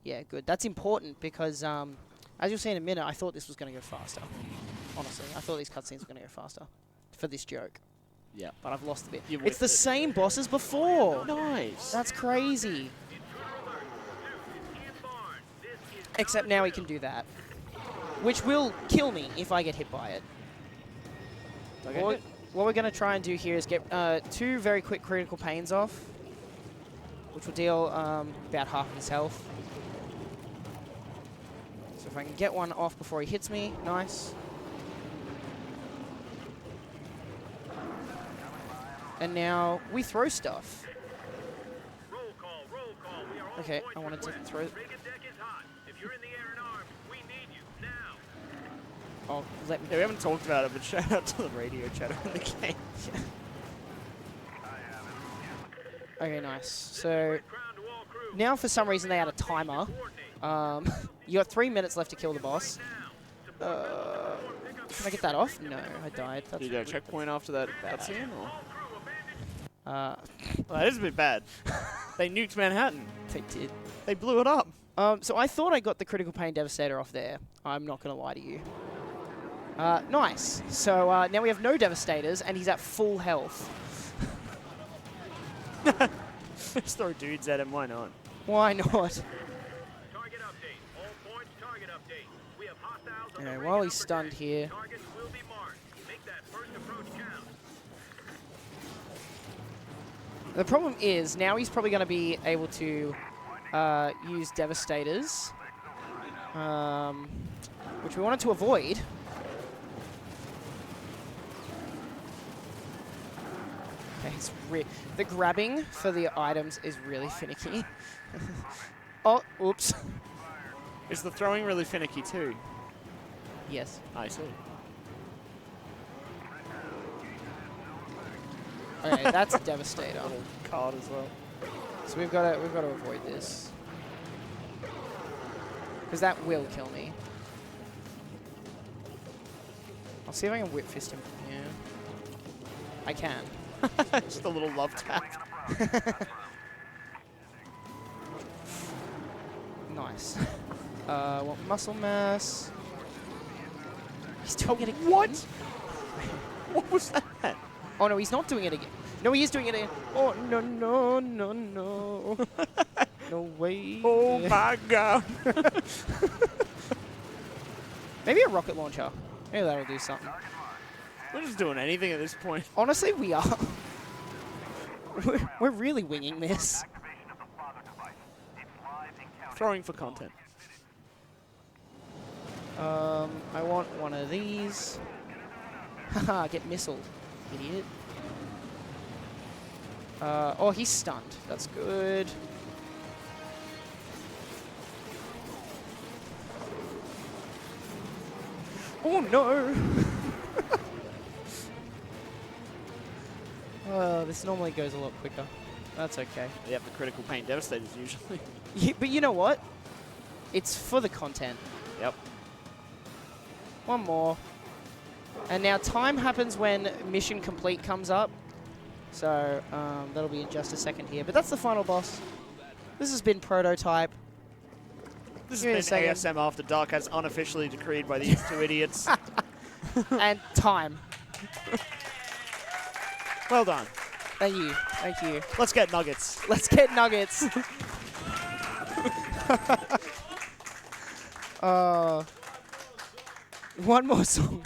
Yeah, good. That's important because, as you'll see in a minute, I thought this was going to go faster. Honestly, I thought these cutscenes were going to go faster for this joke. Yeah. But I've lost a bit. You It's the whiffed it. same boss as before. Nice. That's crazy. Except now he can do that. Which will kill me if I get hit by it. Okay. What we're going to try and do here is get 2 very quick critical pains off, which will deal about half of his health. So if I can get one off before he hits me, nice. And now we throw stuff. Roll call, roll call. We are all Okay, points I wanted to request. throw... Rig and deck is hot. If you're in the air and armed, we need you now. Oh, let me... Yeah, we haven't talked about it, but shout out to the radio chatter in the game. Okay, nice. So Crown to all crew. now for some reason they had a timer. You got 3 minutes left to kill the boss. Can I get that off? No, I died. That's Did you get a checkpoint after that cutscene? Or? uh, Well, that is a bit bad. They nuked Manhattan. they did. They blew it up. So I thought I got the critical pain devastator off there. I'm not going to lie to you. Nice. So now we have no devastators, and he's at full health. Just throw dudes at him, why not? Why not? Target update. All points, target update. We have hostiles on the Okay, rig while and he's upper stunned deck. here. Targets will be marked. Make that first approach count. The problem is now he's probably going to be able to use devastators, which we wanted to avoid. Okay, it's the grabbing for the items is really finicky. Oh, oops. Is the throwing really finicky too? Yes. I see. Okay, that's a devastator. Little card as well. So we've got to avoid this because that will kill me. I'll see if I can whip fist him from here. I can. Just a little love tap. Nice. Want muscle mass. He's still getting What? What was that? Oh no, he's not doing it again. No, he is doing it again. Oh no no no no. No way. Oh my god. Maybe a rocket launcher. Maybe that'll do something. We're just doing anything at this point. Honestly, we are. We're really winging this. Throwing for content. I want one of these. Haha, get missiled, idiot. Oh, he's stunned. That's good. Oh no! Oh, this normally goes a lot quicker. That's okay. Yep, the critical pain devastators usually. Yeah, but you know what? It's for the content. Yep. One more. And now time happens when mission complete comes up. So that'll be in just a second here. But that's the final boss. This has been Prototype. This Give me a has been second. ASM After Dark as unofficially decreed by these two idiots. And time. Well done. Thank you. Thank you. Let's get nuggets. Let's get nuggets. One more song.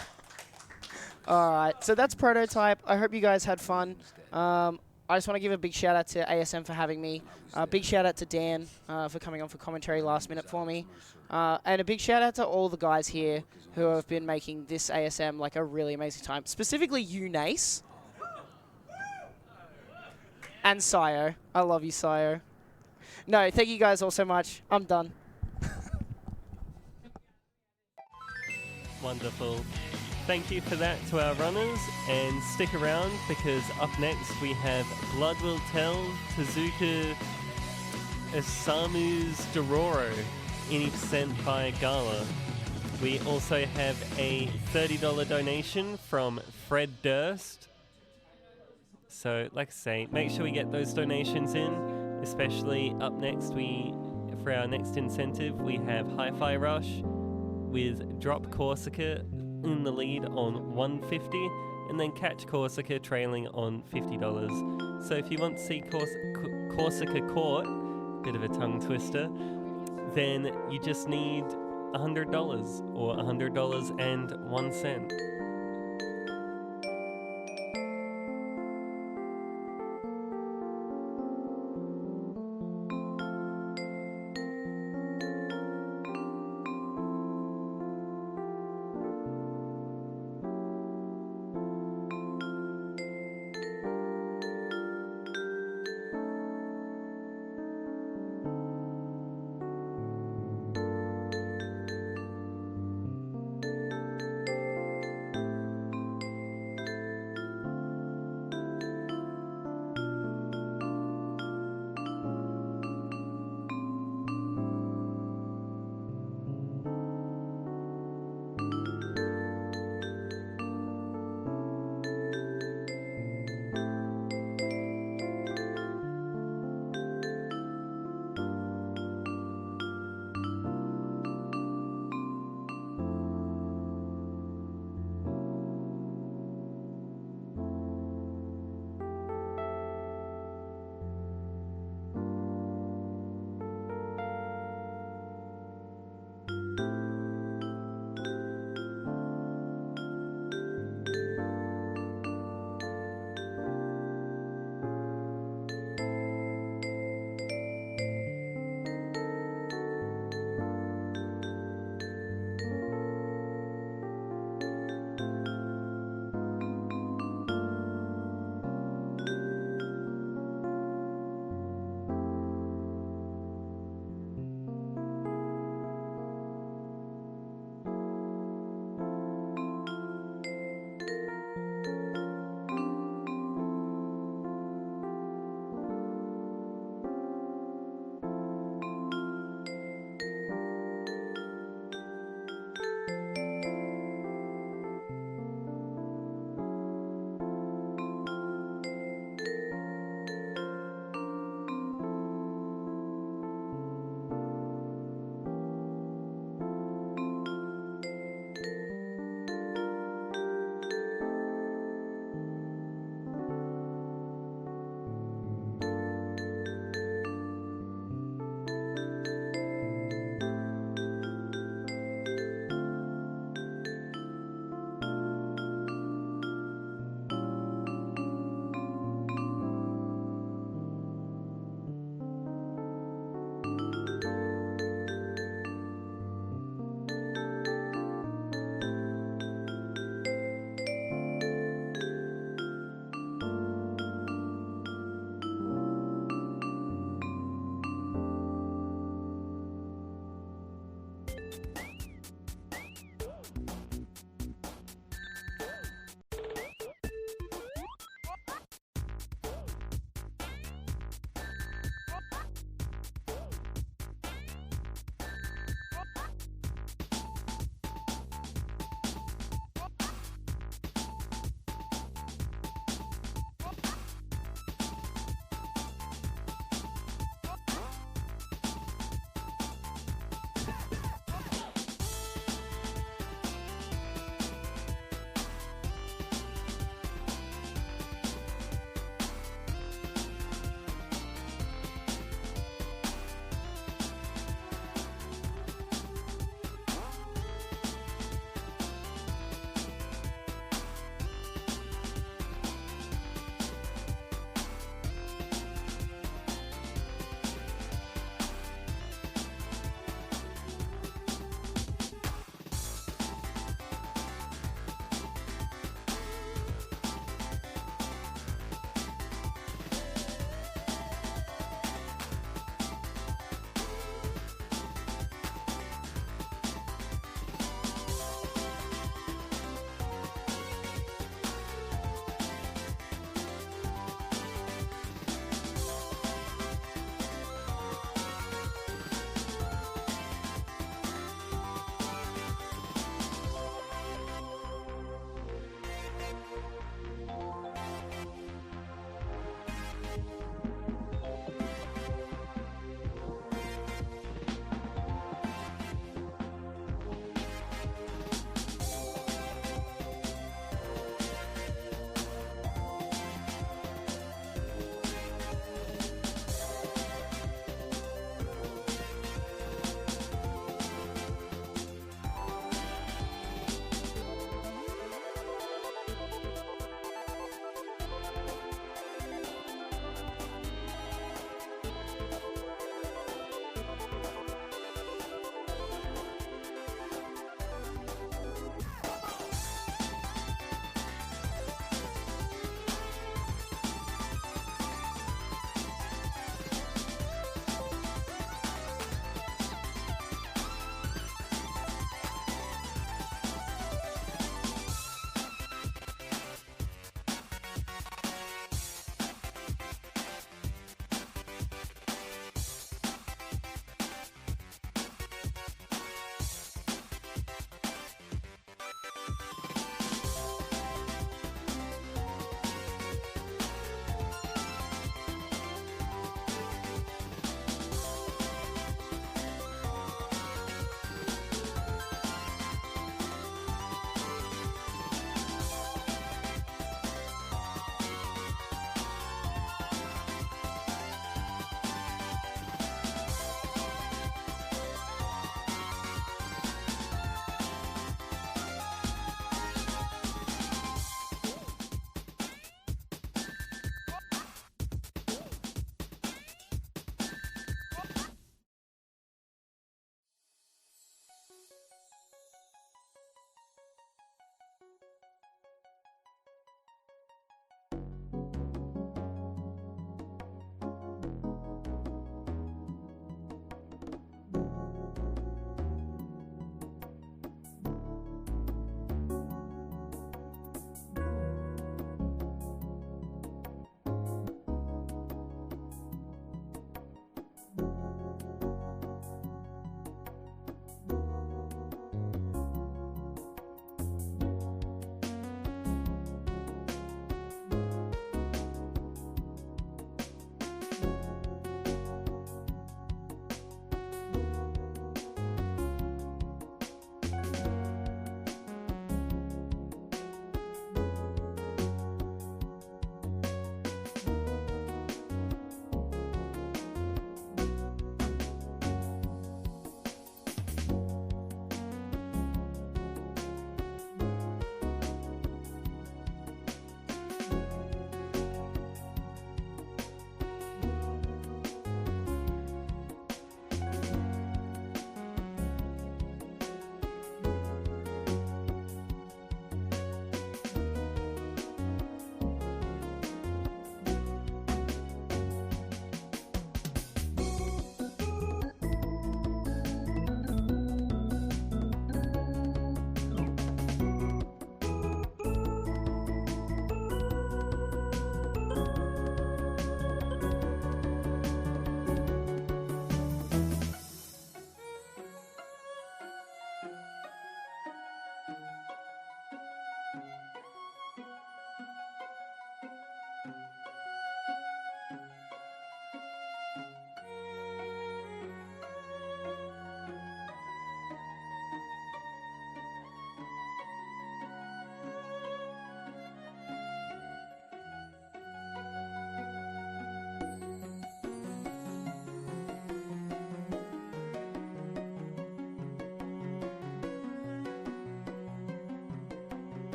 All right, so that's Prototype. I hope you guys had fun. I just want to give a big shout out to ASM for having me. Big shout out to Dan for coming on for commentary last minute for me. And a big shout out to all the guys here who have been making this ASM like a really amazing time. Specifically you, Nace. And Sayo. I love you, Sayo. No, thank you guys all so much. I'm done. Wonderful. Thank you for that to our runners, and stick around because up next we have Blood Will Tell, Tezuka Isamu's Dororo, any percent by Gala. We also have a $30 donation from Fred Durst. So, like I say, make sure we get those donations in, especially up next for our next incentive, we have Hi-Fi Rush with Drop Corsica in the lead on 150, and then Catch Corsica trailing on $50. So if you want to see Corsica caught, bit of a tongue twister, then you just need $100 or $100.01.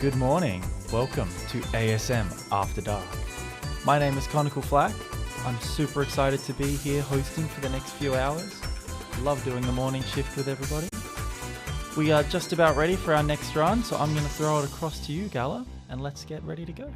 Good morning. Welcome to ASM After Dark. My name is Conical Flack. I'm super excited to be here hosting for the next few hours. Love doing the morning shift with everybody. We are just about ready for our next run, so I'm going to throw it across to you, Gala, and let's get ready to go.